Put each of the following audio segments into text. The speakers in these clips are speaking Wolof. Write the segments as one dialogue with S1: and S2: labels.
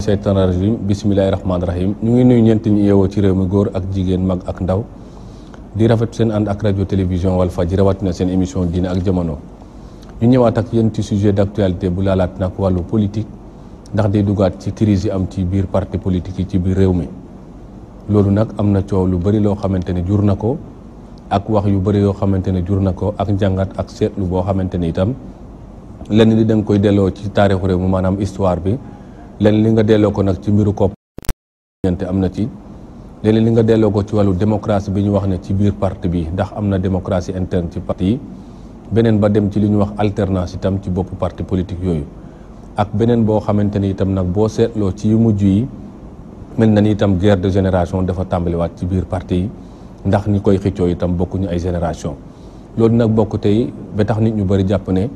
S1: seytaan rajim bismillahi rahmaani rahim ñu ngi nuyu ñeent ñi yeewoo ci réew mi góor ak jigéen mag ak ndaw di rafet seen ànd ak rajo télévision Walfadjri rawatina seen émission diine ak jamono ñu ñëwaat ak yéen ci sujet d'actualité bu laalaat nag wàllu politique ndax day dugaat ci crise yi am ci biir parti politique yi ci biir réew mi loolu nag am na coow lu bëri loo xamante ne jur na ko ak wax yu bëri yoo xamante ne jur na ko ak njàngat ak seetlu boo xamante ne itam lenn li da nga koy delloo ci taarixu réew mi maanaam histoire bi lenn li nga delloo ko nag ci mbiru kopp ñente am na ci lenn li nga delloo ko ci wàllu démocratie bi ñu wax ne ci biir parti bi ndax am na démocratie interne ci parti yi beneen ba dem ci li ñu wax alternance itam ci boppu parti politique yooyu ak beneen boo xamante ni itam nag boo seetloo ci yu mujj yi mel na ni itam guerre de génération dafa tàmbaliwaat ci biir parti yi ndax ñi koy xëccoo itam bokkuñu ay génération loolu nag bokk tey ba tax nit ñu bëri jàpp ne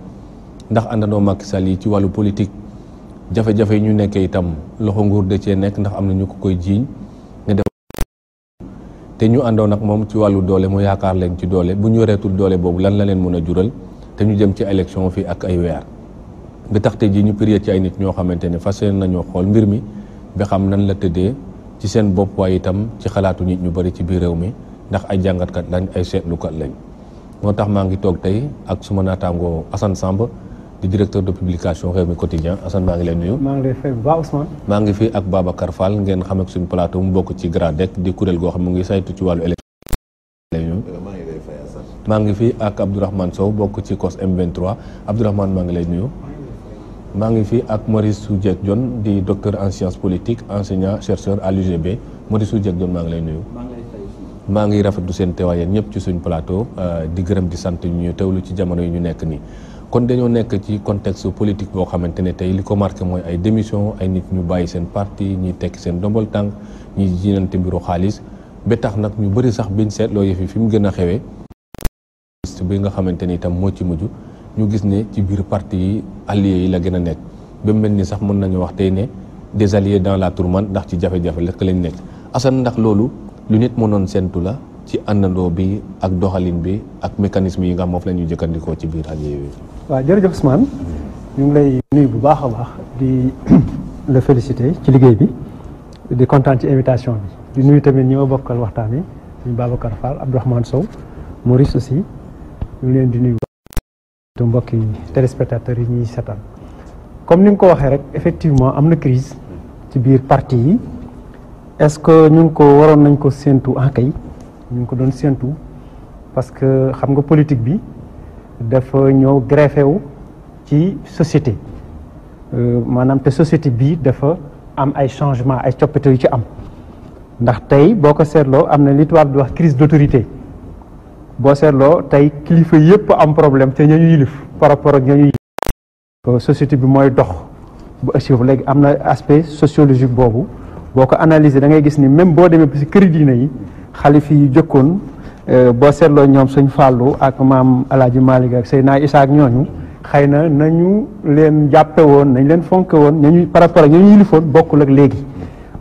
S1: ndax àndandoo Macky Sall yi ci wàllu politique jafe-jafe yi ñu nekkee itam loxo nguur de cee nekk ndax am na ñu ko koy jiiñ ne def te ñu àndoon ak moom ci wàllu doole mu yaakaar leen ci doole bu ñu yoreetul doole boobu lan la leen mën a jural te ñu jëm ci élection fii ak ay weer bi tax te ji ñu prier ci ay nit ñoo xamante ne fas yéene nañoo xool mbir mi ba xam nan la tëddee ci seen bopp waaye itam ci xalaatu nit ñu bëri ci biir réew mi ndax ay jàngatkat lañ ay seetlukat lañ moo tax maa ngi toog tey ak suma naataangoo Assane Samb di directeur de publication Rewmi Quotidien Assane maa ngi lay nuyu.
S2: maa ngi lay fay bu baax Ousmane.
S1: maa ngi fi ak Babacar Fall ngeen xam ak suñu plateau mu bokk ci GRADEC di kuréel goo xam mu ngi saytu ci wàllu élection. maa ngi fi ak Abdourahmane Sow bokk ci COS M23 Abdourahmane maa ngi lay nuyu. maa ngi fi ak Maurice Soudieck Dione di docteur en sciences politiques enseignant chercheur à l'UGB Maurice Soudieck Dione maa ngi lay nuyu. maa ngi rafetlu seen teewaay yéen ñëpp ci suñu plateau di gërëm di sant ñu teewlu ci jamono yi ñu nekk nii. kon dañoo nekk ci contexte politique boo xamante ne tey li ko marqué mooy ay démission ay nit ñu bàyyi seen parti ñi tekki seen ndombal tànk ñi jiinante mbiru xaalis ba tax nag ñu bëri sax biñ seetloo yëf yi fi mu gën a xewee bi nga xamante ni itam moo ci mujj ñu gis ne ci biir parti yi alliés yi la gën a nekk ba mel ni sax mën nañu wax tey ne des alliés dans la tourmente ndax ci jafe-jafe lekk lañ nekk Assane ndax loolu lu nit mënoon séntu la ci àndandoo bi ak doxalin bi ak mécanisme yi nga xam moom la ñuy jëkkandikoo ci biir alliés yooyu.
S2: waaw jërëjëf Ousmane ñu ngi lay nuyu bu baax a baax di la féliciter ci liggéey bi di kontaan ci invitation bi di nuyu tamit ñi ma bokkal waxtaan wi suñu Babacar Fall Abdourahmane Sow Maurice aussi ñu ngi leen di nuyu bu mbokki téléspectateurs yi ñuy seetaan comme ni nga ko waxee rek effectivement am na crise ci biir parti yi est-ce que ñu ngi ko waroon nañ ko séentu en kay ñu ngi ko doon séentu parce que xam nga politique bi dafa ñëw greffé wu ci société maanaam te société bii dafa am ay changement ay coppite yu ci am ndax tey boo ko seetloo am na li tubaab di wax crise d'autorité boo seetloo tey kilifa yépp am problème te ñañu yilif par rapport ak ñañu yilif société bi mooy dox bu ëssiw léegi am na aspect sociologique boobu boo ko analyser da ngay gis ni même boo demee ci këri diine yi xalif yi jëkkoon boo seetloo ñoom Sëñ Fallou ak maam El Hadj Malick ak Seydina Issa ak ñooñu xëy na nañu leen jàppe woon nañ leen fonke woon nañu par rapport ak ñañu yilifoon bokkul ak léegi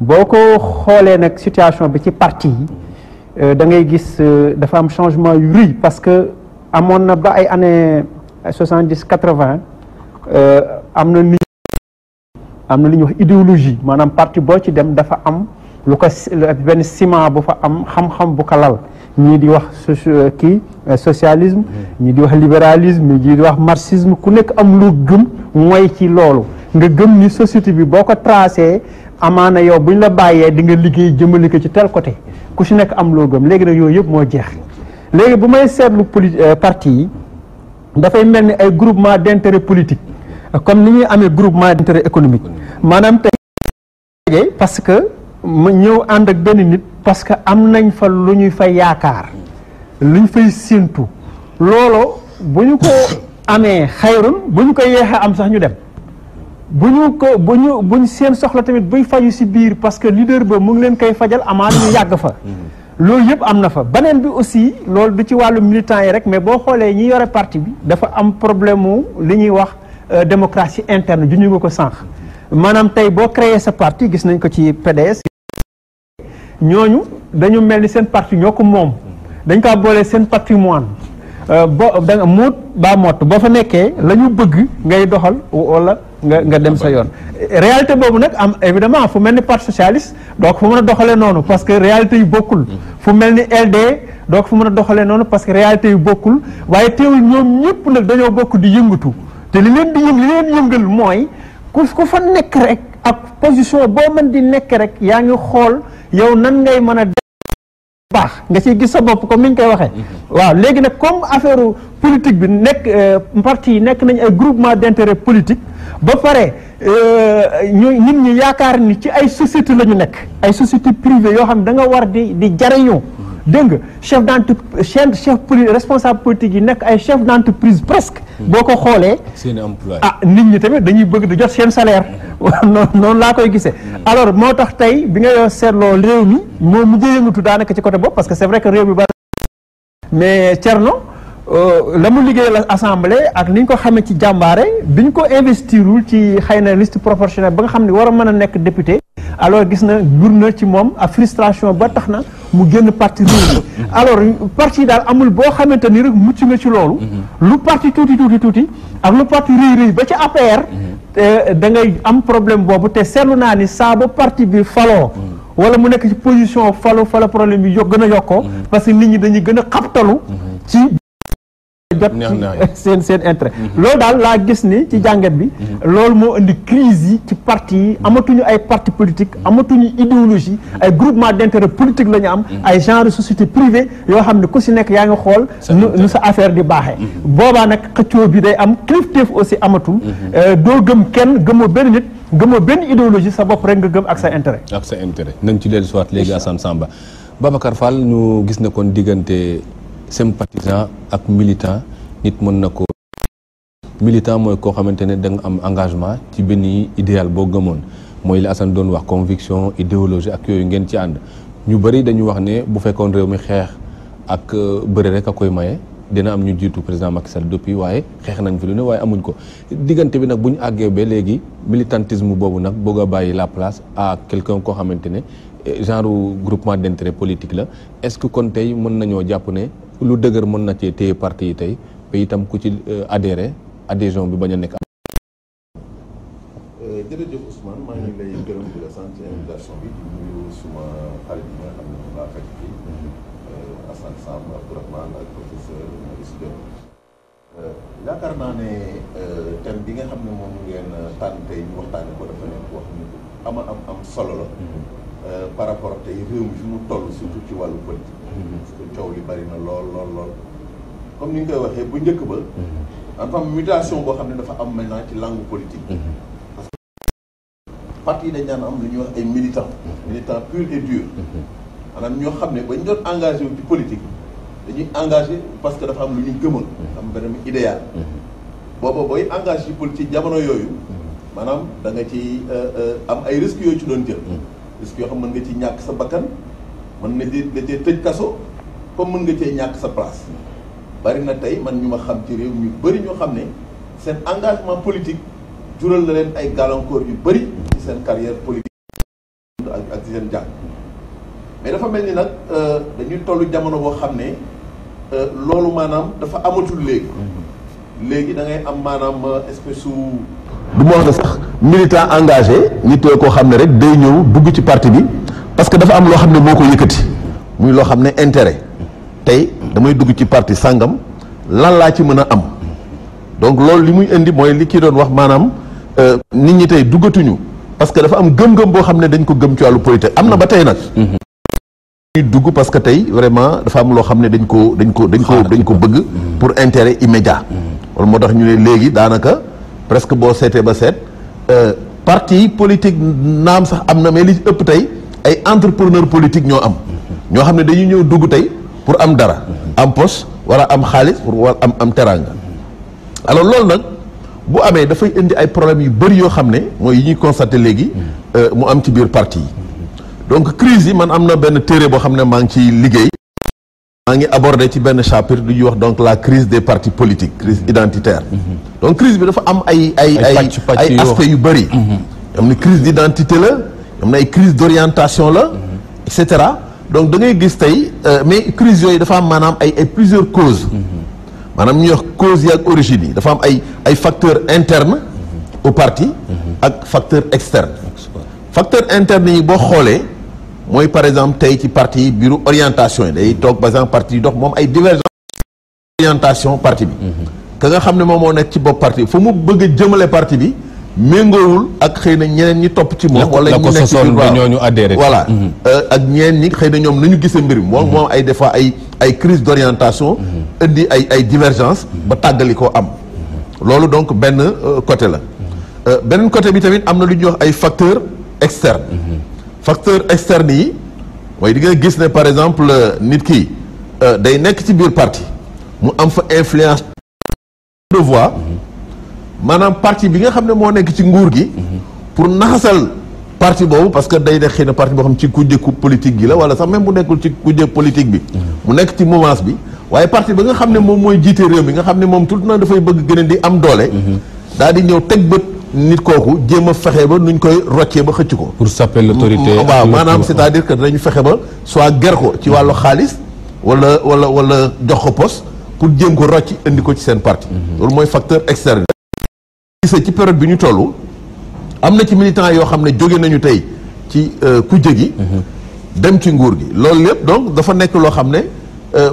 S2: boo ko xoolee nag situation bi ci parti yi da ngay gis dafa am changement yu rëy parce que amoon na ba ay années 70 80 am na li ñuy wax idéologie maanaam parti boo ci dem dafa am lu ko benn ciment bu fa am xam-xam bu ko lal ñii di wax socialisme ñii di wax libéralisme ñii di wax marxisme ku nekk am lu gëm mooy ci loolu nga gëm ni société bi boo ko tracé amaana yow buñ la bàyyee di nga liggéey jëmale ko ci tel côté ku si nekk am loo gëm léegi nag yooyu yëpp moo jeex léegi bu may seetlu parti yi dafay mel ni ay groupement d'intérêt politique comme ni ñuy amee groupement d'intérêt économique maanaam tey parce que ma ñëw ànd ak benn nit parce que am nañ fa lu ñuy fay yaakaar lu ñu fay séentu loolu bu ñu ko amee xayrun bu ñu ko yeexee am sax ñu dem bu ñu seen soxla tamit buy faju ci biir parce que leader ba mu ngi leen koy fajal amaana ñu yàgg fa loolu yëpp am na fa beneen bi aussi loolu du ci wàllu militant yi rek mais boo xoolee ñi yore parti bi dafa am problème mu li ñuy wax démocratie interne ju ñu nga ko sànq maanaam tey boo créé sa parti gis nañ ko ci PDS ñooñu dañu mel ni seen parti ñoo ko moom dañ kaa boole seen patrimoine boo da nga muut baa mott boo fa nekkee la ñu bëgg ngay doxal wala nga dem sa yoon. réalité boobu nag am évidemment fu mel ni parti socialiste donc fu mën a doxalee noonu parce que réalité yu bokkul. fu mel ni LD donc fu mën a doxalee noonu parce que réalité yu bokkul waaye teewul ñoom ñëpp nag dañoo bokk di yëngatu te li leen yëngal mooy ku fa nekk rek ak position boo mën di nekk rek yaa ngi xool yow nan ngay mën a baax nga ciy gis sa bopp comme ni ñu koy waxee. waaw léegi nag comme affaire politique bi nekk parti yi nekk nañ ay groupement d'intérêt politique ba pare nit ñi yaakaar ni ci ay société la ñu nekk ay société privée yoo xam ne da nga war di jariñoo dégg nga chef responsable politique yi nekk ay chef d'entreprise presque boo ko xoolee nit ñi tamit dañuy bëgg di jot seen salaire noonu laa koy gisee alors moo tax tey bi nga yoo seetloo réew mi moo mujjee yëngatu daanaka ci côté bopp parce que c'est vrai que réew mi bari mais Thierno la mu liggéey la assemblée ak ni ñu ko xamee ci jàmbaare bi ñu ko investirul ci xëy na liste proportionnelle ba nga xam ne war a mën a nekk député alors gis na gur na ci moom ak frustration ba tax na mu génn parti réew mi alors parti daal amul boo xamante ni rek mucc nga ci loolu lu parti tuuti ak lu parti rëy ba ci APR da ngay am problème boobu te seetlu naa ni saa ba parti bi faloo wala mu nekk ci position falo problème bi gën a yokkoo parce que nit ñi dañuy gën a xabtalu ci jot seen intérêt loolu daal laa gis ni ci jàngat bi loolu moo indi crise yi ci parti yi amatuñu ay parti politique amatuñu idéologie ay groupement d'intérêt politique la ñu am ay genre société privée yoo xam ne ku si nekk yaa ngi xool nu sa affaire di baaxee boobaa nag xëccoo bi day am kilifteef aussi amatul doo gëm kenn gëmoo benn nit gëmoo benn idéologie sa bopp rek nga gëm ak sa intérêt
S1: nañ ci dellu si waat léegi Assane Samba Babacar Fall ñu gis ne kon diggante sympathisant ak militant nit mën na ko militant mooy koo xamante ne da nga am engagement ci benn idéal boo gëmoon mooy li Assane doon wax conviction idéologie ak yooyu ngeen ci ànd ñu bëri dañu wax ne bu fekkoon réew mi xeex ak bëri rek a koy maye dina am ñu jiitu président Macky Sall depuis waaye xeex nañ fi lu ne waaye amuñ ko diggante bi nag bu ñu àggee ba léegi militantisme boobu nag bëgg a bàyyi la place à quelqu'un koo xamante ne genre groupement d'intérêt politique la est-ce que kon tey mën nañoo jàpp ne lu dëgër mën na cee téye parti yi tey ba itam ku ci adhésion bi bañ a nekk.
S3: jërëjëf Ousmane maa ngi lay gërëm di la sant ci invitation bi di nuyu suma xarit bi nga xam ne moom laa fekk fii Assane Samb Abdourahmane ak professeur Maurice Diop yaakaar naa ne thème bi nga xam ne moom ngeen tànn tey ñu waxtaane ko dafa nekk wax ni am solo la par rapport tey réew mi fi mu toll surtout ci wàllu politique parce que coow li bari na lool comme ni ñu koy waxee bu njëkk ba dafa am mutation boo xam ne dafa am maintenant ci langue politique parce que parti yi dañ daan am lu ñuy wax ay militants pur et dur maanaam ñoo xam ne bañ doon engagé wu ci politique dañuy engagé parce que dafa am lu ñu gëmoon am benn idéal booba booy engagé ci politique jamono yooyu maanaam da nga ci am ay risques yooyu ci doon jël risques yoo xam mën nga ci ñàkk sa bakkan mën nga cee tëj kaso comme mën nga cee ñàkk sa place bari na tey man ñu ma xam ci réew ñu bëri ñoo xam ne seen engagement politique jural na leen ay gàllankoor yu bëri ci seen carrière politique ak ci seen jàng mais dafa mel ni nag dañuy tollu jamono boo xam ne loolu maanaam dafa amatul léegi da ngay am maanaam espèce su du ma wax ne sax militant engagé nit koo xam ne rek day ñëw dugg ci parti bi parce que dafa am loo xam ne moo ko yëkkati muy loo xam ne intérêt tey damay dugg ci parti sàngam lan laa ci mën a am donc loolu li muy indi mooy li kii doon wax maanaam nit ñi tey duggatuñu parce que dafa am gëm-gëm boo xam ne dañ ko gëm ci wàllu politique am na ba tey nag ñuy dugg parce que tey vraiment dafa am loo xam ne dañ ko bëgg pour intérêt immédiat wala moo tax ñu ne léegi daanaka presque boo seetee ba seet parti politique naam sax am na mais li ëpp tey ay entrepreneur politique ñoo am ñoo xam ne dañuy ñëw dugg tey pour am dara am poste wala am xaalis pour war am teranga alors loolu nag bu amee dafay indi ay problèmes yu bëri yoo xam ne mooy yi ñuy constaté léegi mu am ci biir parti yi donc crise yi man am na benn téere boo xam ne maa ngi ciy liggéey maa ngi abordé ci benn chapitre du ñuy wax donc la crise des partis politiques crise identitaire donc crise bi dafa am ay aspects yu bëri am na crise d'identité la am na ay crise d'orientation la et cetera donc da ngay gis tey mais crise yooyu dafa am maanaam ay plusieurs causes maanaam ñuy wax causes yi ak origines yi dafa am ay facteurs internes au parti ak facteur externe. Facteur interne yi boo xoolee mooy par exemple tey ci parti yi bureau orientation yi day toog par exemple parti yi dox moom ay divergence orientation parti bi ka nga xam ne moom moo nekk ci bopp parti fu mu bëgg a jëmale parti bi méngoowul ak xëy na ñeneen ñi topp ci moom wala ñu nekk ci
S1: ñooñu adhéré
S3: voilà ak ñeneen ñi xëy na ñoom nañu gisee mbir mi moom ay des fois ay crise d'orientation indi ay divergence ba tàggali koo am loolu donc benn côté la beneen côté bi tamit am na lu ñuy wax ay facteurs externes facteurs externes yi mooy di nga gis ne par exemple nit ki day nekk ci biir parti mu am fa influence de voix maanaam parti bi nga xam ne moo nekk ci nguur gi pour naxasal parti boobu parce que day de xëy na parti boo xam ci kujje politique gi la wala sax même bu nekkul ci kujje politique bi mu nekk ci mouvance bi waaye parti ba nga xam ne moom mooy jiite réew mi nga xam ne moom tout le temps dafay bëgg gën a di am doole daal di ñëw teg bët nit kooku jéem a fexe ba nuñ koy roccee ba xëcc ko
S1: pour saper l'autorité
S3: waaw maanaam c'est-à-dire que dañu fexe ba soit ger ko ci wàllu xaalis wala jox ko poste pour jéem ko rocc indi ko ci seen parti loolu mooy facteur externe gisee ci période bi ñu toll am na ci militants yoo xam ne jóge nañu tey ci kujje gi dem ci nguur gi loolu lépp donc dafa nekk loo xam ne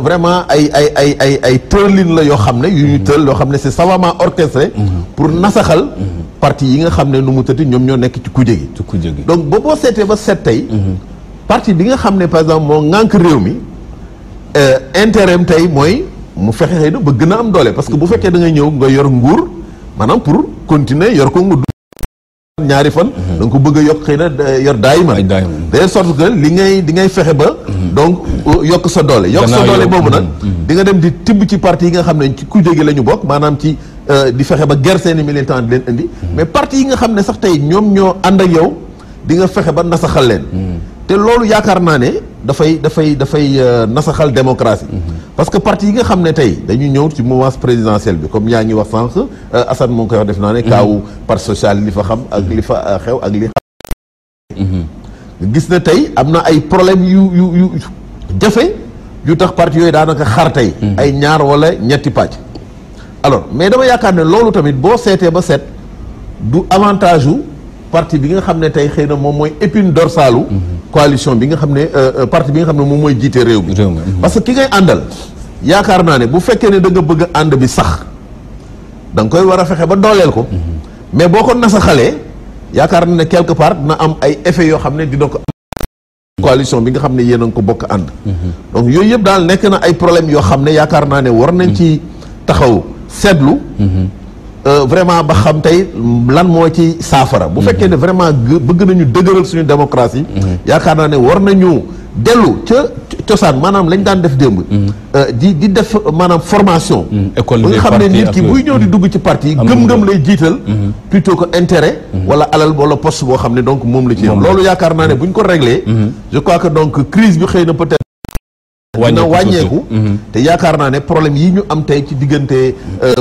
S3: vraiment ay tërlin la yoo xam ne yu ñu tël yoo xam ne c'est savamment orchestré pour nasaxal parti yi nga xam ne nu mu tëti ñoom ñoo nekk ci kujje gi donc boo seetee ba seet tey parti bi nga xam ne par exemple moo ŋànk réew mi intérêt tey mooy mu fexe xëy na ba gën a am doole parce que bu fekkee da nga ñëw nga yor nguur maanaam pour continuer yor ko nga ñaari fan da nga ko bëgg a yokk xëy na yor daay man de sorte que li ngay fexe ba donc yokk sa doole boobu nag di nga dem di tibb ci parti yi nga xam ne ci kujje gi la ñu bokk maanaam ci di fexe ba ger seeni militant di leen indi mais parti yi nga xam ne sax tey ñoom ñoo ànd ak yow di nga fexe ba nasaxal leen te loolu yaakaar naa ne dafay nasaxal démocratie parce que parti yi nga xam ne tey dañu ñëw ci mouvance présidentielle bi comme yaa ngi wax sànq Assane moo ngi koy wax def naa ne kaawu parti social li fa xam ak li fa xew ak li gis na tey am na ay problème yu jafe yu tax parti yooyu daanaka xar tey ay ñaar wala ñetti pàcc alors mais dama yaakaar ne loolu tamit boo seetee ba seet du avantage u parti bi nga xam ne tey xëy na moom mooy épine dorsalu coalition bi nga xam ne parti bi nga xam ne moom mooy jiite réew mi parce que ki ngay àndal yaakaar naa ne bu fekkee ne da nga bëgg a ànd bi sax da nga koy war a fexe ba dooleel ko mais boo ko nasaxalee yaakaar na ne quelque part dina am ay effets yoo xam ne dina ko am coalition bi nga xam ne yéen a ngi ko bokk ànd donc yooyu yëpp daal nekk na ay problèmes yoo xam ne yaakaar naa ne war nañ ci taxaw seetlu vraiment ba xam tey lan moo ci saafara bu fekkee ne vraiment bëgg nañu dëgëral suñu démocratie yaakaar naa ne war nañu dellu ca cosaan maanaam lañ daan def démb di def maanaam formation ba nga xam ne nit ki buy ñëw di dugg ci parti yi gëm-gëm lay jiital plutôt que intérêt wala alal wala poste boo xam ne donc moom la ci yam loolu yaakaar naa ne bu ñu ko réglé je crois que donc crise bi xëy na peut-être dina wàññeeku te yaakaar naa ne problème yi ñu am tey ci diggante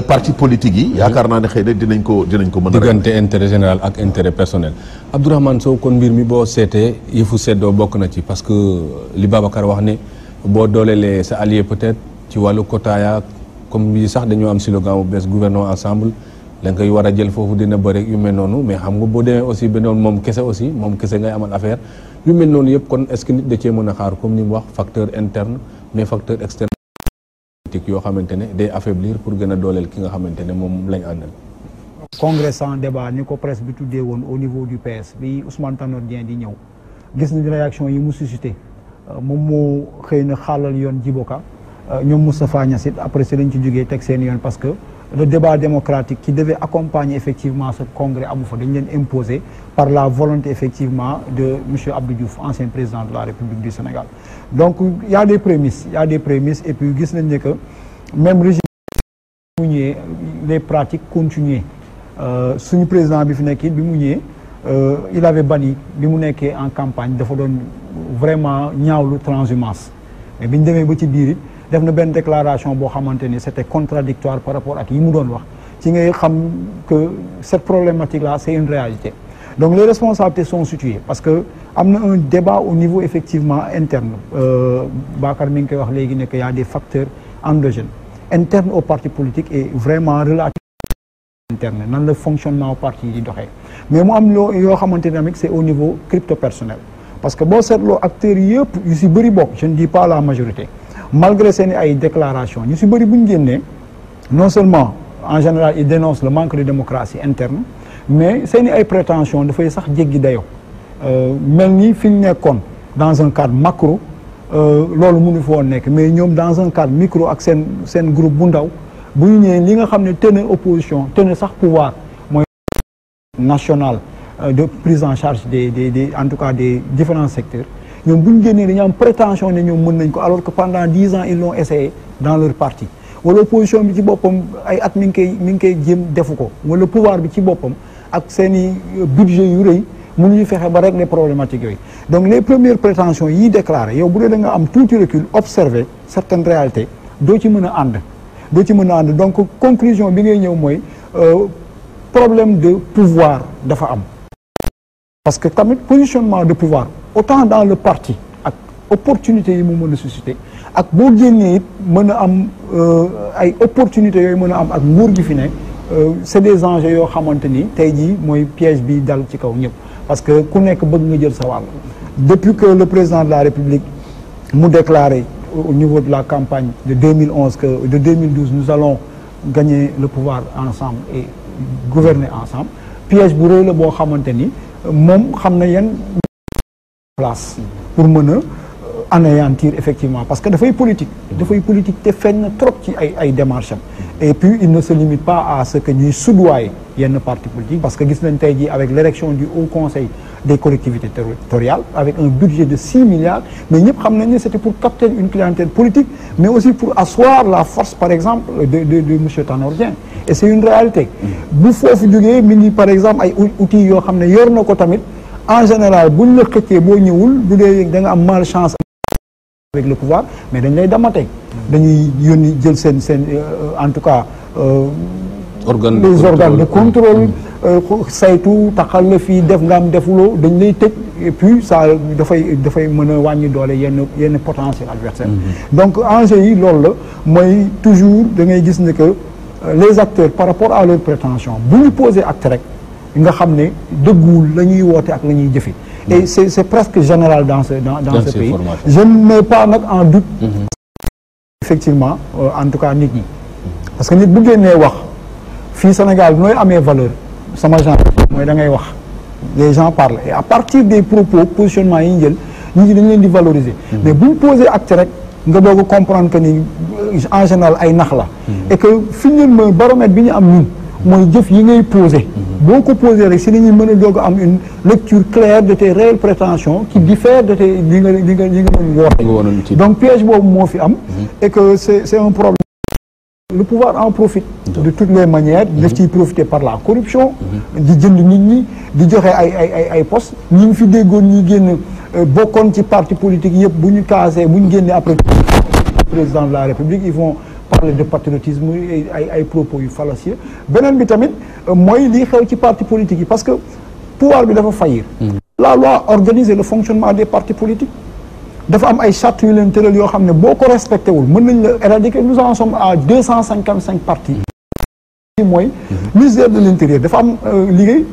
S3: parti politique yi yaakaar naa ne xëy na dinañ ko mën a
S1: diggante intérêt général ak intérêt personnel Abdourahmane Sow kon mbir mi boo seetee yëfu seddoo bokk na ci parce que li Babacar wax ne boo doolelee sa allié peut-être ci wàllu quota comme yi sax dañoo am slogan bu bees gouvernons ensemble la nga koy war a jël foofu dina bëri yu mel noonu mais xam nga boo demee aussi benoon moom kese ngay amal affaire yu mel noonu yëpp kon est-ce que nit da cee mën a xaar comme ni mu wax facteur interne mais facteur externe politique yoo xamante ne day affaiblir pour gën a dooleel ki nga xamante ne moom lañ àndal.
S4: congrès sans débat ni ko presse bi tuddee woon au niveau du PS bi Ousmane Tanor Dieng di ñëw gis nañ réaction yi mu suscité moom moo xëy na xaalal yoon Djiboka ñoom Moustapha Niasse it après si lañ ci jógee teg seen yoon parce que le débat démocratique qui devait accompagner effectivement ce congrès amu fa dañ leen imposer par la volonté effectivement de monsieur Abdou Diouf ancien président de la République du Sénégal donc il y a des prémices et puis gis nañ ne que même régime bi mu ñëwee les pratiques continuaient suñu président bi fi nekk bi mu ñëwee il avait banni bi mu nekkee en campagne dafa doon vraiment ñaawlu transhumance mais bi ñu demee ba ci biir it def na benn déclaration boo xamante ni c'était contradictoire par rapport ak yi mu doon wax ci ngay xam que cette problématique là c'est une réalité donc les responsabilités sont situées parce que am na un débat au niveau effectivement interne Bakar mi ngi koy wax léegi ne que y a des facteurs endogènes internes au parti politique et vraiment relatifs interne nan la fonctionnement parti yi di doxee mais mu am yoo xamante ne tamit c'est au niveau crypto personnel parce que boo seetloo acteurs yëpp yu si bëri bokk je ne dis pas la majorité malgré seen ay déclaration ñu si bëri bu ñu génnee non seulement en général ils dénoncent le manque de démocratie interne mais seen ay prétentions dafay sax jéggi dayoo mel ni fi ñu nekkoon dans un cadre macro loolu mënu fa woon nekk mais ñoom dans un cadre micro ak seen groupe bu ndaw bu ñu ñëwee li nga xam ne tenait opposition tenait sax pouvoir mooy national de prise en charge des en tout cas des différents secteurs ñoom bu ñu génnee dañu am prétention ne ñoom mën nañ ko alors que pendant 10 ans ils l'ont essayé dans leur parti wala opposition bi ci boppam ay at mi ngi koy jéem defu ko wala pouvoir bi ci boppam ak seen i budget yu rëy mënuñu fexe ba régler problématiques yooyu donc les premières prétentions yi déclaré yow bu dee da nga am tuuti recul observer certaines réalités doo ci mën a ànd donc conclusion bi ngay ñëw mooy problème de pouvoir dafa am parce que tamit positionnement de pouvoir autant dans le parti ak opportunités yi mu mën a susciter ak boo génnee it mën a am ay opportunités yooyu mën a am ak nguur gi fi ne c'est des enjeux yoo xamante ni tey jii mooy piège bi dal ci kaw ñëpp parce que ku nekk bëgg nga jël sa wàll depuis que le président de la République mu déclaré au niveau de la campagne de 2011 que de 2012 nous allons gagner le pouvoir ensemble et gouverner ensemble piège bu rëy la boo xamante ni moom xam na yan place pour mën a anéantir effectivement parce que dafay politique te feeñ na trop ci ay démarches am et puis il ne se limite pas à ce que ñuy soudoyer yenn partis politiques parce que gis nañ tey jii avec l'élection du Haut Conseil des collectivités territoriales avec un budget de 6 milliards mais ñëpp xam nañ ne c'était pour capter une clientèle politique mais aussi pour asseoir la force par exemple de monsieur Tanor Dieng et c'est une réalité bu foofu jógee mi ngi par exemple ay outils yoo xam ne yor na ko tamit en général buñ la xëccee boo ñëwul bu dee da nga am malchance avec le pouvoir mais dañ lay damate dañuy yónni jël seen en tout cas les organes de contrôle saytu taxal la fii def nga am defuloo dañ lay tëj et puis ça dafay mën a wàññi doole yenn potentiel adversaire donc enjeu yi loolu la mooy toujours da ngay gis ne que les acteurs par rapport à leurs prétentions bu ñu poser acte rek nga xam ne dëgguwul la ñuy woote ak la ñuy jëfe et c'est presque général dans ce pays je ne mets pas nag en doute effectivement en tout cas nit ñi parce que nit bu génnee wax fii Sénégal nooy amee valeur sama genre mooy da ngay wax les gens parlent et à partir des propos positionnement yi ñu jël nit ñi dañ leen di valoriser mais bu ñu poser acte rek nga doog a comprendre que ni en général ay nax la et que fi ñu leen mooy baromètre bi ñu am ñun mooy jëf yi ngay poser boo ko poser rek si la ñuy mën a doog a am une lecture claire de tes réelles prétentions qui diffèrent de tes li nga mën woote donc piège boobu moo fi am et que c'est un problème le pouvoir en profite de toutes les manières daf ciy profiter par la corruption di jënd nit ñi di joxe ay postes ñi ngi fi déggoon ñi génn bokkoon ci parti politique yëpp bu ñu casé bu ñu génnee après président de la République ils vont parler de patriotisme ay propos yu fallacieux beneen bi tamit mooy lii xew ci parti politique yi parce que pouvoir bi dafa faillir la loi organise le fonctionnement des partis politiques dafa am ay chartes yu leen tëral yoo xam ne boo ko respecté wul mën nañ la éradiquer nous en sommes à 255 partis mooy ministère de l'Intérieur dafa am liggéey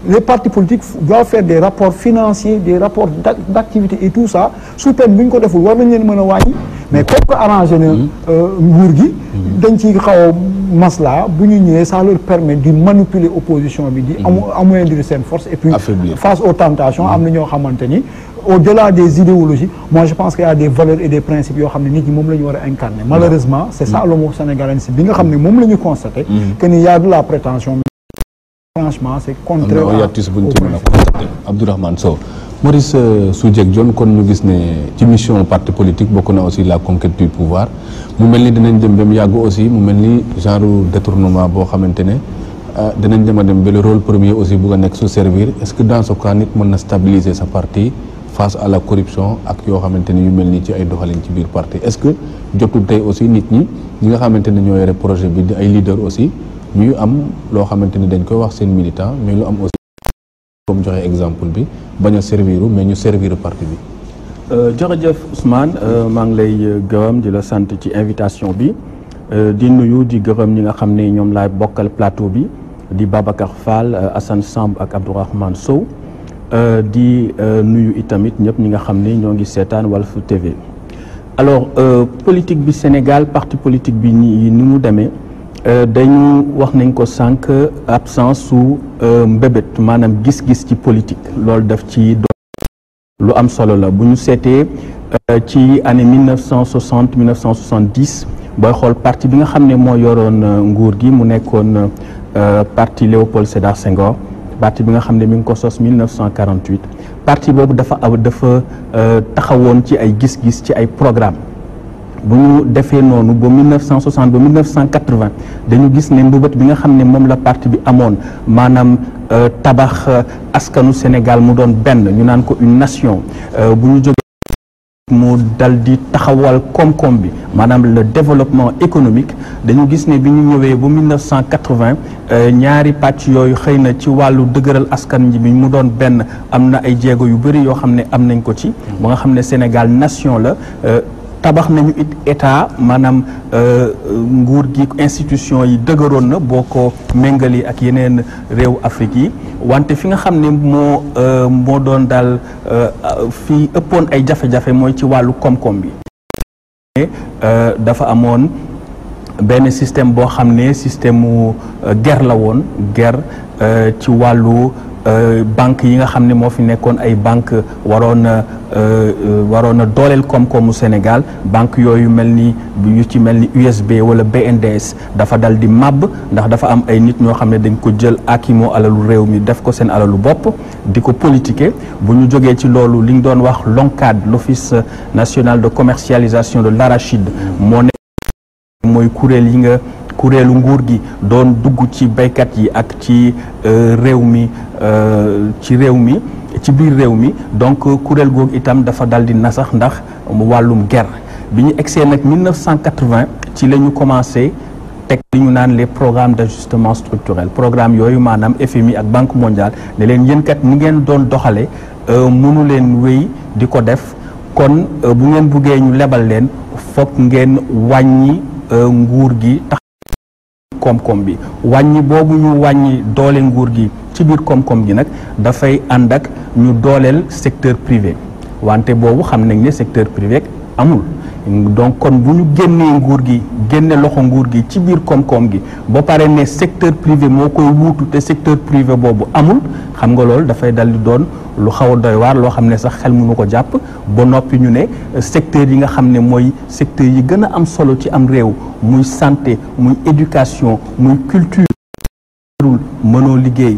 S4: les partis politiques doivent faire des rapports financiers des rapports d'activité et tout ça sous peine bu ñu ko deful war nañ leen mën a wàññi mais comme que arrangé na nguur gi dañ ci xaw a masla bu ñu ñëwee ça leur permet de manipuler opposition bi di amoindrir seen force et puis face aux tentations am na ñoo xamante ni au-delà des idéologies moi je pense qu'il y a des valeurs et des principes yoo xam ne nit ñi moom la ñu war a incarner malheureusement c'est ça l'homo sénégalensis bi nga xam ne moom la ñu constaté que ni y a de la prétention franchement c'est contraire
S1: Abdourahmane Sow Maurice Soudieck Dione kon ñu gis ne ci mission parti politique bokk na aussi la conquête du pouvoir mu mel ni dinañ dem ba mu yàgg aussi mu mel ni genre détournement boo xamante ne dinañ dem a dem ba le rôle premier aussi bugg a nekk sous servir est-ce que dans ce cas nit mën na stabiliser sa parti face à la corruption ak yoo xamante ne yu mel nii ci ay doxalin ci biir parti est-ce que jotul tey aussi nit ñi nga xamante ne ñoo yore projet bi di ay leader aussi ñuy am loo xamante ni dañ koy wax seen militant mais lu am aussi comme joxe exemple bi bañ a serviru mais ñu servir parti bi.
S5: jërëjëf Ousmane maa ngi lay gërëm di la sant ci invitation bi di nuyu di gërëm ñi nga xam ne ñoom laay bokkal plateau bi di Babacar Fall Assane Samb ak Abdourahmane Sow di nuyu itamit ñëpp ñi nga xam ne ñoo ngi seetaan Walf TV. alors politique bi Sénégal parti politique bi ni mu demee dañu wax nañ ko sànq absence su mbébét maanaam gis-gis ci politique loolu daf ci lu am solo la bu ñu seetee ci année 1960 1970 booy xool parti bi nga xam ne moo yoroon nguur gi mu nekkoon parti Léopold Sédar Senghor parti bi nga xam ne mi ngi ko sos 1948 parti boobu dafa taxawoon ci ay gis-gis ci ay programme bu ñu defee noonu ba 1960 ba 1980 dañu gis ne mbëbët bi nga xam ne moom la parti bi amoon maanaam tabax askanu Sénégal mu doon benn ñu naan ko une nation bu ñu jógee mu dal di taxawal koom-koom bi maanaam le développement économique dañu gis ne bi ñu ñëwee ba 1980 ñaari pàcc yooyu xëy na ci wàllu dëgëral askan ji bi mu doon benn am na ay jéego yu bëri yoo xam ne am nañ ko ci ba nga xam ne Sénégal nation la tabax nañu it état maanaam nguur gi institution yi dëgëroon na boo ko méngali ak yeneen réew Afrique yi wante fi nga xam ne moo doon daal fi ëppoon ay jafe-jafe mooy ci wàllu koom-koom bi dafa amoon benn système boo xam ne système mu guerre la woon guerre ci wàllu banque yi nga xam ne moo fi nekkoon ay banque waroon a dooleel koom-koomu Sénégal banque yooyu mel ni yu ci mel ni USB wala BNDES dafa dal di màbb ndax dafa am ay nit ñoo xam ne dañ ko jël akimoo alalu réew mi def ko seen alalu bopp di ko politiquer bu ñu jógee ci loolu li ñu doon wax l'ONCAD l'Office national de commercialisation de l'arachide moo nekk mooy kuréelu nguur gi doon dugg ci baykat yi ak ci réew mi ci biir réew mi donc kuréel googu itam dafa dal di nasax ndax wàllum guerre bi ñu egsee nag 1980 ci la ñu commencé teg li ñu naan les programmes d'ajustement structurel programme yooyu maanaam FMI ak Banque mondiale ne leen yéen kat ni ngeen doon doxale mënu leen wéy di ko def kon bu ngeen buggee ñu lebal leen foog ngeen wàññi nguur gi tax koom-koom bi wàññi boobu ñu wàññi doole nguur gi ci biir koom-koom gi nag dafay ànd ak ñu dooleel secteur privé wante boobu xam nañ ne secteur privé amul donc kon bu ñu génnee nguur gi génne loxo nguur gi ci biir koom-koom gi ba pare ne secteur privé moo koy wuutu te secteur privé boobu amul xam nga loolu dafay dal di doon lu xaw a doy waar loo xam ne sax xel mënu ko jàpp ba noppi ñu ne secteur yi nga xam ne mooy secteur yi gën a am solo ci am réew muy santé muy éducation muy culture mënoo liggéey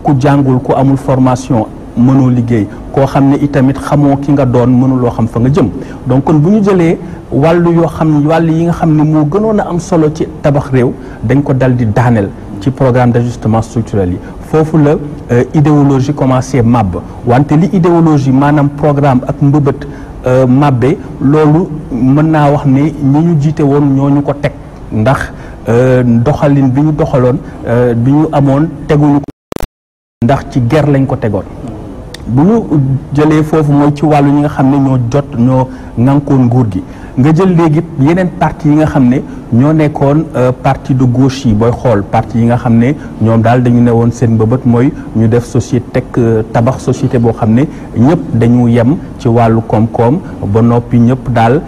S5: ku jàngul ku amul formation mënoo liggéey koo xam ne itamit xamoo ki nga doon mënuloo xam fa nga jëm donc kon bu ñu jëlee wàll yi nga xam ne moo gënoon a am solo ci tabax réew dañ ko dal di daaneel ci programme d'ajustement structurel yi foofu la idéologie commencé màbb wante li idéologie maanaam programme ak mbëbët màbbe loolu mën naa wax ne ñi ñu jiite woon ñoo ñu ko teg ndax doxalin bi ñu doxaloon bi ñu amoon teguñu ko ndax ci guerre lañ ko tegoon bu ñu jëlee foofu mooy ci wàllu ñi nga xam ne ñoo ŋànkoon nguur gi nga jël léegi yeneen parti yi nga xam ne ñoo nekkoon parti de gauche yi booy xool parti yi nga xam ne ñoom daal dañu ne woon seen mbëbët mooy ñu def société tabax société boo xam ne ñëpp dañu yem ci wàllu koom-koom ba noppi ñëpp daal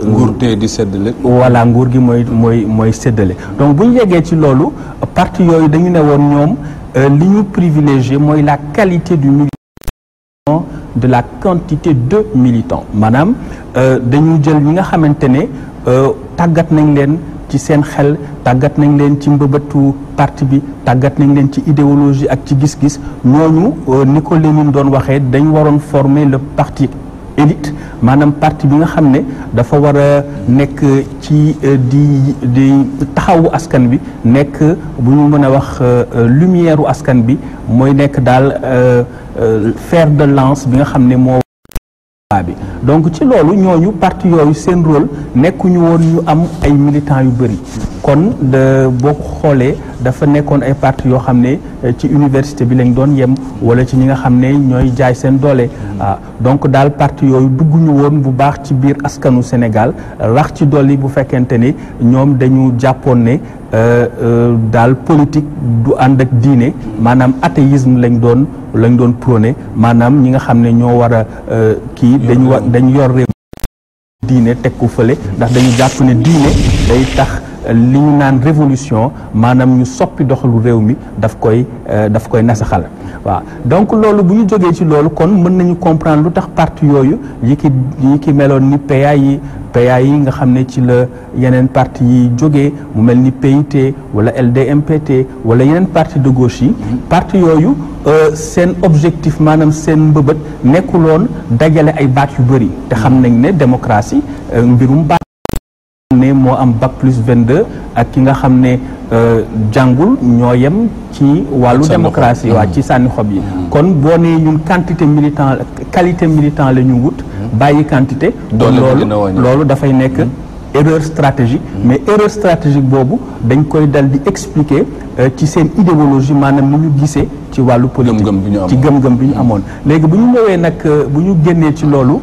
S1: nguur te di séddale
S5: voilà nguur gi mooy séddale donc bu ñu yeggee ci loolu parti yooyu dañu ne woon ñoom li ñu privilégié mooy la qualité du militant de la quantité de militants maanaam dañu jël ñi nga xamante ne tàggat nañ leen ci seen xel tàggat nañ leen ci mbëbëtu parti bi tàggat nañ leen ci idéologie ak ci gis-gis ñooñu ni ko Lénine doon waxee dañ waroon former le parti élite maanaam parti bi nga xam ne dafa war a nekk ci di taxawu askan bi nekk bu ñu mën a wax lumière u askan bi mooy nekk daal fer de lance bi nga xam ne moo bi donc ci loolu ñooñu parti yooyu seen rôle nekkuñu woon ñu am ay militants yu bëri kon boo ko xoolee dafa nekkoon ay parti yoo xam ne ci université bi lañ doon yem wala ci ñi nga xam ne ñooy jaay seen doole donc daal parti yooyu dugguñu woon bu baax ci biir askanu Sénégal rax ci dolli bu fekkente ne ñoom dañu jàppoon ne daal politique du ànd ak diine maanaam athéisme lañ doon prôné maanaam ñi nga xam ne ñoo war a kii dañu yor réew diine teg ko fële ndax dañu jàpp ne diine day tax li ñu naan révolution maanaam ñu soppi doxalu réew mi daf koy nasaxal waaw donc loolu bu ñu jógee ci loolu kon mën nañu comprendre lu tax parti yooyu yi ki meloon ni PA yi nga xam ne ci la yeneen parti yi jógee mu mel ni PIT wala LDMPT wala yeneen parti de gauche yi parti yooyu seen objectif maanaam seen mbëbët nekkuloon dajale ay baat yu bëri te xam nañ ne démocratie mbirum baat ne moo am bac plus 22 ak ki nga xam ne jàngul ñoo yem ci wàllu démocratie waa ci sànni xob yi kon boo nee ñun qualité militant la ñu wut bàyyi quantité loolu dafay nekk erreur stratégique mais erreur stratégique boobu dañ koy dal di expliquer ci seen idéologie maanaam ni ñu gisee ci wàllu politique ci gëm-gëm bi ñu amoon léegi bu ñu ñëwee nag bu ñu génnee ci loolu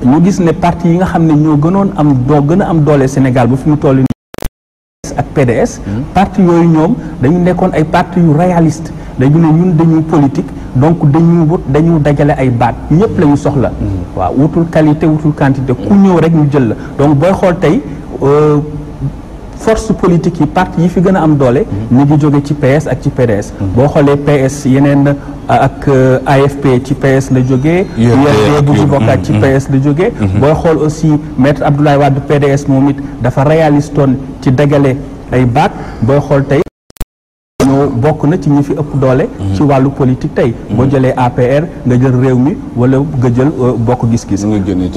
S5: ñu gis ne parti yi nga xam ne ñoo gën a am doole Sénégal bu fi mu toll ak PDS parti yooyu ñoom dañu nekkoon ay parti yu réaliste dañu ne ñun dañuy politique donc dañu dajale ay baat ñëpp la ñu soxla waaw wutul qualité wutul quantité ku ñëw rek ñu jël la donc booy xool tey force politique yi parti yi fi gën a am doole ñu ngi jóge ci PS ak ci PDS boo xoolee PS yeneen ak AFP ci PS la jógee UFD bu ci bokkaat ci PS la jógee booy xool aussi maître Abdoulaye Wade PDS moom it dafa réalistoon ci dagale ay baat booy xool tey ñoo bokk na ci ñi fi ëpp doole ci wàllu politique tey boo jëlee APR nga jël réew mi wala nga jël bokk gis-gis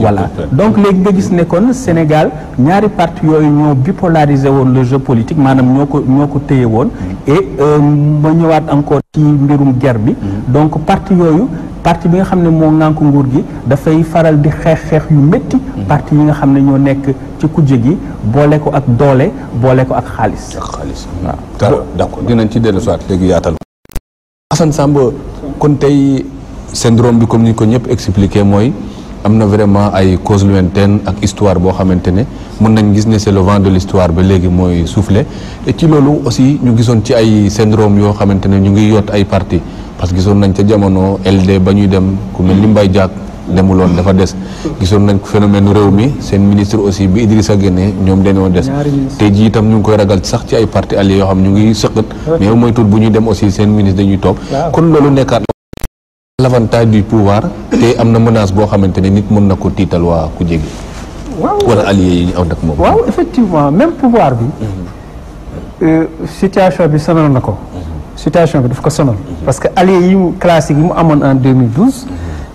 S5: voilà donc léegi nga gis ne kon Sénégal ñaari parti yooyu ñoo bipolarisé woon le jeu politique maanaam ñoo ko téye woon et ma ñëwaat encore ci mbirum guerre bi donc parti yooyu parti bi nga xam ne moo ŋànk nguur gi dafay faral di xeex yu métti parti yi nga xam ne ñoo nekk ci kujje gi boole ko ak doole boole ko ak xaalis
S1: waaw d'accord dinañ ci dellu soit léegi yaatal Assane Samb kon tey syndrome bi comme ni ko ñëpp expliqué mooy am na vraiment ay causes lointaines ak histoire boo xamante ne mën nañ gis ne c'est le vent de l'histoire ba léegi mooy soufflé et ci loolu aussi ñu gisoon ci ay syndrome yoo xamante ne ñu ngi yott ay parti parce que gisoon nañ ca jamono LD ba ñuy dem ku mel ni Mbaye Diack demuloon dafa des gisoon nañ phénomène réew mi seen ministre aussi bi Idrissa génne ñoom dañoo des tey jii itam ñu ngi koy ragal sax ci ay parti alliés yoo xam ñu ngi sëqat mais mooy tuut bu ñuy dem aussi seen ministre dañuy toog kon loolu nekkaat l'avantage du pouvoir te am na menace boo xamante ne nit mën na ko tiital waa ku jege wala alliés yi ñu aw nag moom
S2: waaw effectivement même pouvoir bi situation bi sonal na ko situation bi daf ko sonal parce que alliés yi mu classique yi mu amoon en 2012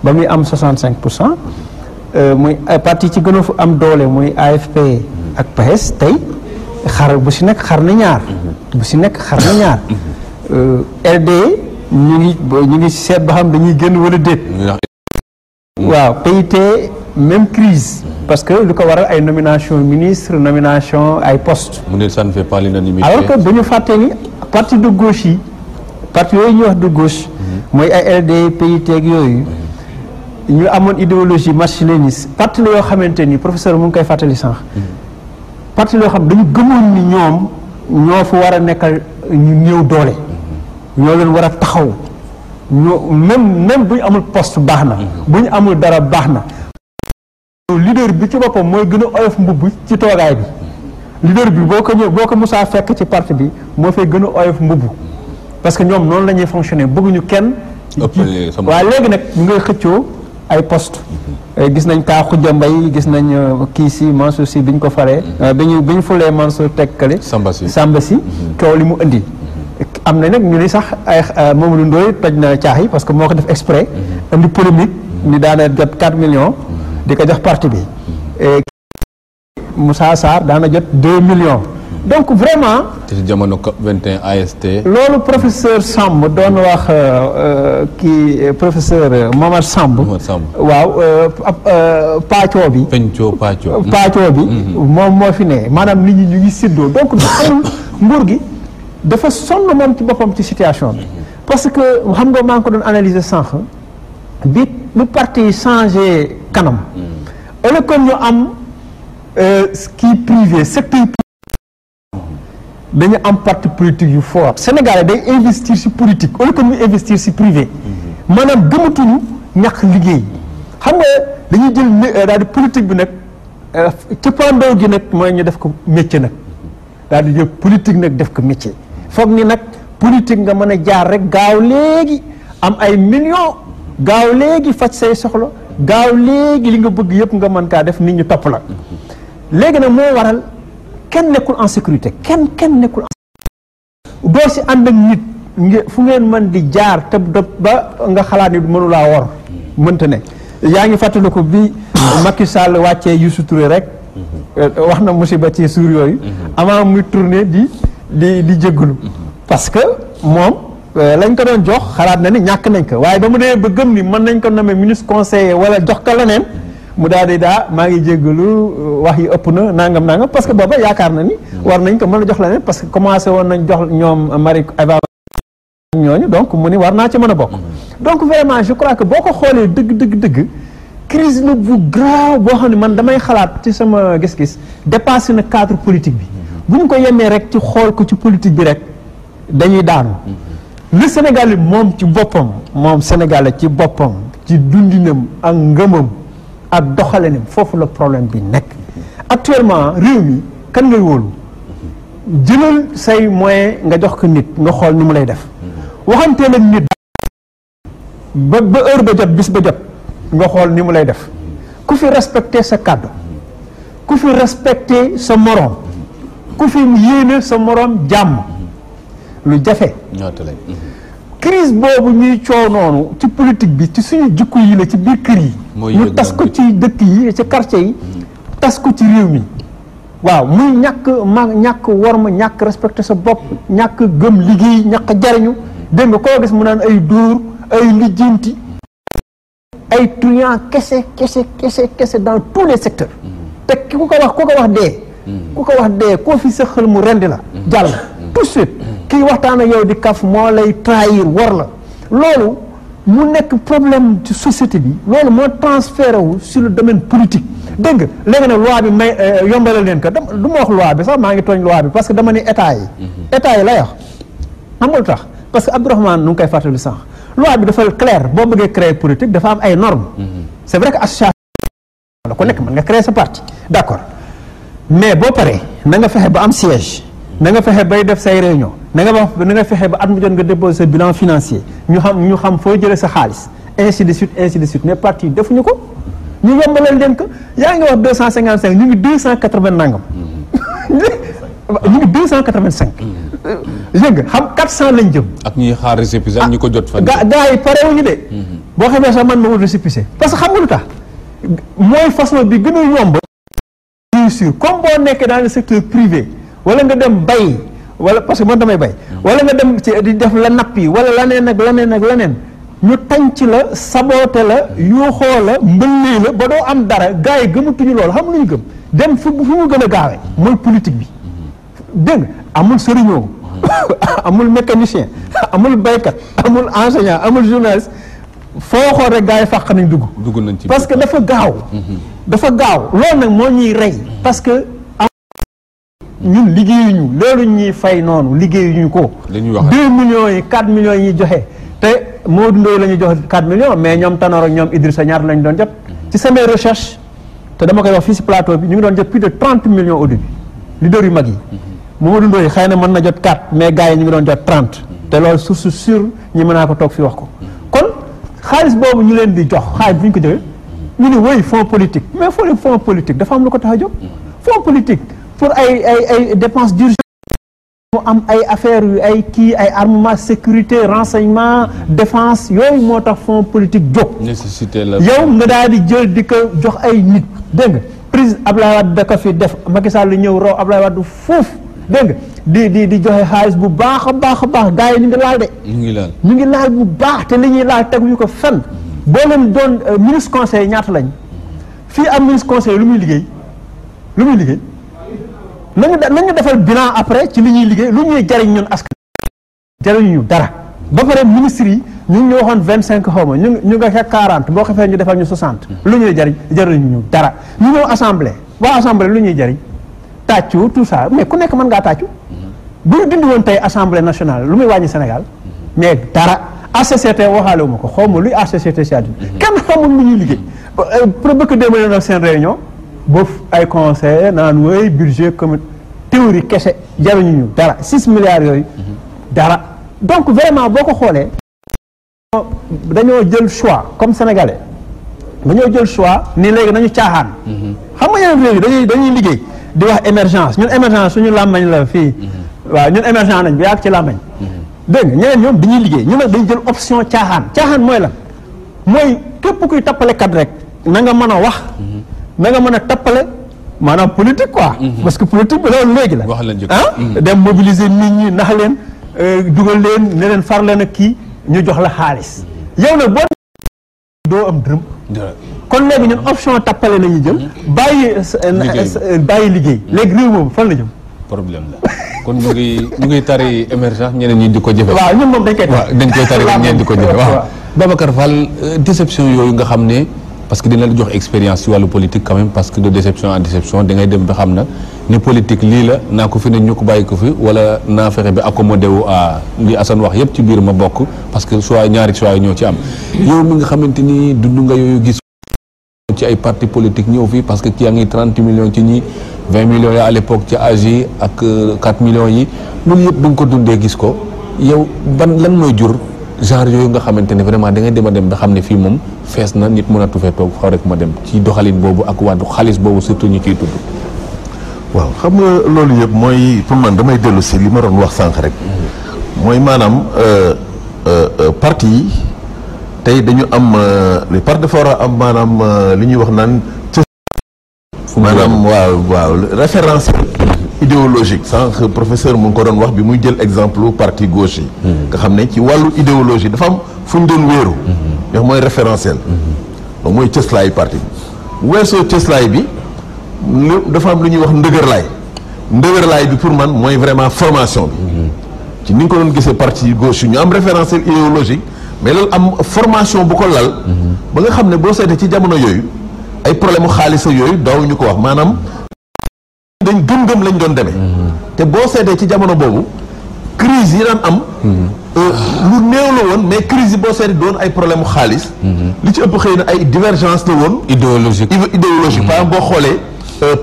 S2: ba muy am 65% muy parti ci gën a am doole muy AFP ak PS tey bu si nekk xar na ñaar LD ñu ngi seet ba xam dañuy génn wala déet waaw PIT même crise parce que lu ko waral ay nomination ministre nomination ay poste
S1: mu ne ça ne fait pas l'unanimité
S2: alors que dañu fàtte ni parti de gauche yi parti yooyu ñuy wax de gauche mooy ay LD PIT ak yooyu ñu amoon idéologie marxiste-léniniste parti la yoo xamante ni professeur mu ngi koy fàttali sànq parti la yoo xam dañu gëmoon ni ñoom ñoo fa war a nekkal ñu néew doole ñoo leen war a taxaw ñoo même bu ñu amul poste baax na bu ñu amul dara baax na leader bi ci boppam mooy gën a oyof mbubb ci toogaay bi leader bi boo ko musaa fekk ci parti bi moo fay gën a oyof mbubb parce que ñoom noonu la ñuy fonctionner bëgguñu kenn waaye léegi nag ñu ngay xëccoo ay poste gis nañ kaa Khoudia Mbaye gis nañ kii si Mansour Sy bi ñu ko faree bi ñu fulee Mansour tekkale Samba Sy coow li mu indi am na nag ñu ni sax ay Mamadou Ndoye toj na caax yi parce que moo ko def exprès indi polémique ni daana jot 4 millions di ko jox parti bi Moussa Sarr daana jot 2 millions donc vraiment
S1: te ci jamono COP 21 AST
S2: loolu professeur Samb doon wax kii professeur Momar Samb waaw paccoo bi paccoo bi moom moo fi ne maanaam nit ñi ñu ngi séddoo donc amul nguur gi dafa sonn moom ci boppam ci situation bi parce que xam nga maa ngi ko doon analyser sànq bi parti yi changé kanam ëllëg kon ñu am kii privé secteur
S6: dañu am parti politique yu fort Sénégal day investir ci politique au lieu que muy investir ci privé maanaam gëmatuñu ñàkk liggéey xam nga dañuy jël daal di politique bi nag cëppaandaw gi nag mooy ñu def ko métier nag daal di jël politique nag def ko métier foog ni nag politique nga mën a jaar rek gaaw léegi am ay millions gaaw léegi faj say soxla gaaw léegi li nga bëgg yëpp nga mën kaa def nit ñu topp la léegi nag moo waral kenn nekkul en sécurité kenn nekkul en doo si ànd ak nit fu ngeen mën di jaar te ba nga xalaat ni mënulaa wor mënta ne yaa ngi fàttaliku bi Macky Sall wàccee Youssou Touré rek wax na musiba ci suur yooyu avant muy tourner di jéggalu parce que moom lañ ko doon jox xalaat na ni ñàkk nañ ko waaye ba mu demee ba gëm ni mën nañ ko nommer ministre conseiller wala jox ko leneen mu daal di maa ngi jéggalu wax yi ëpp na nangam parce que booba yaakaar na ni war nañ ko mën a jox leneen parce que commencé woon nañ jox ñoom Marie Eva ñooñu donc mu ni war naa ci mën a bokk donc vraiment je crois que boo ko xoolee dëgg crise la bu grave boo xam ne man damay xalaat ci sama gis-gis dépassé na cadre politique bi bu ñu ko yemee rek ci xool ko ci politique bi rek dañuy daanu le Sénégal moom ci boppam moom Sénégal ci boppam ci dundinam ak ngëmam ak doxalinam foofu la problème bi nekk actuellement réew mi kan ngay wóolu jëlal say moyen nga jox ko nit nga xool ni mu lay def waxanteel ak nit ba heure ba jot bis ba jot nga xool ni mu lay def ku fi respecté sa kàddu ku fi respecté sa moroom ku fi yéene sa moroom jàmm lu jafe crise boobu ñuy coow noonu ci politique bi ci suñu jikko yi la ci biir kër yi ñu tas ko ci dëkk yi ci quartier yi tas ko ci réew mi waaw muy ñàkk worma ñàkk respecté sa bopp ñàkk gëm liggéey ñàkk jariñu dégg nga koo gis mu naan ay dóor ay lijjanti ay truand kese dans tous les secteurs te ku ko wax dee koo fi sa xel mu rendi la jàll tout de suite kii waxtaan ak yow di kaf moo lay trahir war la loolu mu nekk problème ci société bi loolu moo transféré wu sur le domaine politique dégg nga léegi nag loi bi may yombalal leen ko du ma wax loi bi sax maa ngi tooñ loi bi parce que dama ni état yi lay wax amul tax parce que Abdourahmane nu ngi koy fàttali sànq loi bi dafa clair boo bëggee créer politique dafa am ay normes c'est vrai que association la ku nekk mën nga créer sa parti d'accord mais boo paree na nga fexe ba am siège na nga fexe bay def say réunion na nga fexe ba at mu jot nga déposer sa bilan financier ñu xam foo jëlee sa xaalis ainsi de suite mais parti defuñu ko ñu yombalal leen ko yaa ngi wax 255 ñu ngi 280 nangam ñu ngi 285 yëg nga xam 400 lañ jëm
S1: ak ñuy xaar récépissé ak ñi ko jot fan
S6: gars yi parewuñu de boo xamee sax man ma wut récépissé parce que xam nga lu tax mooy façon bi gën a yomb bien sûr comme boo nekkee dans le secteur privé wala nga dem bay wala parce que man damay bay wala nga dem ci di def la napp yi wala leneen ñu tànc la saboote la yuuxoo la mbëllee la ba doo am dara gars yi gëmatuñu loolu xam lu ñu gëm dem fu mu gën a gaawee mooy politique bi dégg nga amul sëriñoo amul mécanicien amul baykat amul enseignant amul journaliste foo xool rek gars yi fàq nañ dugg
S1: nañ ci
S6: parce que dafa gaaw loolu nag moo ñuy rey parce que ñun liggéeyuñu loolu ñuy fay noonu liggéeyuñu ko 2 millions yi 4 millions yi ñuy joxe te Modou Ndoye la ñuy joxe 4 millions mais ñoom Tanor ak ñoom Idrissa ñaar lañ doon jot ci samay recherche te dama koy wax fii si plateau bi ñu ngi doon jot plus de 30 millions au début leader yu mag yi Modou Ndoye xëy na mën na jot 4 mais gars yi ñu ngi doon jot 30 te loolu source sûre ñi mën naa ko toog fii wax ko kon xaalis boobu ñu leen di jox xaalis bu ñu ko jëlee ñu ne woy fonds politique mais fonds politique dafa am lu ko tax a jóg fonds politique pour ay dépenses d'urgence mu am ay affaires yu ay armement sécurité renseignement défense yooyu moo tax fonds politique jóg
S1: nécessité la
S6: yow nga daal di jël di ko jox ay nit dégg nga prise Ablaye Wade da ko fi def Macky Sall lu ñëw raw Ablaye Wade foofu dégg nga di joxe xaalis bu baax a baax gars yi ñu ngi laal de ñu ngi laal bu baax te li ñuy laal teguñu ko fenn boo leen doon ministre conseil ñaata lañ fii am ministre conseil lu muy liggéey nañu defal bilan après ci li ñuy liggéey lu ñuy jariñ ñun askan jariñu ñu dara ba pare ministre yi ñu ngi ñu waxoon 25 xaw ma ñu nga xeex 40 boo xefee ñu defal ñu 60 lu ñuy jariñu ñu dara ñu ñëw assemblée waa assemblée lu ñuy jariñ tàccu tout ça mais ku nekk mën ngaa tàccu bu ñu dindi woon tey assemblée nationale lu muy wàññi Sénégal mais dara HCCT waxaale wu ma ko xaw ma luy HCCT si àdduna kenn xamul lu ñuy liggéey pour bëgg démb nag seen réunion boof ay conseillers naan wooy budget comme théorie kese jaruñu ñu dara 6 milliards yooyu dara donc vraiment boo ko xoolee dañoo jël choix comme sénégalais dañoo jël choix ni léegi nañu caaxaan xam nga yeneen réew yi dañuy liggéey di wax émergence ñun émergence suñu làmmañ la fii waaw ñun émergent nañ bu yàgg ci làmmañ dégg nga ñeneen ñoom dañuy liggéey ñun nag dañu jël option caaxaan mooy lan mooy képp kuy tappalekat rek na nga mën a wax na nga mën a tappale maanaam politique quoi parce que politique bi loolu léegi la dem mobiliser nit ñi nax leen dugal leen ne leen far leen ak kii ñu jox la xaalis yow nag boo doo am dërëm kon léegi ñun option tappale nañu jël bàyyi liggéey léegi réew moom fan la jëm
S1: problème la kon ñu ngi tari émergence ñeneen ñi di ko jëfe
S6: waaw ñun moom dañ koy
S1: tari ñeneen di ko jëfe waaw Babacar Fall déception yooyu nga xam ne parce que dina la jox expérience ci wàllu politique quand même parce que de déception en déception da ngay dem ba xam na ni politique lii la naa ko fi ne ñu ko bàyyi ko fi wala naa fexe bi accommodé wu à li Assane wax yëpp ci biir ma bokk parce que soit ñaari choix ñoo ci am yow mi nga xamante ni dund nga yooyu gis ci ay parti politique ñëw fii parce que ki yaa ngi 30 millions ci ñi 20 millions ya à l'époque ci AG ak 4 millions yi loolu yëpp ba nga ko dundee gis ko yow lan mooy jur genre yooyu nga xamante ne vraiment da ngay dem a dem ba xam ne fii moom fees na nit mënatu fee toog xaw rek ma dem ci doxalin boobu ak wàllu xaalis boobu surtout ñu ciy tudd.
S3: waaw xam nga loolu yëpp mooy pour man damay dellu si li ma doon wax sànq rek. mooy maanaam parti yi tey dañu am les partis dafa war a am maanaam li ñuy wax naan maanaam waaw référentiel idéologique sànq professeur mu ngi ko doon wax bi muy jël exemple parti gauche yi nga xam ne ci wàllu idéologie dafa am fu ñu doon wéeru yox mooy référentiel donc mooy cëslaayu parti bi weesoo cëslaay bi dafa am lu ñuy wax ndëgërlaay bi pour man mooy vraiment formation bi ci ni nga ko doon gisee parti gauche yi ñu am référentiel idéologique mais loolu am formation bu ko lal ba nga xam ne boo seetee ci jamono yooyu ay problème xaalis yooyu daaw ñu ko wax maanaam dañ gëm-gëm lañ doon demee te boo seetee ci jamono boobu crise yi daan am lu néew la woon mais crise yi boo seetee doon ay problème mu xaalis li ci ëpp xëy na ay divergence la woon idéologique par exemple boo xoolee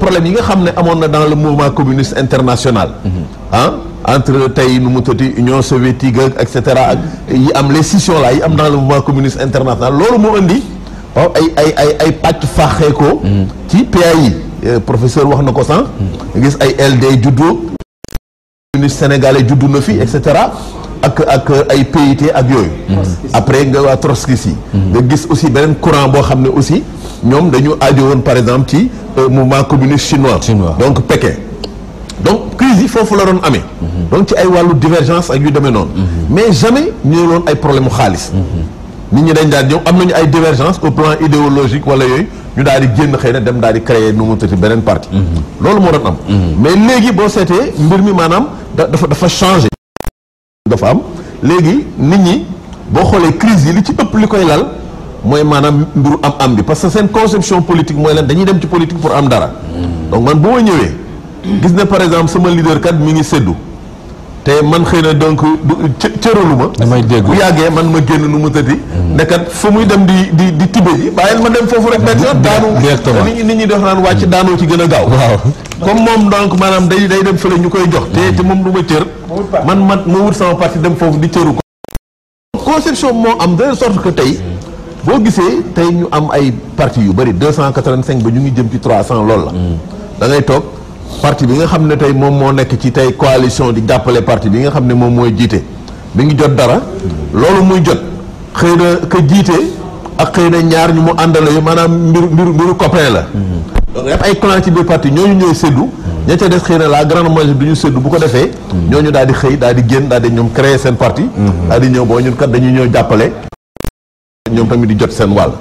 S3: problème yi nga xam ne amoon na dans le mouvement communiste international entre tey nu mu tëddi Union soviétique ak et cetera ak yi am les scissions là yi am dans le mouvement communiste international loolu moo indi waaw ay pàcc faaxee ko ci PAI professeur wax na ko sànq gis ay LD juddu communiste sénégalais juddu na fi et cetera ak ay PIT ak yooyu après nga waa trotskiste yi nga gis aussi beneen courant boo xam ne aussi ñoom dañu aajo woon par exemple ci mouvement communiste chinois donc Pékin donc crise yi foofu la doon amee donc ci ay wàllu divergence ak yu demee noonu mais jamais ñu loon ay problème mu xaalis nit ñi dañ daan ñëw am nañu ay divergence au plan idéologique wala yooyu ñu daal di génn xëy na dem daal di créer nu mu tëti beneen parti loolu moo doon am mais léegi boo seetee mbir mi maanaam dafa changé dafa am léegi nit ñi boo xoolee crise yi li ci ëpp li koy lal mooy maanaam mbiru am bi parce que seen conception politique mooy lan dañuy dem ci politique pour am dara donc man bu ma ñëwee gis ne par exemple sama leader kat mi ngi séddu te man xëy na donc cëralu ma
S1: damay dégg
S3: bu yàggee man ma génn nu mu tëddi nekkat fa muy dem di tibe ji bàyyil ma dem foofu rek benn yoon daanu nit ñi def naan wàcc daanoo ci gën a gaaw comme moom donc maanaam day dem fële ñu koy jox te moom du ma cër man ma wut sama parti dem foofu di cëru ko conception moo am de sorte que tey boo gisee tey ñu am ay parti yu bëri 285 ba ñu ngi jëm ci 300 loolu la da ngay toog parti bi nga xam ne tey moom moo nekk ci tey coalition di jàppale parti bi nga xam ne moom mooy jiite mi ngi jot dara loolu muy jot xëy na ka jiite ak xëy na ñaar ñu mu àndale yu maanaam mbiru copain la donc def ay clan ci biir parti ñooñu ñooy séddu ña ca des xëy na la grande majorité du ñu séddu bu ko defee ñooñu daal di xëy daal di génn daal di ñoom créer seen parti daal di ñëw boo ñun kat dañuy ñëw jàppale ñoom tamit di jot seen wàll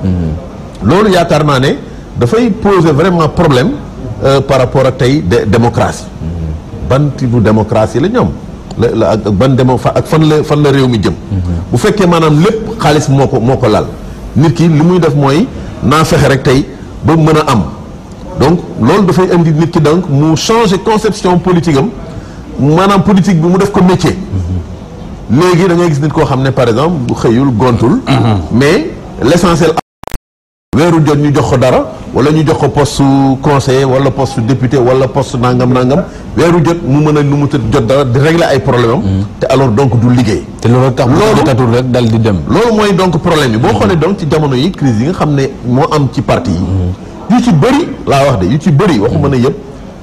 S3: loolu yaakaar naa ne dafay poser vraiment problème par rapport ak tey démocratie ban type de démocratie la ñoom la ak ban ak fan la réew mi jëm bu fekkee maanaam lépp xaalis moo ko lal nit ki li muy def mooy naa fexe rek tey ba mën a am donc loolu dafay indi nit ki donc mu changer conception politique am maanaam politique bi mu def ko métier. léegi da ngay gis nit koo xam ne par exemple bu xëyul gontul. mais l'essentiel weeru jot ñu jox ko dara wala ñu jox ko poste conseiller wala poste député wala poste nangam weeru jot mu mën a nu mu jot dara di régler ay problème am. te alors donc du liggéey.
S1: te loolu tax mu tatul rek dal di dem.
S3: loolu mooy donc problème yi boo xoolee donc ci jamono yi crise yi nga xam ne moo am ci parti yi. yu ci bëri laa wax de yu ci bëri waxuma ne yëpp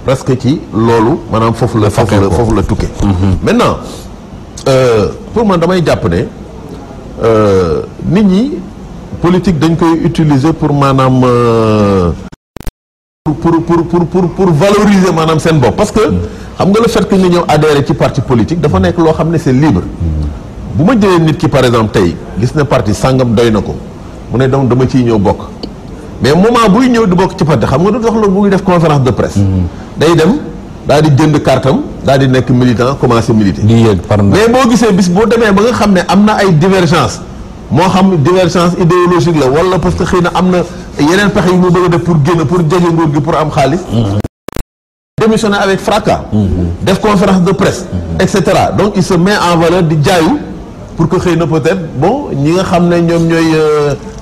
S3: presque ci loolu maanaam foofu la tukkee. maintenant pour man damay jàpp ne nit ñi. politique dañ koy utiliser pour maanaam pour valoriser maanaam seen bopp parce que xam nga le fait que nga ñëw adhérer ci parti politique dafa nekk loo xam ne c'est libre bu ma jëlee nit ki par exemple tey gis na parti sàngam doy na ko mu ne donc dama ciy ñëw bokk mais moment buy ñëw di bokk ci parti xam nga du tax loolu bu ngi def conférence de presse day dem daal di jënd kartam daal di nekk militant commencer militer mais boo gisee bis boo demee ba nga xam ne am na ay divergence moo xam divergence idéologique la wala parce que xëy na am na yeneen pexe yu mu bëgg a def pour génn pour jege nguur gi pour am xaalis. démissionner avec fracas. def conférence de presse. et cetera donc il se met en valeur di jaayu pour que xëy na peut-être bon ñi nga xam ne ñoom ñooy.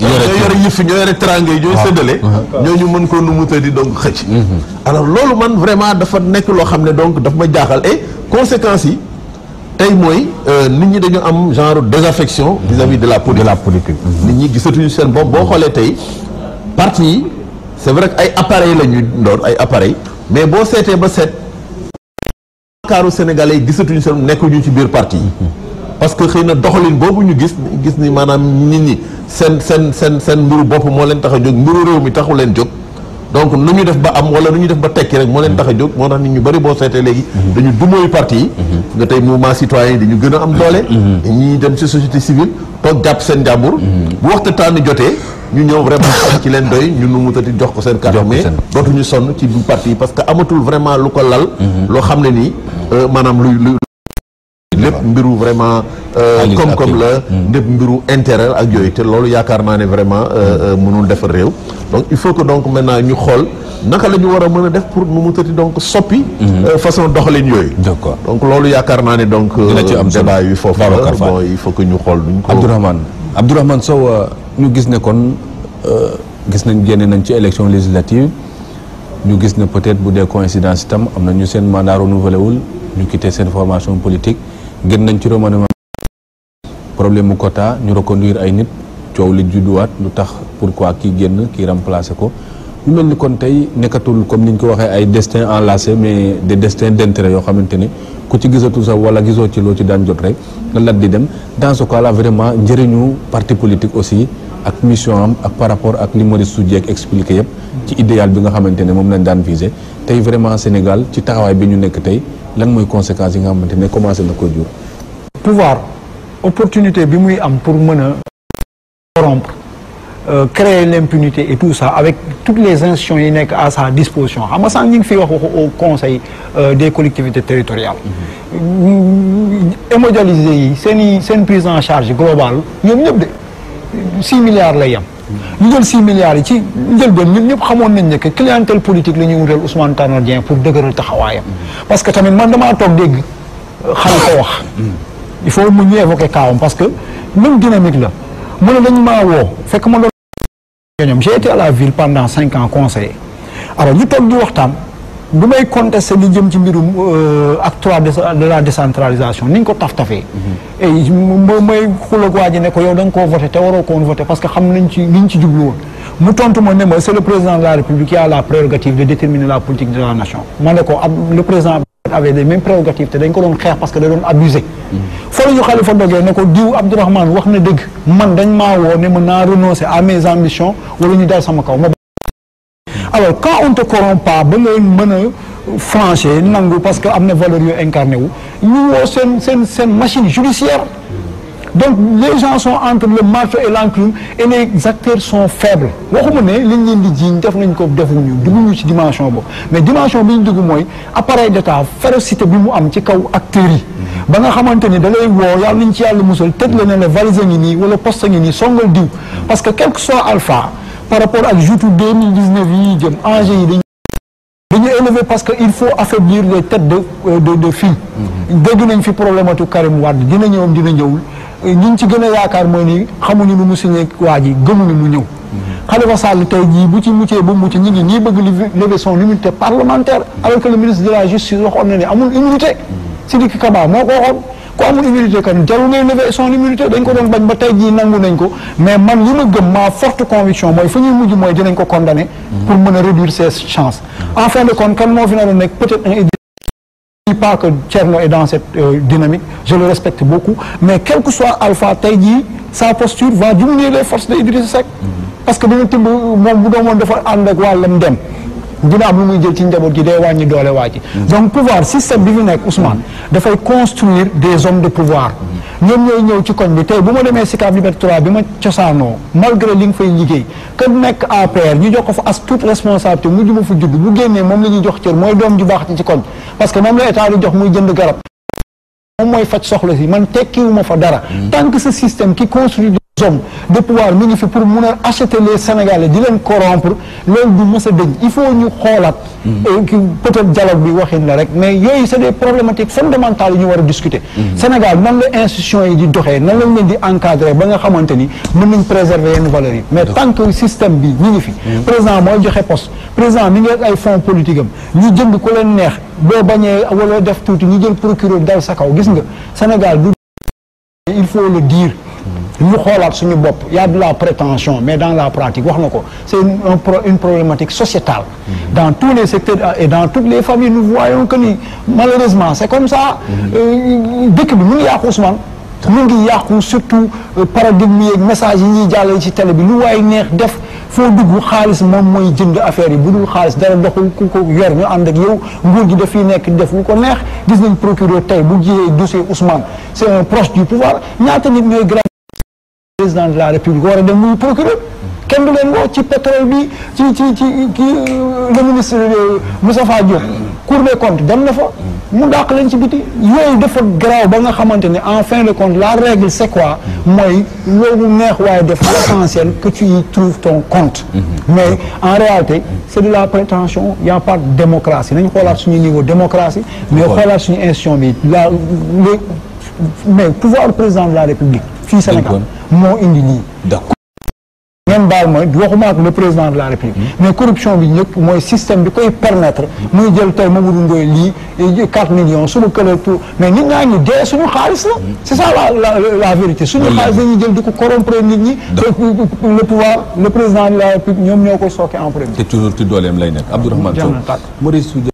S3: ñooy yore yëf ñooy yore teraanga yi ñooy séddale. ñooñu mën ko nu mu tëddi donc xëcc. alors loolu man vraiment dafa nekk loo xam ne donc daf ma jaaxal et conséquences yi. tey mooy nit ñi dañu am genre désaffection vis-à-vis de la politique. nit ñi gisatuñu seen bopp boo xoolee tey parti yi c'est vrai que ay appareils la ñu doon ay appareils mais boo seetee ba seet kaaru sénégalais yi gisatuñu seen nekkuñu ci biir parti yi parce que xëy na doxalin boobu ñu gis ni maanaam nit ñi seen mbiru bopp moo leen tax a jóg mbiru réew mi taxu leen jóg donc nu ñu def ba am wala nu ñu def ba tekki rek moo leen tax a jóg moo tax nit ñu bëri boo seetee léegi dañu dumóoyu parti yi nga tey mouvement citoyen yi dañu gën a am doole ñi dem ci société civile toog jàpp seen jàmbur bu waxtu tànn jotee ñu ñëw vraiment ci leen doy ñu nu mu tati jox ko seen carte mais dootuñu sonn ci parti yi parce que amatul vraiment lu ko lal loo xam ne nii maanaam luy lépp mbiru vraiment comme la lépp mbiru intérêt ak yooyu te loolu yaakaar naa ne vraiment mënul defar réew donc il faut que donc maintenant ñu xool naka la ñu war a mën a def pour nu mu tëti donc soppi façon doxalin yooyu
S1: d'accord
S3: donc loolu yaakaar naa ne donc
S1: dina ci am
S3: débat yi foofu bon il faut que ñu xool duñ ko
S1: Abdourahmane Sow ñu gis ne kon gis nañ génne nañ ci élection législative ñu gis ne peut-être bu dee coïncidence itam am na ñu seen mandat renouvelé wul ñu quitté seen formation politique gën nañ ci remaniement problème mu quota ñu reconduire ay nit coow li judduwaat lu tax pourquoi kii génn kii remplacer ko ñu mel ni kon tey nekkatul comme ni ñu ko waxee ay destin enlacé mais des destins d'intérêt yoo xamante ni ku ci gisatul sax wala gisoo ci loo ci daan jot rek nga lat di dem dans ce cas là vraiment njëriñu parti politique aussi ak mission am ak par rapport ak li Maurice Soudieck expliqué yëpp ci idéal bi nga xamante ne moom lañ daan viser tey vraiment Sénégal ci taxawaay bi ñu nekk tey lan mooy conséquences yi nga xamante ne commencé na ko jur.
S4: pouvoir opportunité bi muy am pour mën a corrompre créer l'impunité et tout ça avec toutes les institutions yi nekk à sa disposition xam nga sànq ñu ngi fi wax au conseil des collectivités territoriales. hémodialysés yi seen prise en charge globale ñoom ñëpp de 6 milliards lay yem. ñu jël 6 milliards yi ci njëlbeen ñun ñëpp xamoon nañ ne que clientèle politique la ñuy wutal Ousmane Tanor Dieng pour dëgëral taxawaayam. parce que tamit man damaa toog dégg xale ko wax. il faut mu ñu évoquer kaawam parce que même dynamique la mu ne dañu maa woo fekk ma doon ñoom j'ai été à la ville pendant 5 ans conseiller alors ñu toog di waxtaan du may contester li jëm ci mbirum acte 3 de la décentralisation ni ñu ko taf-tafee et may xulak waa ji ne ko yow da nga koo voté te waroo ko woon voté parce que xam nañ ci liñ ci jublu woon mu tontu ma ne ma c'est le président de la République qui a la prérogative de déterminer la politique de la nation ma ne ko le président avait les mêmes prérogatives te dañ ko doon xeex parce que da doon abusé fa la ñu Khalifa dogee ne ko diw Abdourahmane wax na dëgg man dañ maa woo ne ma naa renoncer à mes ambitions wala ñu dal sama kaw ma alors quand on te corrompt pas ba nga mën a flancher nangu parce que am na valeur yu incarné wu ñu woo seen machine judiciaire donc les gens sont entre le marteau et l'enclume et les acteurs sont faibles waxuma ne liñ leen di jiiñ def nañ ko defuñu dugguñu ci dimension boobu mais dimension bi ñu dugg mooy appareil d'État férocité bi mu am ci kaw acteurs yi ba nga xamante ni da lay woo yàlla nañ ci yàlla musal tëj la ne la valise ngi nii wala poste ngi nii songal diw parce que quel que soit alpha par rapport ak juutu 2019 yi jëm enjeu yi dañu dañu élevé parce que il faut affaiblir les têtes de file. dégg nañ fi problématique Karim Wade dina ñëwam dina ñëwul ñi ci gën a yaakaar mooy ni xamuñu nu mu signé waa ji gëmuñu mu ñëw. Khalifa Sall tey jii bu ci muccee ba mucc ñi ngi ñii bëgg lever son immunité parlementaire alors que le ministre de la justice waxoon na ne amul immunité. Sidiki Kaba moo ko waxoon ku amul immunité kan jarul ngay lever son immunité dañ ko doon bañ ba tey jii nangu nañ ko mais man li ma gëm ma forte conviction mooy fa ñuy mujj mooy dinañ ko condamner pour mën a réduire ses chances en fin de compte kan moo fi naroon nekk peut-être un pas que Thierno est dans cette dynamique je le respecte beaucoup mais quel que soit Alpha tey jii sa posture va diminuer les forces de Idrissa Seck parce que dina timb moom bu doomoon dafa ànd ak wàllam dem dina am lu muy jël ci njaboot gi day wàññi doole waa ji donc pouvoir système bi fi nekk Ousmane dafay construire des hommes de pouvoir ñoom ñooy ñëw ci koñ bi tey bu ma demee Sicap Liberté 3 bi ma cosaanoo malgré li nga fay liggéey que nekk APR ñu jox ko fa as toute responsabilité mujj ma fa judd bu génnee moom la ñuy jox cër mooy doom ju baax ci koñ parce que moom la état di jox muy jënd garab moom mooy faj soxla si man tekkiwuma fa dara tant que ce système qui construit des hommes de pouvoir mi ngi fi pour mun a acheter les Sénégalais di leen corrompre loolu du mës a dëñ il faut ñu xoolaat peut-être dialogue bi waxin la rek mais yooyu c'est des problématiques fondamentales yi ñu war a discuter Sénégal nan la institution yi di doxee nan lañ leen di encadrer ba nga xamante ni mën nañ préserver yenn valeurs yi mais tant que système bi mi ngi fi président mooy joxe poste président mi ngi ak ay fonds politique am ñu jënd ku leen neex boo bañee wala def tuuti ñu jël procureur dal sa kaw gis nga Sénégal du il faut le dire ñu xoolaat suñu bopp y a de la prétention mais dans la pratique wax na ko c'est une problématique sociétale dans tous les secteurs et dans toutes les familles nous voyons que ni malheureusement c'est comme ça dëkk bi mu ngi yàqu Ousmane mu ngi yàqu surtout paradigme yeeg message yi ñuy jàllale ci télé bi lu waay neex def foo dugg xaalis moom mooy jënd affaire yi bu dul xaalis dara doxul ku ko yor ñu ànd ak yow nguur gi daf nekk def lu ko neex gis nañ procureur tey bu jiyee dossier Ousmane c'est un proche du pouvoir ñaata nit ñooy président de la République war a dem muy procureur kenn du leen woo ci pétrole bi ci le ministre Moustapha Diop Cour des comptes dem na fa mu dàq leen ci biti yooyu dafa garaaw ba nga xamante ne en fin de compte la règle c'est quoi mooy loolu neex waaye def l'essentiel que tu y trouves ton compte mais en réalité c'est de la prétention il y a pas de démocratie nañ xoolaat suñu niveau démocratie mais xoolaat suñu institution bi mais pouvoir président de la République fii Sénégal moo indi nii ngeen baal ma waxuma ak le président de la République mais corruption bi ñëpp mooy système bi koy permettre muy jël tey Mamadou Ndoye lii 4 millions suba kële tout mais nit ñaa ngi dee suñu xaalis la c'est ça la vérité suñu xaalis dañuy jël di ko corrompre nit ñi le pouvoir le président de la République ñoom ñoo koy sooke en premier
S1: te toujours ci dooleem lay nekk Abdourahmane Sow Maurice Soudiegne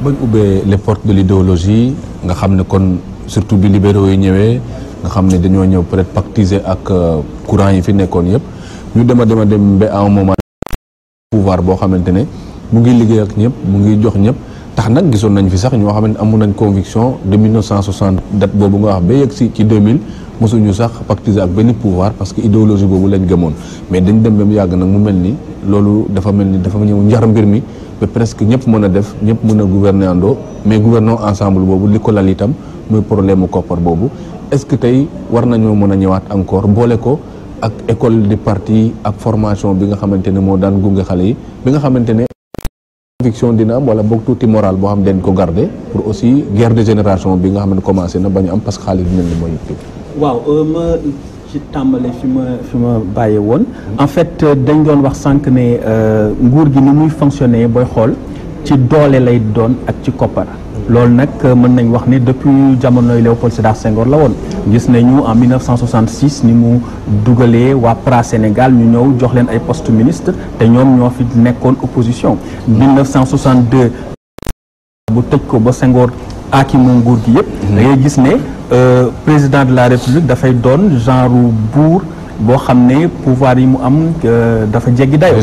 S1: bañ ubbee les portes de l'idéologie nga xam ne kon surtout bi libéraux yi ñëwee nga xam ne dañoo ñëw peut-être pactiser ak courant yi fi nekkoon yëpp ñu dem ba à un moment pouvoir boo xamante ne mu ngi liggéey ak ñëpp mu ngi jox ñëpp tax nag gisoon nañ fi sax ñoo xam ne amoon nañ conviction de 1960 date boobu nga wax ba yegg si ci 2000 mosuñu sax pactiser ak benn pouvoir parce que idéologie boobu lañ gëmoon mais dañ dem ba mu yàgg nag mu mel ni loolu dafa mel ni dafa ñëw njar mbir mi ba presque ñëpp mën a def ñëpp mën a gouverner andoo mais gouvernons ensemble boobu li ko lal itam muy problème mu koppar boobu est-ce que tey war nañoo mën a ñëwaat encore boole ko ak école de parti ak formation bi nga xamante ne moo daan gunge xale yi bi nga xamante ne conviction dina am wala boog tuuti moral boo xam dañ ko garder pour aussi guerre de génération bi nga xam ne commencé na bañu am parce que xaalis bi mel ni mooy yëpp.
S5: waaw ma ci tàmbale fi ma bàyyee woon en fait dañ doon wax sànq ne nguur gi ni muy fonctionner booy xool ci doole lay doon ak ci koppar. loolu nag mën nañ wax ne depuis jamonoy Léopold Sédar Senghor la woon gis nañu en 1966 ni mu dugalee waa PRA Sénégal ñu ñëw jox leen ay poste ministre te ñoom ñoo fi nekkoon opposition 1962 bu tëj ko ba Senghor aaki moom nguur gi yëpp da ngay gis ne président de la République dafay doon genre buur boo xam ne pouvoir yi mu am dafa jéggi dayo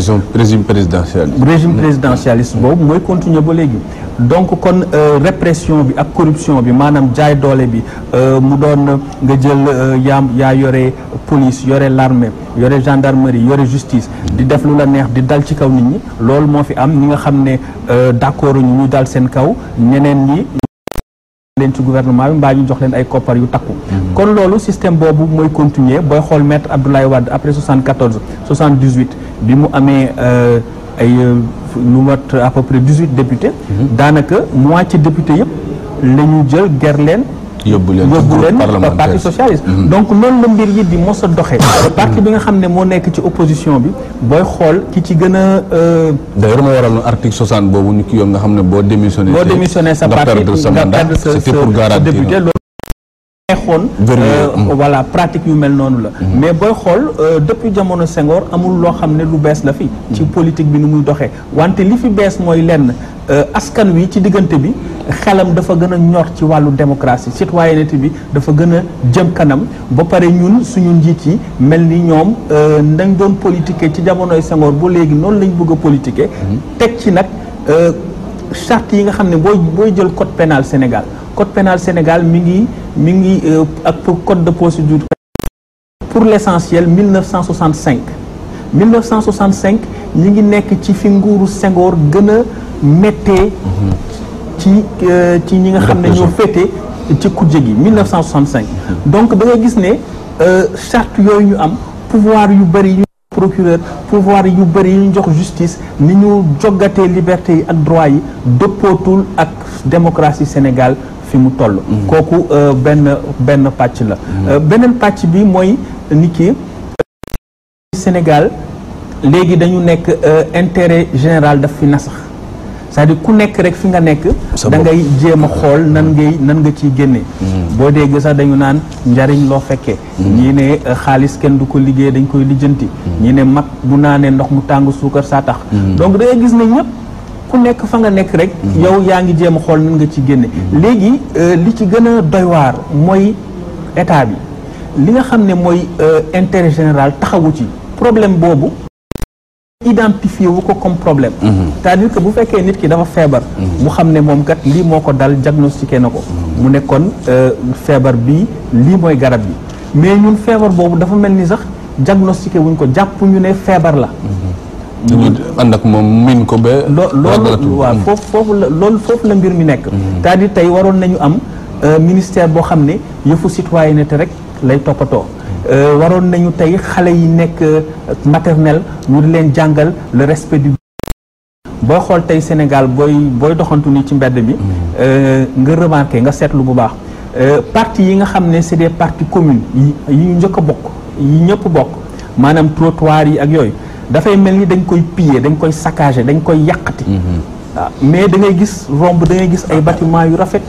S1: régime présidentialiste
S5: boobu mooy continuer ba léegi donc kon répression bi ak corruption bi maanaam jaay doole bi mu doon nga jël yaa yore police yore l'armée yore gendarmerie yore justice di def lu la neex di dal ci kaw nit ñi loolu moo fi am ñi nga xam ne d'accord ñu dal seen kaw ñeneen ñi leen ci gouvernement bi mbaa ñu jox leen ay koppar yu takku kon loolu système boobu mooy continuer booy xool maître Abdoulaye Wade après 74 78 bi mu amee ay lu mat à peu près 18 députés. daanaka moitié député yëpp la ñu jël ger leen.
S1: yóbbu leen
S5: parti socialiste. donc noonu la mbir yi di mos a doxee. parti bi nga xam ne moo nekk ci opposition bi booy xool ki ci gën a.
S1: d'ailleurs moo waral article 60 boobu ñu ki yoon nga xam ne boo démissionné
S5: sa parti nga perdre sa
S1: c'était pour garantir
S5: député loolu xoon voilà pratique yu mel noonu la mais booy xool depuis jamono Senghor amul loo xam ne lu bees la fi ci politique bi nu muy doxee wante li fi bees mooy lenn askan wi ci diggante bi xelam dafa gën a ñor ci wàllu démocratie citoyenneté bi dafa gën a jëm kanam ba pare ñun suñu njiit yi mel ni ñoom nañ doon politiquer ci jamonoy Senghor ba léegi noonu lañ bëgg a politiquer teg ci nag charte yi nga xam ne booy jël code pénal Sénégal mi ngi ak code de procédure pour l'essentiel 1965 ñi ngi nekk ci fi nguuru Senghor gën a méttee ci ñi nga xam ne ñoo féete ci kujje gi 1965 donc da ngay gis ne charte yooyu ñu am pouvoir yu bëri yu procureur pouvoir yu bëri yu ñu jox justice ni ñu joggatee liberté yi ak droit yi dëppootul ak démocratie Sénégal fi mu toll kooku benn pàcc la beneen pàcc bi mooy ni ki Sénégal léegi dañu nekk intérêt général daf fi nasax c'est-à-dire ku nekk rek fi nga nekk da ngay jéem a xool nan nga ciy génne boo dégg sax dañu naan njariñ loo fekkee ñii ne xaalis kenn du ko liggéey dañ koy lijjanti ñii ne mag bu naanee ndox mu tàng suukar saa tax donc da ngay gis ne ñëpp ku nekk fa nga nekk rek yow yaa ngi jéem a xool nan nga ci génne léegi li ci gën a doy waar mooy état bi li nga xam ne mooy intérêt général taxawu ci problème boobu identifié wu ko comme problème c'est-à-dire que bu fekkee nit ki dafa feebar mu xam ne moom kat lii moo ko dal diagnostiqué na ko mu nekkoon feebar bi lii mooy garab bi mais ñun feebar boobu dafa mel ni sax diagnostiqué wuñ ko jàpp ñu ne feebar la
S1: dañu ànd ak moom min ko ba
S5: loolu waaw foofu la mbir mi nekk c'est-à-dire tey waroon nañu am ministère boo xam ne yëfu citoyenneté rek lay toppatoo waroon nañu tey xale yi nekk maternelle ñu di leen jàngal le respect du booy xool tey Sénégal booy doxantu ni ci mbedd bi nga remarqué nga seetlu bu baax parti yi nga xam ne c'est des partis communs yi ñu njëkk a bokk yi ñëpp bokk maanaam trottoir yi ak yooyu dafay mel ni dañ koy piller dañ koy saccager dañ koy yàqati waaw mais da ngay gis romb da ngay gis ay bâtiment yu rafet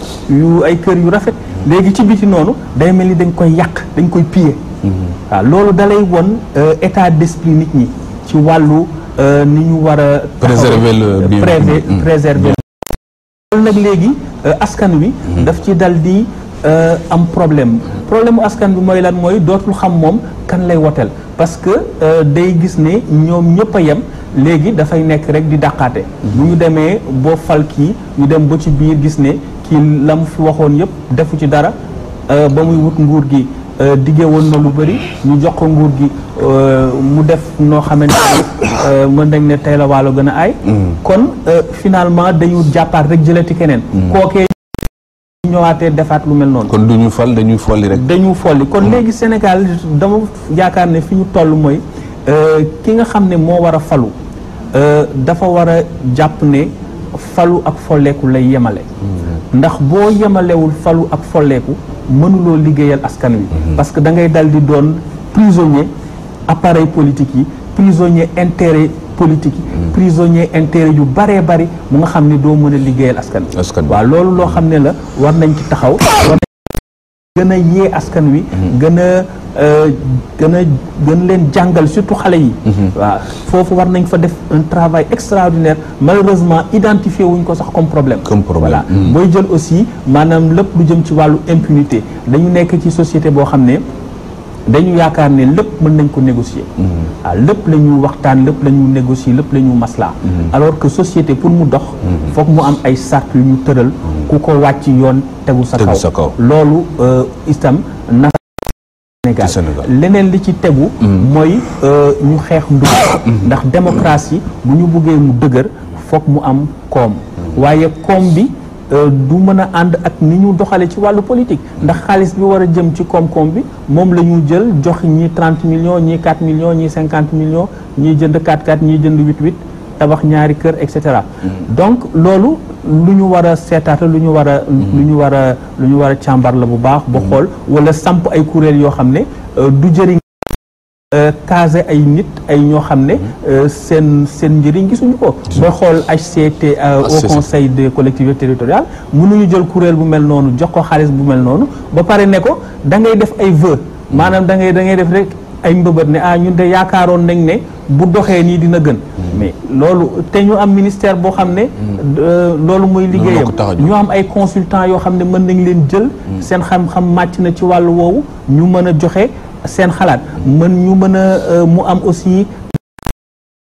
S5: ay kër yu rafet léegi ci biti noonu day mel ni dañ koy yàq dañ koy piller waaw loolu dalay won état d'esprit nit ñi ci wàllu ni ñu war a
S1: préserver le bien
S5: préserver loolu nag léegi askan wi daf ci dal di am problème mu askan bi mooy lan mooy dootul xam moom kan lay woteel parce que day gis ne ñoom ñëpp a yem léegi dafay nekk rek di dàqaate bu ñu demee boo fal kii ñu dem ba ci biir gis ne kii la mu fi waxoon yëpp defu ci dara ba muy wut nguur gi diggee woon na lu bëri ñu jox ko nguur gi mu def noo xamante ne mën nañ ne tey la waalo gën a aay kon finalement dañu jàppaat rek jëlati keneen kookee ñëwaatee defaat lu mel noonu
S1: kon duñu fal dañuy folli rek
S5: dañu folli kon léegi Sénégal dama yaakaar ne fi ñu toll mooy ki nga xam ne moo war a falu dafa war a jàpp ne falu ak folleeku lay yemale ndax boo yemalewul falu ak folleeku mënuloo liggéeyal askan wi parce que da ngay dal di doon prisonnier appareil politique yi prisonnier intérêt politique yi prisonnier intérêt yu baree bari mu nga xam ne doo mën a liggéeyal askan wi waaw loolu loo xam ne la war nañ ci taxaw war nañ gën a yee askan wi gën leen jàngal surtout xale yi waaw foofu war nañ fa def un travail extraordinaire malheureusement identifié wuñ ko sax comme problème voilà booy jël aussi maanaam lépp lu jëm ci wàllu impunité dañu nekk ci société boo xam ne dañu yaakaar ne lépp mën nañ ko négocier waaw lépp la ñu waxtaan lépp la ñu négocier lépp la ñu maslaa alors que société pour mu dox foog mu am ay sart yu ñu tëral ku ko wàcc yoon tegu sa kaw loolu itam na Sénégal leneen li ci tegu mooy ñu xeex ndóol ndax démocratie bu ñu buggee mu dëgër foog mu am koom waaye koom bi du mën a ànd ak ni ñu doxale ci wàllu politique ndax xaalis bi war a jëm ci koom-koom bi moom la ñu jël jox ñi 30 millions ñii 4 millions ñii 50 millions ñii jënd 4-4 ñii jënd 8-8 tabax ñaari kër et cetera. Donc loolu lu ñu war a seetaata lu ñu war a càmbar la bu baax ba xool wala samp ay kuréel yoo xam ne du jëriñ caser ay nit ay ñoo xam ne seen njëriñ gisuñu ko. ba xool HCT au conseil des collectivités territoriales mënuñu jël kuréel bu mel noonu jox ko xaalis bu mel noonu ba pare ne ko da ngay def ay vœux maanaam da ngay def rek ay mbëbët ne ñun de yaakaaroon nañ ne bu doxee nii dina gën. mais loolu te ñu am ministère boo xam ne loolu mooy liggéeyam ñu am ay consultants yoo xam ne mën nañ leen jël seen xam-xam màcc na ci wàllu woowu ñu mën a joxe seen xalaat ñu mën a mu am aussi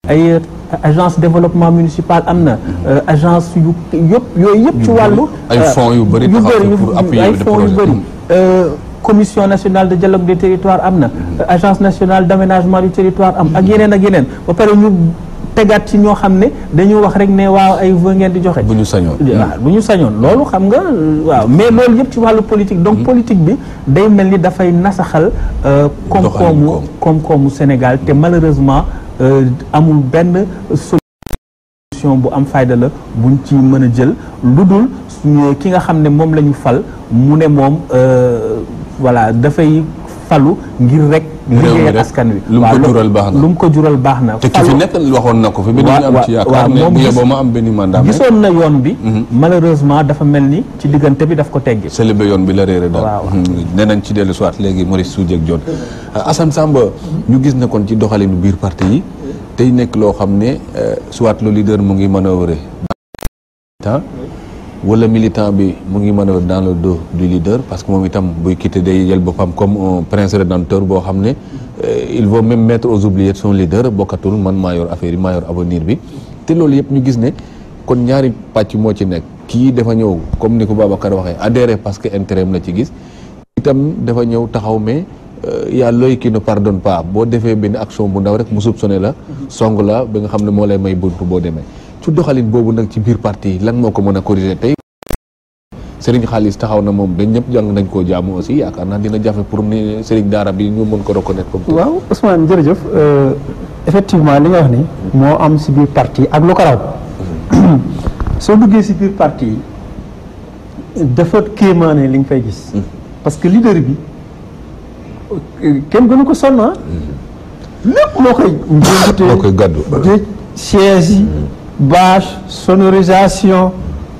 S5: ay agence développement municipal am na agence yooyu yëpp ci wàllu
S1: ay fonds yu bëri pour appuyer
S5: ay fonds yu bëri commission nationale de dialogue des territoires am na agence nationale d'aménagement du territoire am ak yeneen ba pare ñu tegaat ci ñoo xam ne dañu wax rek ne waaw ay vœux ngeen di joxe
S1: bu ñu sañoon
S5: waaw bu ñu sañoon loolu xam nga waaw mais loolu yëpp ci wàllu politique donc politique bi day mel ni dafay nasaxal koom-koomu Sénégal te malheureusement amul benn solution bu am fayda la buñ ci mën a jël lu dul ki nga xam ne moom la ñu fal mu ne moom voilà dafay falu ngir rek liggéeyal askan wi
S1: lu mu ko jural baax na
S5: lu mu ko jural baax na
S1: te ki fi nekk waxoon na ko fi bi dañu am ci yaakaar ne bu yeboo ma am benn mandat
S5: gisoon na yoon bi malheureusement dafa mel ni ci diggante bi daf ko teggi
S1: célébé yoon bi la réere daal nee nañ ci dellu soit léegi Maurice Soudieck Dione Assane Samba ñu gis ne kon ci doxalinu biir parti yi tey nekk loo xam ne soit le leader mu ngi manœuvrer wala militant bi mu ngi manœuvrer dans le dos du leader parce que moom itam buy quitté day jël boppam comme un prince rédempteur boo xam ne il va même mettre aux oubliettes son leader bokkatul man maa yor affaire yi maa yor avenir bi te loolu yëpp ñu gis ne kon ñaari pàcc moo ci nekk kii dafa ñëw comme ni ko Babacar waxee adhéré parce que intérêt am la ci gis itam dafa ñëw taxaw mais y a l'œil qui ne pardonne pas boo defee benn action bu ndaw rek mu soupçonné la song la ba nga xam ne moo lay may buntu boo demee ci doxalin boobu nag ci biir parti yi lan moo ko mën a corriger tey Serigne Xaalis taxaw na moom dañ ñëpp jàng nañ koo jaamu aussi yaakaar naa dina jafe pour ni Serigne Daara bi ñu mën ko reconnaître comme
S2: waaw Ousmane jërëjëf effectivement li nga wax ni moo am si biir parti ak lu ko raw soo duggee si biir parti yi dafa kéemaane li nga fay gis parce que leader bi kenn gënu ko sonn lépp moo koy
S1: gàddu
S2: chaise yi bâche sonorisation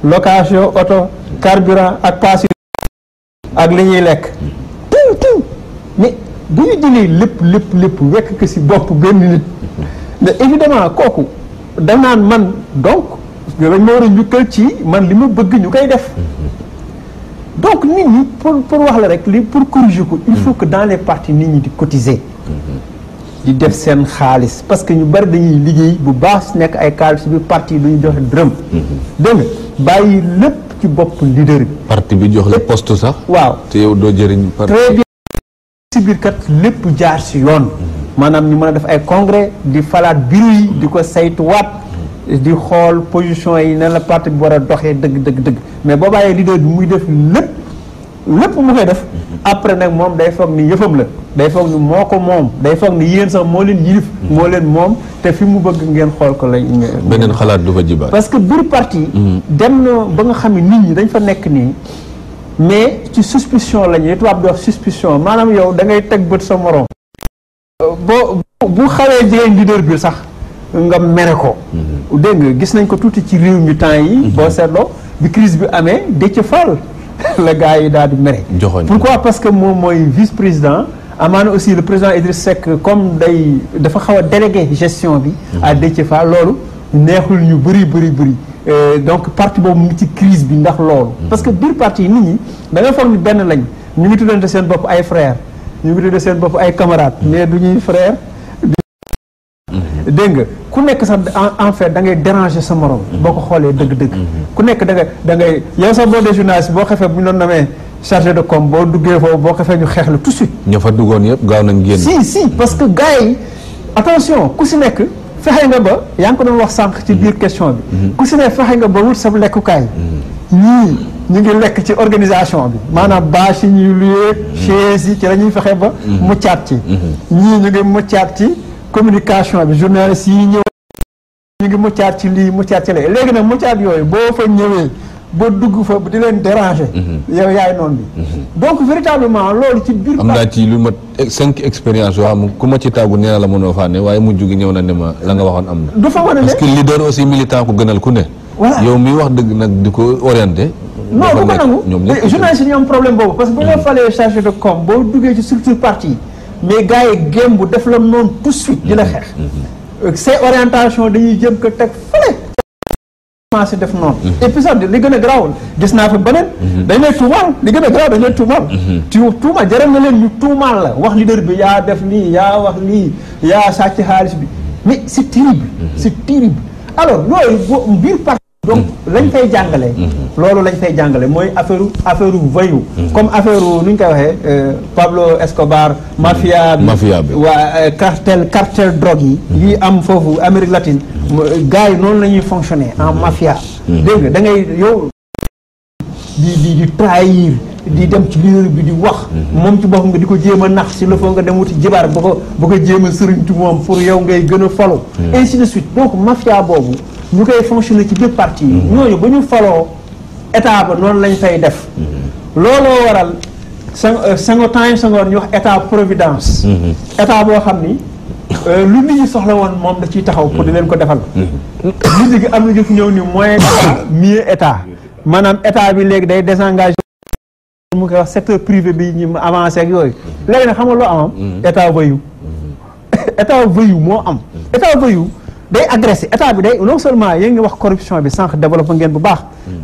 S2: location auto carburant ak pass ak li ñuy lekk tiw mais bu ñu jëlee lépp wekk ko si bopp benn nit mais évidemment kooku danaan man donc dañ ma war a njukkal ci man li ma bëgg ñu koy def donc nit ñi pour wax la rek li pour corriger ko il faut que dans les partis nit ñi di cotiser di def seen xaalis parce que ñu bari dañuy liggéey bu baax nekk ay xaalis bi parti du ñu joxe dërëm dégg nga bàyyi lépp ci bopp leader bi
S1: parti bi jox la poste sax
S2: waaw
S1: te yow doo jëriñ
S2: très bien si biir kat lépp jaar si yoon maanaam ñu mën a def ay congrès di falaat bureau yi di ko saytuwaat di xool position yi ne la parti bi war a doxee dëgg mais boo bàyyee leader bi muy def lépp mu koy def après nag moom day foog ni yëfam la day foog ni moo ko moom day foog ni yéen sax moo leen yilif moo leen moom te fi mu bëgg ngeen xool ko lay
S1: beneen xalaat du fa jibaat
S2: parce que biir parti dem na ba nga xam ne nit ñi dañ fa nekk nii mais ci suspicion la ñuy tubaab di wax suspicion maanaam yow da ngay teg bët sa morom bu xawee jigéen leader bi sax nga mere ko dégg nga gis nañ ko tuuti ci réew mi temps yi boo seetloo bi crise bi amee Déthié Fall la gars yi daal di mere pourquoi parce que moom mooy vice-président amaana aussi le président Idriss Seck comme dafa xaw a délégué gestion bi à Déthié Fall loolu neexul ñu bëri donc parti boobu mu ngi ci crise bi ndax loolu parce que biir parti yi nit ñi da nga foog ni benn lañ ñu ngi tuddante seen bopp ay frères ñu ngi tuddante seen bopp ay camarades mais du ñuy frère dégg nga ku nekk sax en fait da ngay déranger sa morom boo ko xoolee dëgg ku nekk da ngay yow sax boo dee journaliste boo xefee bu ñu doon namee chargé de com boo duggee foofu boo xefee ñu xeex la tout de suite
S1: ña fa duggoon yëpp gaaw nañ génn
S2: si parce que gars yi attention ku si nekk fexe nga ba yaa ngi ko doon wax sànq ci biir question bi ku si nekk fexe nga ba wut sa lekkukaay ñii ñu ngi lekk ci organisation bi maanaam bâche yi ñuy luyee chaise yi ci la ñuy fexe ba muccaat ci ñii ñu ngi muccaat ci communication bi journaliste yi ñëw
S6: ñu ngi muccaat ci lii muccaat ci lee léegi nag muccaat yooyu boo fa ñëwee ba dugg fa di leen déranger. yow yaay noonu bi. donc véritablement loolu ci biir.
S1: am naa ci lu mat 5 expérience yoo xam ku ma ci tàggu nee na la mënoo faa ne waaye mujj gi ñëw na ne ma la nga waxoon am na.
S6: du fa mën a ne
S1: parce que leader aussi militant ko gënal ku ne.
S6: voilà
S1: yow mi wax dëgg nag di ko orienté.
S6: non du ko nangu
S1: ñoom ñëpp
S6: journaliste yi am problème boobu parce que bu ñu falee chargé de com boo duggee ci structure parti mais gars yi gém bu def la noonu tout de suite di la xeex. ces orientations dañuy jëm ko teg fële. commencé def noonu. et puis sax li gën a garaawul gis naa fi beneen. dañ lay tuumaal li gën a garaaw dañ lay tuumaal. tuumaal jaral na leen ñu tuumaal la wax leader bi yaa def lii yaa wax lii yaa sàcc xaalis bi mais c'est terrible. c'est terrible alors loolu boo biir parti donc lañ fay jàngale. loolu lañ fay jàngale mooy affaire voyou. comme affaire nu ñu koy waxee Pablo Escobar. mafia bi waa cartel drogue yi am foofu Amérique latine. gars yi noonu la ñuy fonctionner en mafia. dégg nga da ngay yow di trahir di dem ci leader bi di wax. moom ci boppam nga di ko jéem a nax si la foo nga dem wuti jibaar ba ko jéem a sëriñtu moom pour yow ngay gën a falu. ainsi de suite donc mafia boobu ñu koy fonctionner ci biir parti yi. ñooñu ba ñu faloo état ba noonu lañ fay def. looloo waral Senghor ñu wax état providence. état boo xam ni. lu nit ñi soxla woon moom da ciy taxaw pour di leen ko defal. nit ñi am na jëf ñëw ni moyen état mieux état maanaam état bi léegi day désengagé mu koy wax secteur privé bi ñu avancé ak yooyu léegi nag xam nga loo amam état voyou état voyou moo am état voyou day agressé état bi day non seulement yéen ngi wax corruption bi sànq développé ngeen bu baax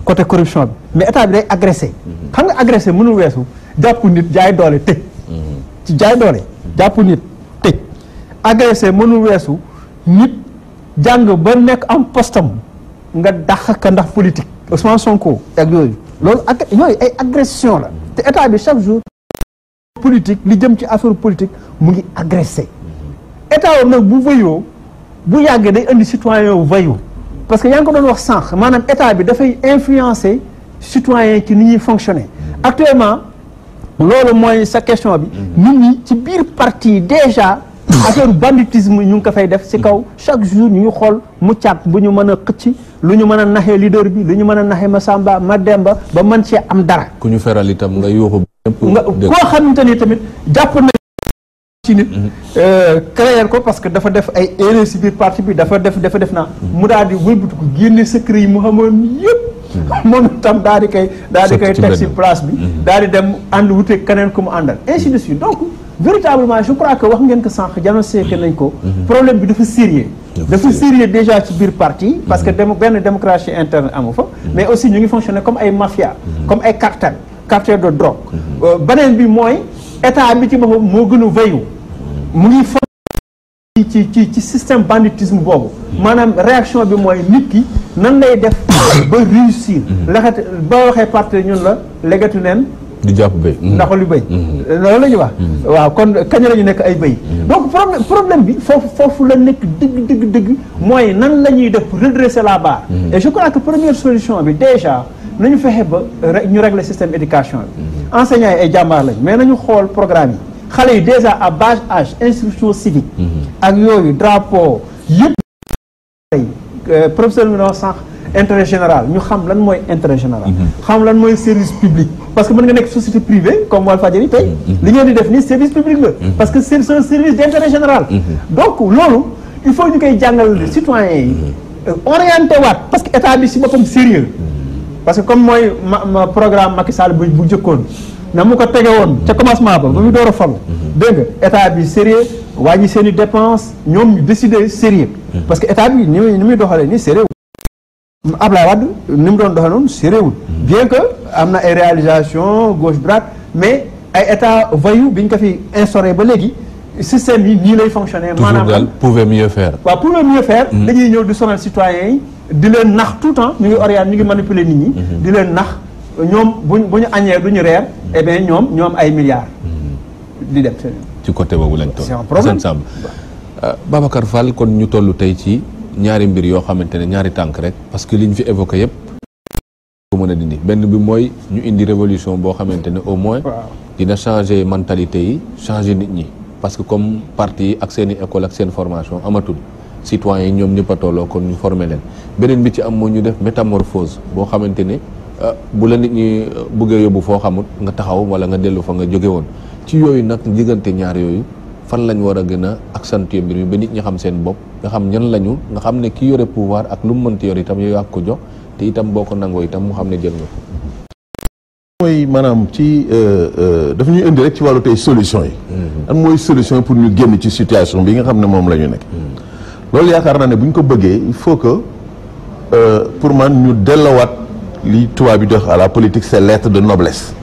S6: côté corruption bi mais état bi day agressé xam nga agressé mënul weesu jàpp nit jaay doole tëj ci jaay doole jàpp nit tëj agressé mënul weesu nit jàng ba nekk am postam nga dàq ka ndax politique Ousmane Sonko ak yooyu loolu yooyu ay agression la te état bi chaque jour politique li jëm ci affaire politique mu ngi agressé état woon nag bu vëyoo bu yàggee day indi citoyen wu vëyu parce que yaa ngi ko doon wax sànq maanaam état bi dafay influencer citoyen ci ni ñuy fonctionner actuellement loolu mooy sa question bi nit ñi ci biir parti déjà affaire banditisme ñu ngi ko fay def ci kaw chaque jour ñu ngi xool mu caat bu ñu mën a xëcc lu ñu mën a naxee leader bi lu ñu mën a naxee Massamba Mademba ba mën cee am dara.
S1: ku ñu feral itam nga yuuxu.
S6: nga koo xamante ni tamit jàpp na ci nit. créer ko parce que dafa def ay erreur ci biir parti bi dafa def naa. mu daal di wëlbatu ko génne secret yi mu xamoon yëpp. moom itam daal di koy teg ci place bi. daal di dem ànd wuteeg keneen ku mu àndal ainsi de suite donc. véritablement je crois que wax ngeen ko sànq diagnostiqué nañ ko problème bi dafa sérieux déjà ci biir parti parce que benn démocratie interne amu fa mais aussi ñu ngi fonctionner comme ay mafia comme ay cartel de drogue beneen bi mooy état bi ci boppam moo gën a veyu mu ngi ci système banditisme boobu maanaam réaction bi mooy nit ki nan lay def ba réussir laxat ba waxee parti ñun la legatu neen
S1: di jàpp béy
S6: ndax lu béy loolu la ñuy wax waaw kon kañ la ñu nekk ay béy donc problème bi foofu la nekk dëgg mooy nan la ñuy def pour redresser la barre et je crois que première solution bi déjà nañu fexe ba ñu régler système éducation bi enseignants yi ay jàmbaar lañ mais nañu xool programme yi xale yi déjà à bas âge instruction civique ak yooyu drapeau yëpp professeur mi na wax sànq intérêt général ñu xam lan mooy intérêt général xam lan mooy service public parce que mën nga nekk société privée comme Walfadjri tey li ngeen di def nii service public la parce que c'est un service d'intérêt général donc loolu il faut ñu koy jàngal citoyens yi orienté waat parce que état bi si boppam sérieux parce que comme mooy programme Macky Sall bu jëkkoon na mu ko tege woon ca commencement ba mu door a falu dégg nga état bi sérieux wàññi seen i dépense ñoom ñu décider sérieux parce que état bi ni muy doxalee nii sérieux Ablaye Wade ni mu doon doxee noonu sérieux bien que am na ay réalisation gauche droite mais ay état voyou bi ñu ko fi instauré ba léegi système yi nii lay fonctionner maanaam
S1: daal pouvait mieux faire
S6: waaw pouvait mieux faire dañuy ñëw di sonal citoyens yi di leen nax tout le temps ñu ngi orienté ñu ngi manipuler nit ñi di leen nax ñoom bu ñu añee du ñu reer eh bien ñoom ay milliards di dem
S1: ci côté boobu lañ toll
S6: c'est un problème
S1: Samb Babacar Fall kon ñu toll tey ci ñaari mbir yoo xamante ne ñaari tànk rek parce que liñ fi évoqué yëpp ko mën a dindi benn bi mooy ñu indi révolution boo xamante ne au moins dina changer mentalité yi changer nit ñi parce que comme parti yi ak seen i école ak seen formation amatul citoyens yi ñoom ñëpp a tolloo kon ñu former leen beneen bi ci am moo ñu def métamorphose boo xamante ne bu la nit ñi bëggee yóbbu foo xamut nga taxaw wala nga dellu fa nga jóge woon ci yooyu nag diggante ñaar yooyu fan lañ war a gën a accentuer mbir mi ba nit ñi xam seen bopp nga xam ñan lañu nga xam ne ki yore pouvoir ak lu mu mënti yor itam yow ak ko jox te itam boo ko nangoo itam mu xam ne jël nga ko.
S3: mooy maanaam ci dafa ñuy indi rek ci wàllu tey solution yi. lan mooy solution pour ñu génn ci situation bi nga xam ne moom la ñu nekk. loolu yaakaar naa ne bu ñu ko bëggee il faut que pour man ñu dellowaat li tubaab bi di wax à la politique c'est l'être de noblesse.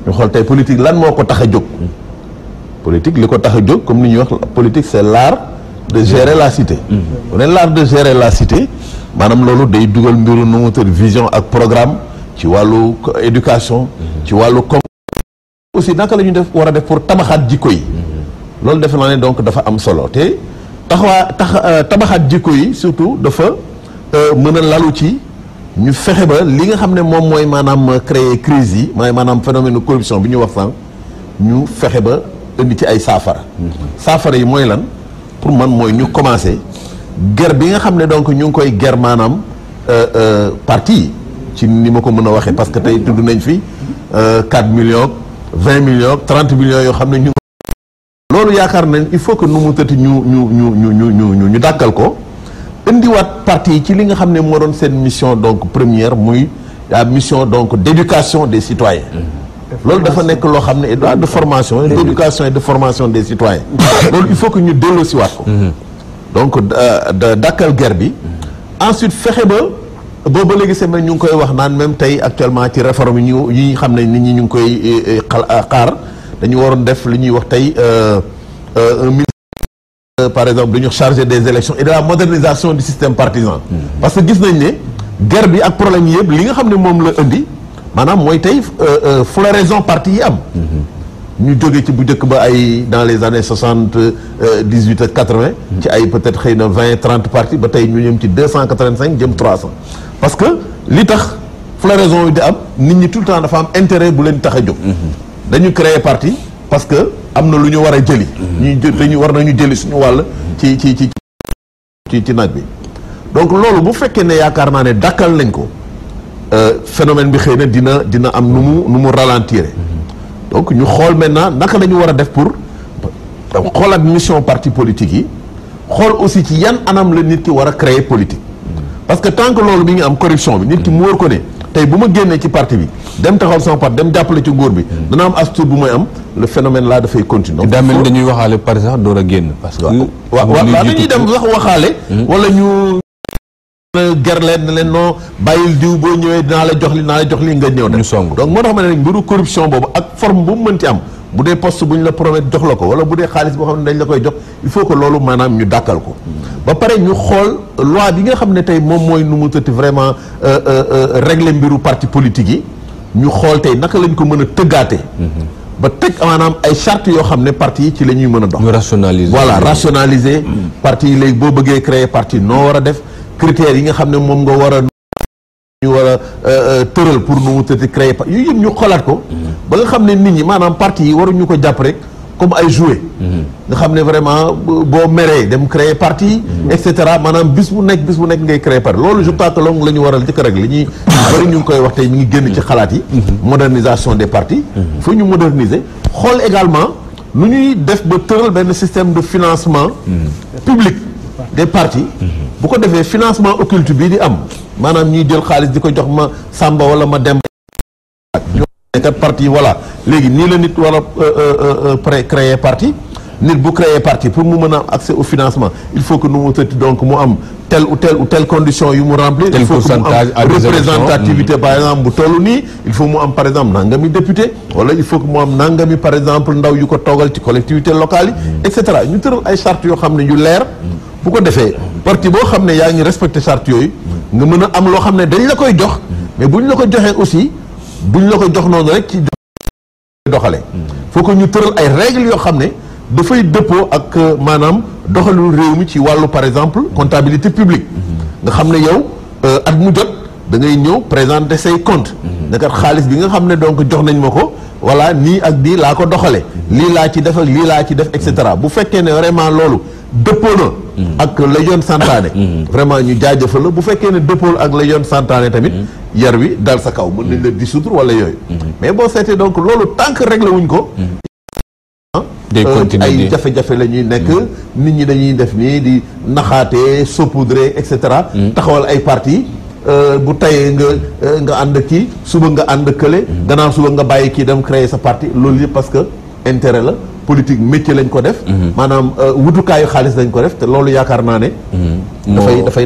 S3: ñu xool tey politique lan moo ko tax a jóg. politique li ko tax a jóg comme ni ñuy wax politique c'est l'art de gérer la cité. bu ne l'art de gérer la cité maanaam loolu day dugal mbiru nu mu tudd vision ak programme. ci wàllu éducation ci wàllu com aussi naka la ñu def war a def pour tabaxaat jikko yi loolu defe naa ne donc dafa am solo te tabaxaat jikko yi surtout dafa mën a lalu ci ñu fexe ba li nga xam ne moom mooy maanaam créer crise yi maanaam phénomène corruption bi ñu wax sànq ñu fexe ba indi ci ay saafara yi mooy lan pour man mooy ñu commencer guerre bi nga xam ne donc ñu ngi koy guerre maanaam parti yi ci ni ma ko mën a waxee parce que tey tudd nañ fi 4 millions 20 millions 30 millions yoo xam ne ñu loolu yaakaar nañ il faut que nu mu tëti ñu dàkkal ko indiwaat parti yi ci li nga xam ne moo doon seen mission donc première muy la mission donc d'éducation des citoyens loolu dafa nekk loo xam ne de formation d'éducation et de formation des citoyens loolu il faut que ñu delloosiwaat ko donc dàkkal guerre bi ensuite fexe ba booba léegi c'est ñu ngi koy wax naan même tey actuellement ci réforme yi xam ne nit ñi ñu ngi koy xaar dañu waroon def li ñuy wax tey un ministre par exemple dañu chargé des élections et de la modernisation du système partisan parce que gis nañ ne guerre bi ak problème yi yëpp li nga xam ne moom la indi maanaam mooy tey floraison parti yi am ñu jógee ci bu njëkk ba ay dans les années 78 ak 80 ci ay peut-être xëy na 20 30 partis ba tey ñu ñëm ci 285 jëm 300 parce que li tax floraison yi di am nit ñi tout le temps dafa am intérêt bu leen tax a jóg dañu créer parti parce que am na lu ñu war a jëli dañu war nañu jëli suñu wàll ci nag bi donc loolu bu fekkee ne yaakaar naa ne dakkal nañ ko phénomène bi xëy na dina am nu mu ralentir donc ñu xool maintenant naka la ñu war a def pour xoolaat mission parti politique yi xool aussi ci yan anam la nit ki war a créer politique parce que tant que loolu mi ngi am corruption bi nit ki mu wóor ko ne tey bu ma génnee ci parti bi dem taxawal sama parti dem jàppale ci nguur bi dana am astuce bu may am le phénomène là dafay continuer.
S1: daa mel dañuy waxaale par sax door a génn. parce que
S3: waaw dañuy dem sax waxaale. wala ñu ger leen ne leen non bàyyil diw boo ñëwee dinaa la jox li nga ñëw.
S1: ñu song
S3: donc moo tax ma ne mbiru corruption boobu ak forme bu mu mënti am bu dee poste bu ñu la promettre jox la ko wala bu dee xaalis boo xam ne dañ la koy jox il faut que loolu maanaam ñu dàkkal ko. ba pare ñu xool loi bi nga xam ne tey moom mooy nu mu tëtti vraiment régler mbiru parti politique yi ñu xool tey naka lañ ko mën a tëggaate ba teg maanaam ay chartes yoo xam ne parti yi ci la ñuy mën a dox.
S1: ñu rationaliser
S3: voilà rationaliser parti yi léegi boo bëggee créer parti noo war a def critères yi nga xam ne moom nga war a tëral pour nu mu tëtti créer parti yooyu yëpp ñu xoolaat ko ba nga xam ne nit ñi maanaam parti yi waruñu ko jàpp rek comme ay jouet nga xam ne vraiment boo meree dem créer parti et cetera maanaam bis bu nekk ngay créer parti loolu je crois que loolu la ñu waral jëkk rek li ñuy bari ñu ngi koy wax tey mi ngi génn ci xalaat yi modernisation des partis faut ñu moderniser xool également nu ñuy def ba tëral benn système de financement public des partis bu ko defee financement occulte bii di am maanaam ñuy jël xaalis di ko jox ma Samba wala ma Demba kat parti voilà léegi nii la nit war a créer parti nit bu créer parti pour mu mën a am accès au financement il faut que nu mu tëtti donc mu am telle ou telle condition yu mu remplir il faut que mu am représentativité par exemple bu tollu nii il faut mu am par exemple nangami député wala il faut que mu am nangami par exemple ndaw yu ko toogal ci collectivité locale yi et cetera ñu tëral ay chartes yoo xam ne yu leer bu ko defee parti boo xam ne yaa ngi respecté chartes yooyu nga mën a am loo xam ne dañ la koy jox mais buñ la ko joxee aussi buñ la ko jox noonu rek ci doxale faut que ñu tëral ay règles yoo xam ne dafay dëppoo ak maanaam doxalu réew mi ci wàllu par exemple comptabilité publique nga xam ne yow at mu jot da ngay ñëw présenter say compte nekat xaalis bi nga xam ne donc jox nañ ma ko voilà nii ak nii laa ko doxale lii laa ci def ak lii laa ci def et cetera bu fekkee ne vraiment loolu dëppoo na ak la yoon santaane vraiment ñu jaajëfal la bu fekkee ne dëppool ak la yoon santaane tamit yar wi dal sa kaw mën nañ la dissoudre wala yooyu mais boo seetee donc loolu tant que réglé wuñ ko ay jafe-jafe la ñuy nekk nit ñi dañuy def nii di naxaatee saupoudrer et cetera taxawal ay parti bu tayee nga ànd kii suba nga ànd kële gannaaw suba nga bàyyi kii dem créer sa parti loolu yëpp parce que intérêt la politique métier lañ ko def maanaam wutukaayu xaalis lañ ko def te loolu yaakaar naa ne dafay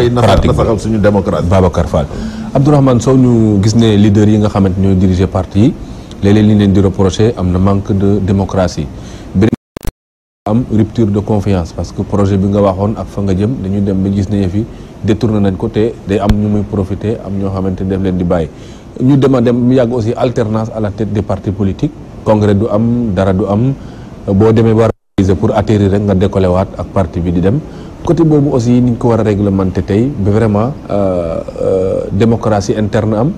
S3: nasaxal suñu démocratie.
S1: Babacar Fall. Abdourahmane Sow, ñu gis ne leader yi nga xamante ñooy diriger parti yi léeg-léeg li leen di reprocher am na manque de démocratie am rupture de confiance parce que projet bi nga waxoon ak fa nga jëm dañuy dem ba gis ne fi détourné nañ ko te day am ñu muy profiter am ñoo xamante def leen di bàyyi ñu dem mu yàgg aussi alternance à la tête des partis politiques congrès du am dara du am boo demee war a pour atterrir rek nga décoller waat ak parti bi di dem côté boobu aussi ni ñu ko war a réglementer tey ba vraiment démocratie interne am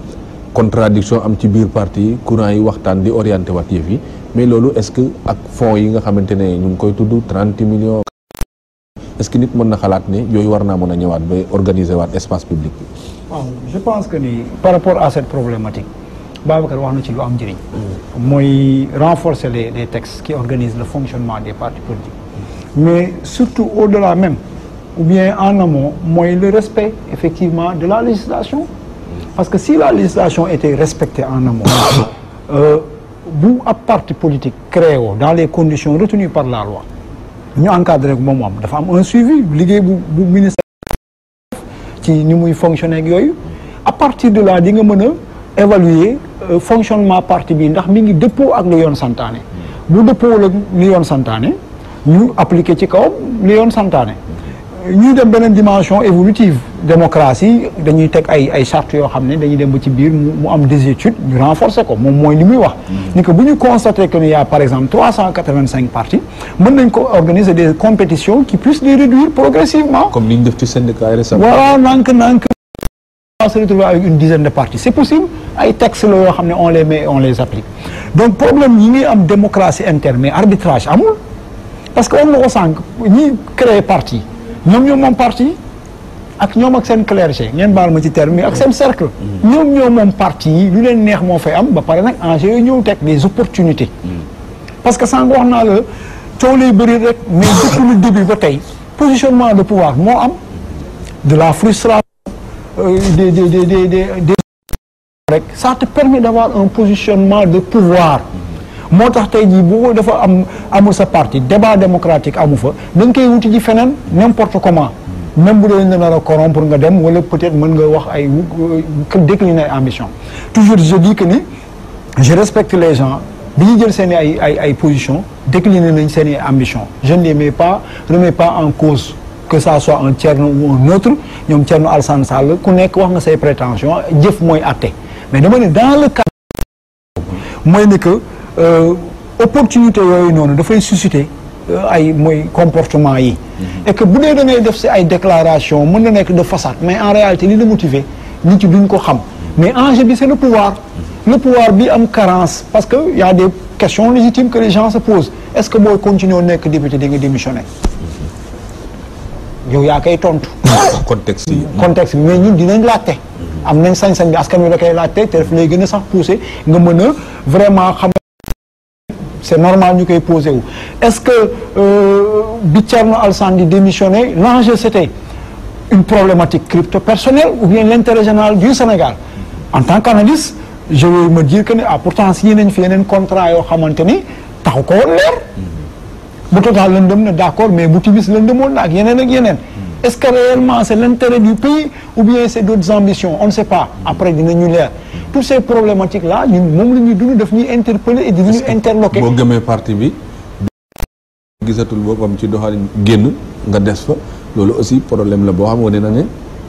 S1: contradiction am ci biir parti yi courant yi waxtaan di orienté waat yëf yi mais loolu est-ce que ak fonds yi nga xamante ne ñu ngi koy tudd 30 millions est-ce que nit mën na xalaat ne yooyu war naa mën a ñëwaat ba organiser waat espace public bi.
S4: waaw je pense que ni par rapport à cette problématique Babacar wax na ci lu am njëriñ. mooy renforcer les textes qui organisent le fonctionnement des partis politiques. mais surtout au-delà même ou bien en amont mooy le respect effectivement de la législation. parce que si la législation était respectée en amont bu ab parti politique créé woo dans les conditions retenues par la loi ñu encadré ko moom am dafa am un suivi liggéey bu ministère ci ni muy fonctionner ak yooyu à partir de là di nga mën a évaluer fonctionnement parti bi ndax mi ngi dëppoo ak li yoon santaane bu dëppoo la li yoon santaane ñu appliquer ci kawam li yoon santaane ñuy dem beneen dimension évolutive démocratie dañuy teg ay chartes yoo xam ne dañuy dem ba ci biir mu am des études ñu renforcer ko moom mooy li muy wax ni que bu ñu constater que il y a par exemple 385 partis mën nañ ko organiser des compétitions qui puissent les réduire progressivement
S1: comme ni ñu def ci syndicat yi récemment
S4: voilà nank on se retrouve avec une dizaine de partis c'est possible ay textes la yoo xam ne on les met on les applique donc problème yi ngi am démocratie interne mais arbitrage amul parce que on na ko sànq ñi créer parti ñoom moom parti ak ñoom ak seen clergé ngeen baal ma ci terme ak seen cercle ñoom moom parti yi lu leen neex moo fay am ba pare nag enjeu yooyu ñëw teg des opportunités parce que sànq wax naa la coow lay bëri rek mais depuis le début ba tey positionnement de pouvoir moo am de la frustration des rek ça te permet d'avoir un positionnement de pouvoir moo tax tey jii bu dafa amul sa parti débat démocratique amu fa da nga koy wuti ji feneen n'importe comment même bu dee nga nar a corrompre nga dem wala peut-être mën nga wax ay décliner ay ambition toujours je dis que ni je respecte les gens bi ñu jël seen ay position décliner nañ seen i ambition je ne les remets pas en cause que ça soit un Thierno ou un autre ñoom Thierno Alassane Sall ku nekk wax nga say prétentions jëf mooy àtte mais dama ne dans le cadre mooy ni que opportunité yooyu noonu dafay susciter ay mooy comportement yi et que bu dee da ngay def si ay déclaration mën na nekk de façade mais en réalité li la motiver nit ci duñ ko xam mais enjeu bi c'est le pouvoir bi am carence parce que y a des questions légitimes que les gens se posent est-ce que boo continuer nekk député di nga démissionner yow yaa koy tontu
S1: contexte bi
S4: mais ñun dinañ laajte am nañ sañ-sañ bi askan wi da koy laajte te daf lay gën a sax pousser nga mën a vraiment xam c'est normal ñu koy posé wu est-ce que bi Thierno Alassane di démissionner l'enjeu c'était une problématique crypto-personnelle ou bien l'intérêt général du Sénégal en tant qu'analyste je vais me dire que ne pourtant si nañ fi yeneen contrat yoo xamante ni taxu ko woon leer bu total lëndëm na d'accord mais bu timis lëndëmoon na ak yeneen est-ce que réellement c'est l'intérêt du pays ou bien c'est d'autres ambitions on ne sait pas après dinañu leer toutes ces problématiques là ñun moom la ñuy dund daf ñuy interpeller et dinañu interloquer
S1: boo gëmee parti bi gisatul boppam ci doxalin génn nga des fa loolu aussi problème la boo xam ne na ne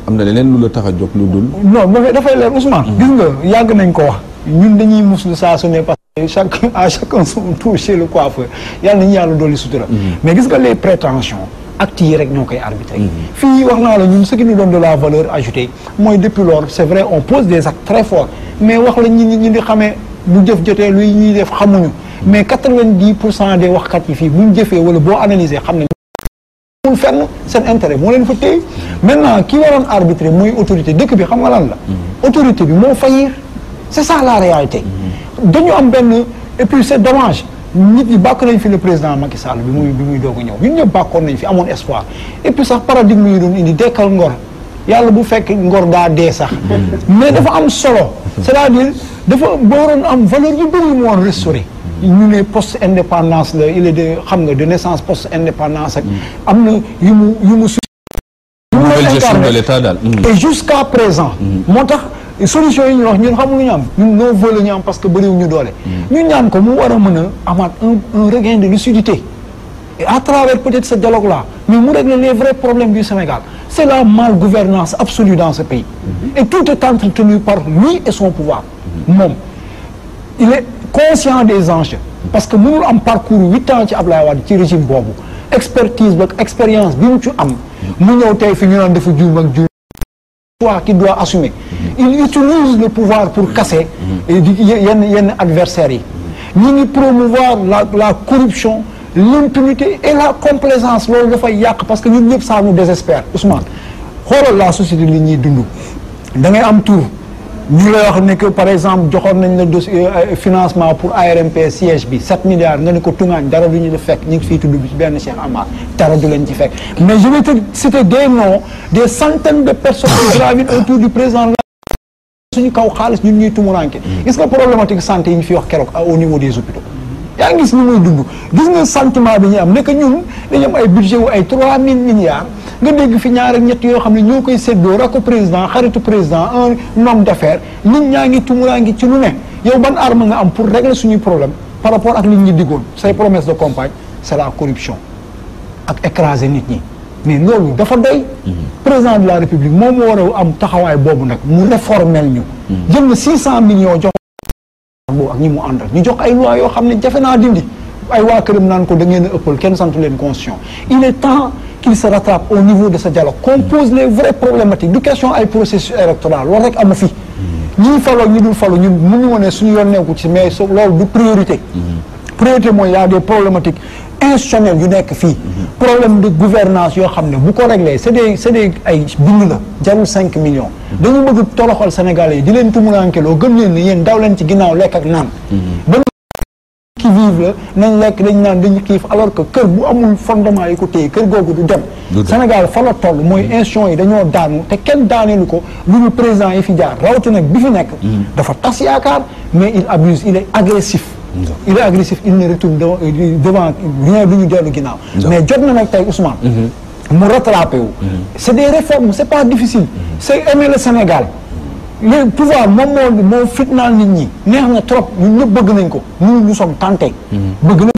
S1: am na leneen lu la tax a jóg lu dul
S4: non dafay leer Ousmane gis nga yàgg nañ ko wax ñun dañuy muslu saa su ne parce que chacun son tour chez le coiffeur yàlla nañu yàlla dolli sutura mais gis nga les prétentions actes yi rek ñoo koy arbitrer fii wax naa la ñun ce qui nous donne de la valeur ajoutée mooy depuis lors c'est vrai on pose des actes très forts mais wax la ñi di xamee bu jëf jotee luy ñuy def xamuñu mais 90% des waxkat yi fii buñ jëfee wala boo analyser xam ne mun fenn seen intérêt moo leen fa téye maintenant ki waroon arbitrer mooy autorité dëkk bi xam nga lan la autorité bi moo faillir c'est ça la réalité dañu am benn et puis c'est dommage nit ñi bàkk nañ fi le président Macky Sall bi muy doog a ñëw ñun ñëpp bàkkoon nañ fi amoon espoir et puis sax paradigme yi doon indi dekkal ngor yàlla bu fekk ngor daa dee sax mais dafa am solo c'est-à-dire dafa waroon am valeur yu bëri mu woon restauré ñu ne post indépendance la il est de xam nga de naissance post indépendance ak am na yu mu
S1: nouvelle gestion de l'État daal
S4: et jusqu'à présent moo tax solution yi ñu wax ñun xamul ñu am ñun noo veu la ñu am parce que bëriwu ñu doole ñu ñaan ko mu war a mën a amaat un regain de lucidité et à travers peut-être ce dialogue là mais mu régler les vrais problèmes du Sénégal c'est la malgouvernance absolue dans ce pays et tout est entretenu par lui et son pouvoir moom il est conscient des enjeux parce que mënul am parcours 8 ans ci Ablaye Wade ci régime boobu expertise ba expérience bi mu ci am mu ñëw tey fi ñu naan dafa juum ak juum toi qui doit assumer il utilise le pouvoir pour casser yenn adversaires yi ñi ngi promouvoir la corruption l'impunité et la complaisance loolu dafay yàq parce que ñun ñëpp ça nous désespère Ousmane xoolal la société li ñuy dund da ngay am tour ñu lay wax ne que par exemple joxoon nañ la dossier financement pour ARMP siège bi 7 milliards nga ne ko tungaañ dara du ñu la fekk ñu ngi fii tudd bi ci benn Cheikh Amar dara du leen ci fekk mais je vais te citer des noms des centaines de personnes qui gravitent autour du président suñu kaw xaalis ñun ñuy tumuranke gis nga problématique santé yi ñu fi wax keroog au niveau des hôpitaux yaa ngi gis ñu muy dund gis nga sentiment bi ñu am ne que ñun dañu am ay budget wu ay 3000 milliards nga dégg fi ñaar ak ñett yoo xam ne ñoo koy séddoo rakk président xaritu président un homme d'affaires nit ñaa ngi tumuraa ngi ci lu ne yow ban arme nga am pour régler suñuy problème par rapport ak li ñu diggoon say promesse de campagne c'est la corruption ak écraser nit ñi mais loolu dafa doy président de la république moom moo war a am taxawaay boobu nag mu réformel ñu jël na 600 millions jox boobu ak ñi mu àndal ñu jox ay loi yoo xam ne jafe naa dindi ay waa këram naan ko da ngeen a ëppal kenn sant leen constitution il est temps qu'il se rattrape au niveau de ce dialogue qu'on pose les vraies problématiques du question ay processus électoral loolu rek amu fi ñii faloo ñi dul falu ñun mënu ma ne suñu yoon nekku ci mais loolu du priorité priorité mooy y a des problématiques institutionnelles yu nekk fii problème de gouvernance yoo xam ne bu ko réglé c'est des ay bind la jarul 5 millions dañu bëgg toroxal Sénégalais yi di leen tumurankeloo gëm leen ne yéen daw leen ci ginnaaw lekk ak naan qui vive la nañ lekk dañ naan dañu xiif alors que kër bu amul fondement yi ko téye kër googu du dem Sénégal fa la toll mooy institutions yi dañoo daanu te kenn daaneelu ko lu ñu président yi fi jaar rawatina bi fi nekk dafa tas yaakaar mais il abuse il est agressif il est agressif il ne retourne devant rien du ñu dellu ginnaaw mais jot na nag tey Ousmane mu rattrapé wu c'est des réformes c'est pas difficile c'est aimer le Sénégal le pouvoir moom moo fitnaal nit ñi neex na trop ñun ñëpp bëgg nañ ko nous sommes tentés bëgg na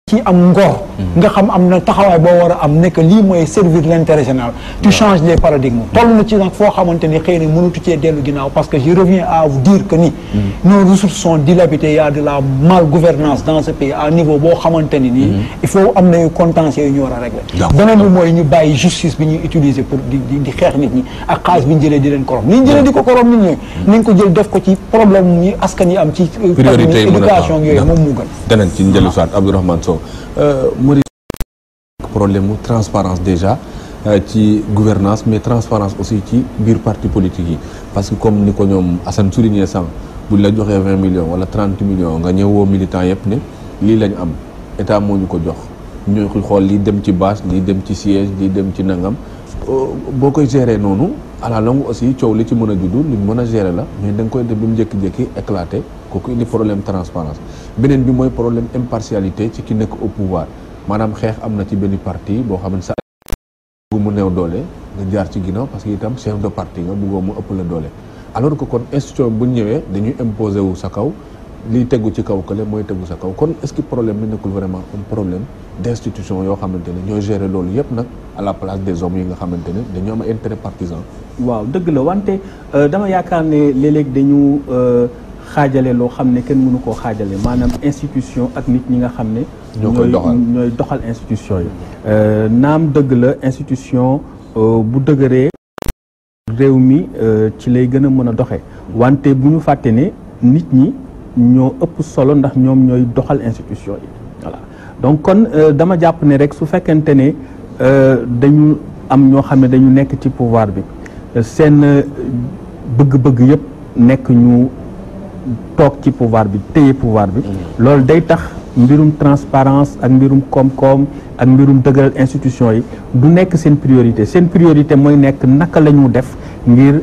S4: ci am ngor nga xam am na taxawaay boo war a am nekk lii mooy servir l'intérêt général tu changes les paradigmes toll na ci nag foo xamante ni xëy na mënatu cee dellu ginnaaw parce que je reviens à vous dire que ni nos ressources sont dilapidées il y a de la malgouvernance dans ce pays à niveau boo xamante ni nii il faut am na contentieux yu ñu war a régler beneen bi mooy ñu bàyyi justice bi ñuy utiliser pour di xeex nit ñi ak xaalis bi ñu jëlee di leen korom li ñu jëlee di ko korom nit ñi nañ ko jël def ko ci problème yi askan yi am ci éducation yooyu moom mu gën
S1: danañ ci njëlu soit Abdourahmane Sow Maurice problème mu transparence déjà ci gouvernance mais transparence aussi ci biir parti politique yi parce que comme ni ko ñoom Assane souligné sànq buñ la joxee 20 millions wala 30 millions nga ñëwoo militants yëpp ne lii lañ am état moo ñu ko jox ñu xool lii dem ci base lii dem ci siège lii dem ci nangam boo koy gérer noonu à la longue aussi coow li ci mën a juddu luñ mën a gérer la mais da nga koy def ba mu jékki-jékki éclaté kooku indi problème transparence beneen bi mooy problème impartialité ci ki nekk au pouvoir maanaam xeex am na ci benn parti boo xam ne sa bu mu néew doole nga jaar ci ginnaaw parce que itam chef de parti nga bëggoo mu ëpp la doole alors que kon institution bu ñëwee dañuy imposer wu sa kaw liy tegu ci kaw kële mooy tegu sa kaw kon est-ce que problème bi nekkul vraiment un problème d'institution yoo xamante ne ñooy gérer loolu yépp nag à la place des hommes yi nga xamante ne dañoo am intérêt partisan.
S5: waaw dëgg la wante dama yaakaar ne léeg-léeg dañu xaajale loo xam ne kenn mënu koo xaajale maanaam institution ak nit ñi nga xam ne ñooy doxal institution yi naam dëgg la institution bu dëgëree réew mi ci lay gën a mën a doxe wante bu ñu fàtte ne nit ñi ñoo ëpp solo ndax ñoom ñooy doxal institution yi voilà donc kon dama jàpp ne rek su fekkente ne dañu am ñoo xam ne dañu nekk ci pouvoir bi seen bëgg-bëgg yëpp nekk ñu toog ci pouvoir bi téye pouvoir bi loolu day tax mbirum transparence ak mbirum koom-koom ak mbirum dëgëral institution yi du nekk seen priorité mooy nekk naka la ñu def ngir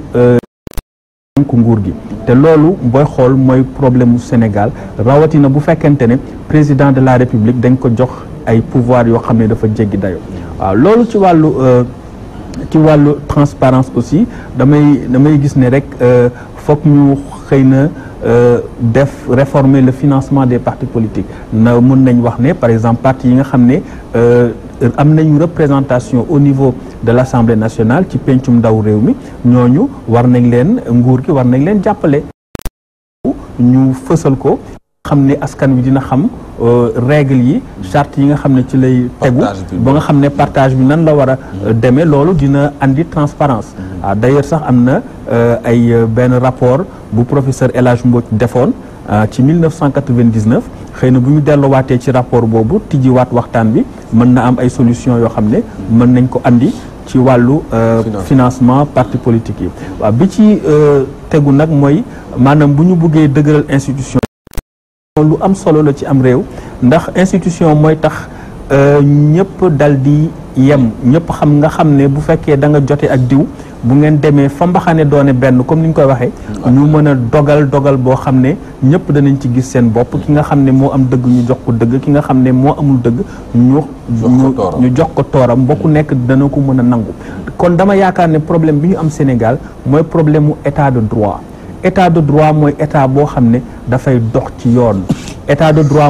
S5: ko nguur gi te loolu booy xool mooy problème mu Sénégal rawatina bu fekkente ne président de la République dañ ko jox ay pouvoir yoo xam ne dafa jéggi dayo waaw loolu ci wàllu transparence aussi damay gis ne rek foog ñu xëy na réformer le financement des partis politiques na mën nañ wax ne par exemple parti yi nga xam ne am nañu représentation au niveau de l'Assemblée nationale ci pencum ndaw réew mi ñooñu war nañ leen nguur gi war nañ leen jàppale ñu fësal ko xam ne askan wi dina xam règle yi charte yi nga xam ne ci lay tegu ba nga xam ne partage bi nan la war a demee loolu dina andi transparence d'ailleurs sax am na ay benn rapport bu professeur El Hadj Mbodj defoon ci 1999 xëy na bu ñu delluwaatee ci rapport boobu tijjiwaat waxtaan bi mën na am ay solution yoo xam ne mën nañ ko andi ci wàllu financement parti politique yi waaw bi ci tegu nag mooy maanaam bu ñu buggee dëgëral institution lu am solo la ci am réew ndax institution mooy tax ñëpp dal di yem ñëpp xam ne bu fekkee da nga jote ak diw bu ngeen demee fa mbaxane doone benn comme ni ñu koy waxee ñu mën a dogal boo xam ne ñëpp danañ ci gis seen bopp ki nga xam ne moo am dëgg ñu jox ko dëgg ki nga xam ne moo amul dëgg ñu jox ko tooram bokku nekk dana ko mën a nangu kon dama yaakaar ne problème bi ñu am Sénégal mooy problème mu état de droit mooy état boo xam ne dafay dox ci yoon état de droit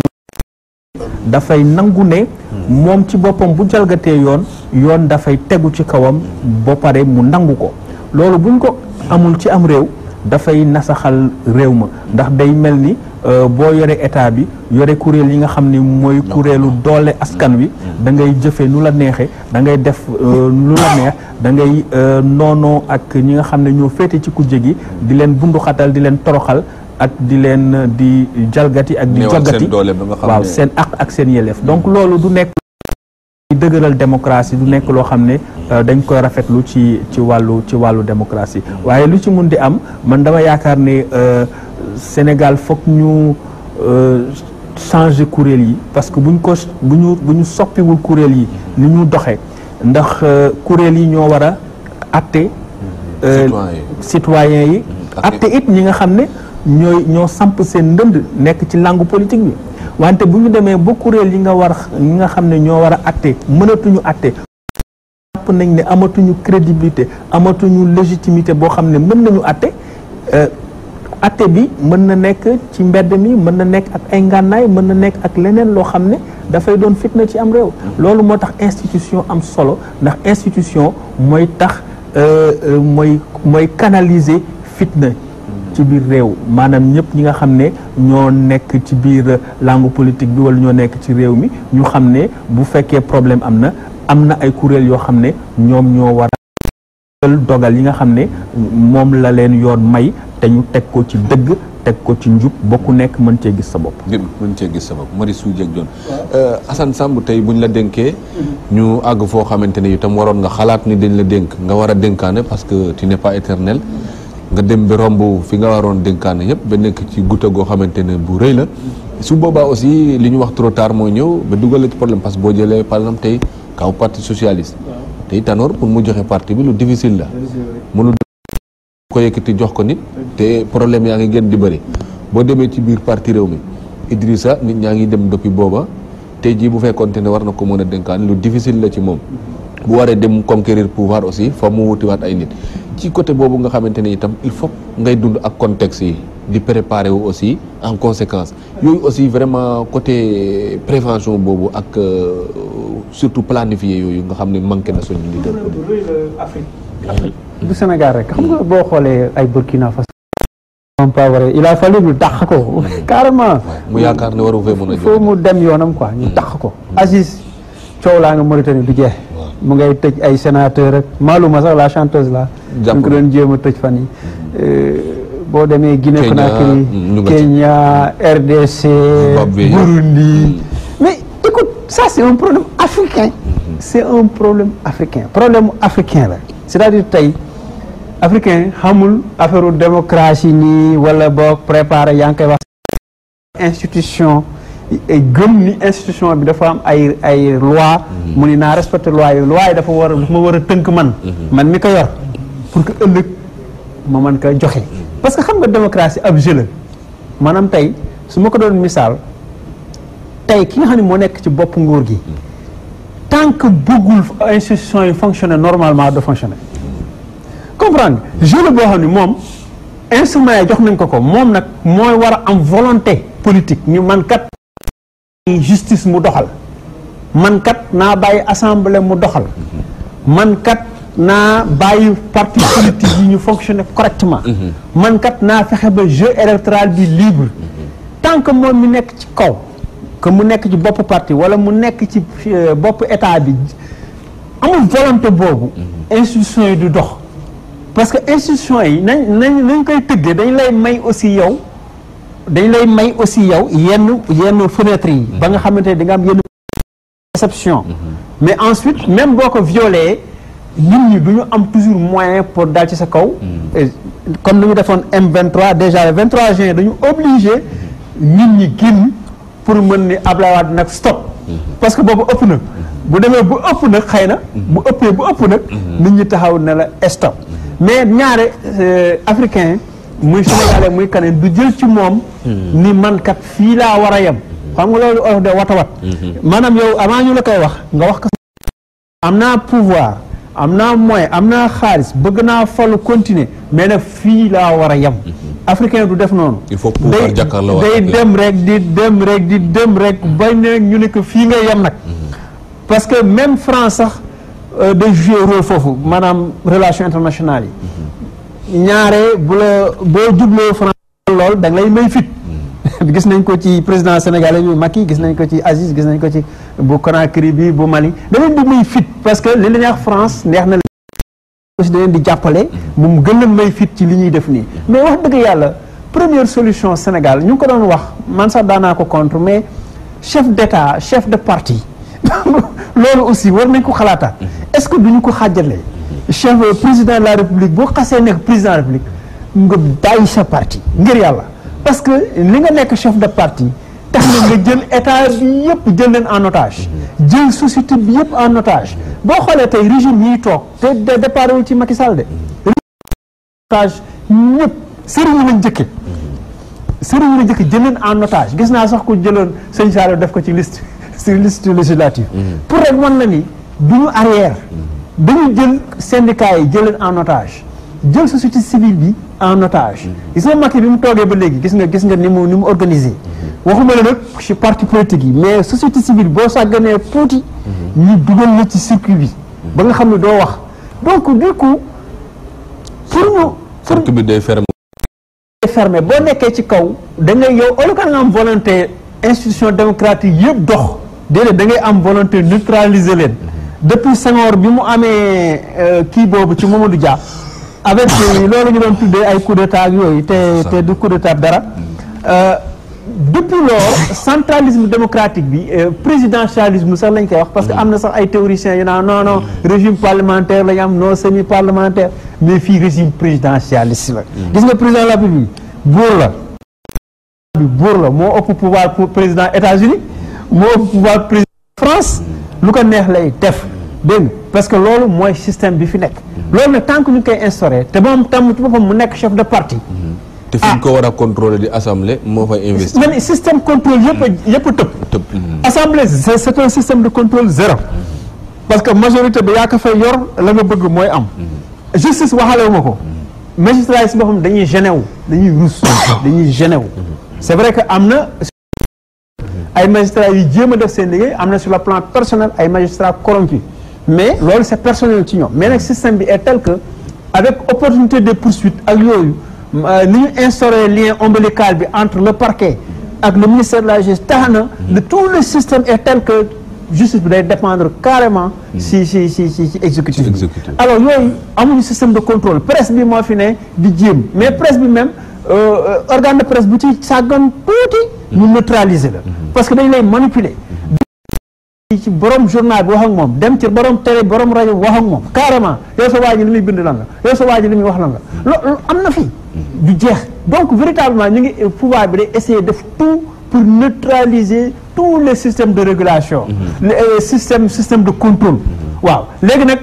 S5: dafay nangu ne moom ci boppam bu jalgatee yoon dafay tegu ci kawam ba pare mu nangu ko loolu buñ ko amul ci am réew dafay nasaxal réew ma ndax day mel ni boo yore état bi yore kuréel yi nga xam ne mooy kuréelu doole askan wi da ngay jëfe nu la neexe da ngay def lu la neex da ngay noonoo ak ñi nga xam ne ñoo féete ci kujje gi di leen bunduxatal di leen toroxal ak di leen di jalgati ak di joggati waaw seen ak seen yelleef donc loolu du nekk dëgëral démocratie du nekk loo xam ne dañ koy rafetlu ci wàllu démocratie waaye lu ci mun di am man dama yaakaar ne Sénégal foog ñu changer kuréel yi parce que bu ñu soppiwul kuréel yi ni ñu doxee ndax kuréel yi ñoo war a atte citoyens yi atte it ñi nga xam ne ñoo samp seen ndënd nekk ci langue politique bi wante bu ñu demee ba kuréel yi nga xam ne ñoo war a atte mënatuñu atte jàpp nañ ne amatuñu crédibilité amatuñu légitimité boo xam ne mën nañu atte bi mën na nekk ci mbedd mi mën na nekk ak ay ngànnaay mën na nekk ak leneen loo xam ne dafay doon fitna ci am réew loolu moo tax institution am solo ndax institution mooy tax mooy canaliser fitna ci biir réew maanaam ñëpp ñi nga xam ne ñoo nekk ci biir langue politique bi wala ñoo nekk ci réew mi ñu xam ne bu fekkee problème am na ay kuréel yoo xam ne ñoom ñoo war a dogal yi nga xam ne moom la leen yoon may te ñu teg ko ci dëgg teg ko ci njub ba ku nekk mën cee gis sa bopp.
S1: Marichou Dieng Dione Assane Samb tey buñ la dénkee ñu àgg foo xamante ne itam waroon nga xalaat ni dañ la dénk nga war a dénkaane parce que tu n'es pas éternel nga dem bi romb fi nga waroon dénkaane yëpp ba nekk ci goutte goo xamante ne bu rëy la su boobaa aussi li ñu wax trop tard mooy ñëw ba dugal ci problème parce que boo jëlee par exemple tey kaw parti socialiste tey Tanor pour mu joxe parti bi lu difficile la mënul ko yëkkati jox ko nit te problème yaa ngi gën di bëri boo demee ci biir parti réew mi Idrissa nit ñaa ngi dem depuis booba tey jii bu fekkoonte ne war na ko mën a dénkaan lu difficile la ci moom bu waree dem conquérir pouvoir aussi fa mu wutiwaat ay nit ci côté boobu nga xamante ne itam il faut ngay dund ak contexte yi di préparer wu aussi en conséquence yooyu aussi vraiment côté prévention boobu ak surtout planifier yooyu nga xam ne manqué na suñu leader
S2: Afrique du Sénégal rek xam nga boo xoolee ay Burkina Faso pas vrai il a fallu ñu dàq ko carrément
S1: mu yaakaar ne waru fee mën a
S2: foo mu dem yoonam quoi ñu dàq ko Aziz coow laa nga Mauritanie du jeex mu ngay tëj ay sénateur rek Malouma sax la chanteuse la ñu ko doon jéem a tëj fan yi boo demee Guinée Conakry Kenya RDC Burundi mais écoute ça c'est un problème africain
S6: c'est un problème africain la c'est-à-dire tey africain xamul affaire démocratie nii wala boog préparé yaa ngi koy wax institution gëm ni institution bi dafa am ay loi mu ni naa respecté loi yi dafa ma war a tënk man mi ko yor pour que ëllëg ma mën ko joxe parce que xam nga démocratie ab jeu la maanaam tey su ma ko doon misaal tey ki nga xam ne moo nekk ci bopp nguur gi tant que bëggul institution yi fonctionner normalement de fonctionner comprendre jeu la boo xam ne moom instrument yi jox nañ ko moom nag mooy war a am volonté politique ñu man kat justice mu doxal man kat naa bàyyi assemblée mu doxal man kat naa bàyyi parti politique yi ñu fonctionner correctement man kat naa fexe ba jeu électoral bi libre tant que moom mi nekk ci kaw que mu nekk ci bopp parti wala mu nekk ci bopp état bi amul volonté boobu institution yi du dox parce que institution yi nañ koy tëggee dañ lay may aussi yow yenn fenêtre yi ba nga xamante ne di nga am yenn exception mais ensuite même boo ko violé nit ñi du ñu am toujours moyen pour dal ci sa kaw comme lu ñu defoon M23 déjà le 23 juin dañu obligé nit ñi génn pour mën ni Ablaye Wade nag stop parce que boobu ëpp na bu demee bu ëpp nag xëy na bu ëpp nag nit ñi taxaw ne la stop mais ñaare africain muy sénégalais muy kaneen du jël ci moom ni man kat fii laa war a yem xam nga loolu olof de watawat maanaam yow avant ñu la koy wax nga wax ko am naa pouvoir am naa moyen am naa xaalis bëgg naa falu continuer mais nag fii laa war a yem africain du def noonu
S1: il faut pouvoir jàkkaarloo
S6: day dem rek di dem rek bañ ne ñu ne que fii nga yem nag parce que même France sax day jouer rôle foofu maanaam relation internationale yi ñaare boo jubloo France lool da nga lay may fit gis nañ ko ci président sénégalais bi Macky gis nañ ko ci Aziz gis nañ ko ci bu Conakry bi bu Mali da leen di may fit parce que li la neex France neex na aussi da leen di jàppale mu gën leen may fit ci li ñuy def nii mais wax dëgg yàlla première solution Sénégal ñu ngi ko doon wax man sax daanaa ko contre mais chef d'état chef de parti loolu aussi war nañ ko xalaataat est-ce que duñu ko xàjjale chef président de la République boo xasee nekk président de la République nga bàyyi sa parti ngir yàlla parce que li nga nekk chef de parti tax na nga jël état bi yëpp jël leen en otage jël société bi yëpp en otage boo xoolee tey régime yi toog te départ wu ci Macky Sall de otage ñëpp sëriñ lañ jëkke jël leen en otage gis naa sax ku jëloon sëñ Sall def ko ci liste législative pour rek wan la ni du ñu arrière dañu jël syndicats yi jël leen en otage jël société civile bi en otage gis nga Macky bi mu toogee ba léegi gis nga ni mu organisé waxuma la nag ci parti politique yi mais société civile boo sàgganee tuuti ñu dugal la ci circuit bi ba nga xam ne doo wax donc du coup
S1: circuit bi day
S6: fermé boo nekkee ci kaw da ngay yow au lieu que nga am volonté institution démocratique yëpp dox déedéet da ngay am volonté neutraliser leen depuis Senghor bi mu amee kii boobu ci Mamadou Dia avec loolu ñu doon tuddee ay coup d'état ak yooyu te du coup d'état dara depuis loolu centralisme démocratique bi présidentialisme sax lañ koy wax parce que am na sax ay théoriciens yu naan non régime parlementaire la ñu am non semi parlementaire mais fii régime présidentialiste la gis nga président de la République buur la moo ëpp pouvoir pour président États-Unis moo ëpp pouvoir président France lu ko neex lay def dégg nga parce que loolu mooy système bi fi nekk loolu nag tant que ñu koy instauré te moom tam ci boppam mu nekk chef de parti
S1: te fi ñu ko war a contrôler di assemblée moo fay investir
S6: mais système contrôle yëpp tëb assemblée c'est un système de contrôle zéro parce que majorité bi yaa ko fay yor la nga bëgg mooy am justice waxalewu ma ko magistrat yi si boppam dañuy gêné wu dañuy ruus dañuy gêné wu c'est vrai que am na ay magistrats yu jéem a def seen liggéey am na sur le plan personnel ay magistrats corrompus mais loolu c'est personnel ci ñoom mais nag système bi est tel que avec opportunité de poursuite ak yooyu ni ñu instauré lien ombilical bi entre le parquet ak le ministère de la justice tax na tout le système est tel que justice bi day dépendre carrément si exécutif bi alors yooyu amuñu système de contrôle presse bi moo fi ne di jéem mais presse bi même organe de presse bu ci sàggan tuuti ñu neutraliser la parce que dañ lay manipuler ci borom journal bi wax ak moom dem ci borom télé borom rajo wax ak moom carrément yow sa waa ji li muy bind lan la yow sa waa ji li muy wax lan la loolu am na fi du jeex donc véritablement ñu ngi pouvoir bi day essayer def tout pour neutraliser tous les systèmes de régulation les système de contrôle waaw léegi nag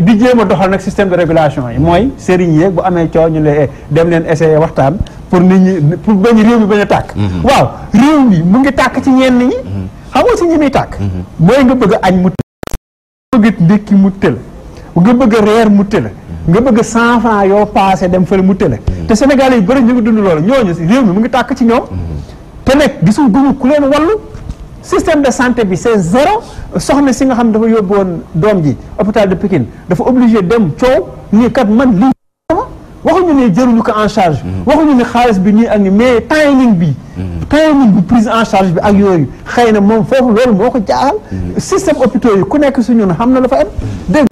S6: di jéem a doxal nag système de régulation yi mooy sëriñ yeeg bu amee coow ñu lay dem leen essayer waxtaan pour nit ñi pour bañ réew mi bañ a tàkk waaw réew mi mu ngi tàkk ci ñenn ñi xam nga si ñi muy tàkk mooy nga bëgg a añ mu tël nga bëgg ndékki mu tël nga bëgg a reer mu tël nga bëgg 100 francs yoo passé dem fële mu tël te Sénégalais yi bëri ñu ngi dund loolu ñooñu si réew mi mu ngi tàkk ci ñoom te nag gisul guñu ku leen wallu système de santé bi c'est zéro soxna si nga xam dafa yóbbu woon doom ji hôpital de Pikine dafa obligé dem coow nii kat man lii waxuñu ne jëruñu ko en charge waxuñu ne xaalis bi nii ak ni mais timing bi prise en charge bi ak yooyu xëy na moom foofu loolu moo ko jaaxal système hôpitaux yi ku nekk su ñun xam na la fa am dégg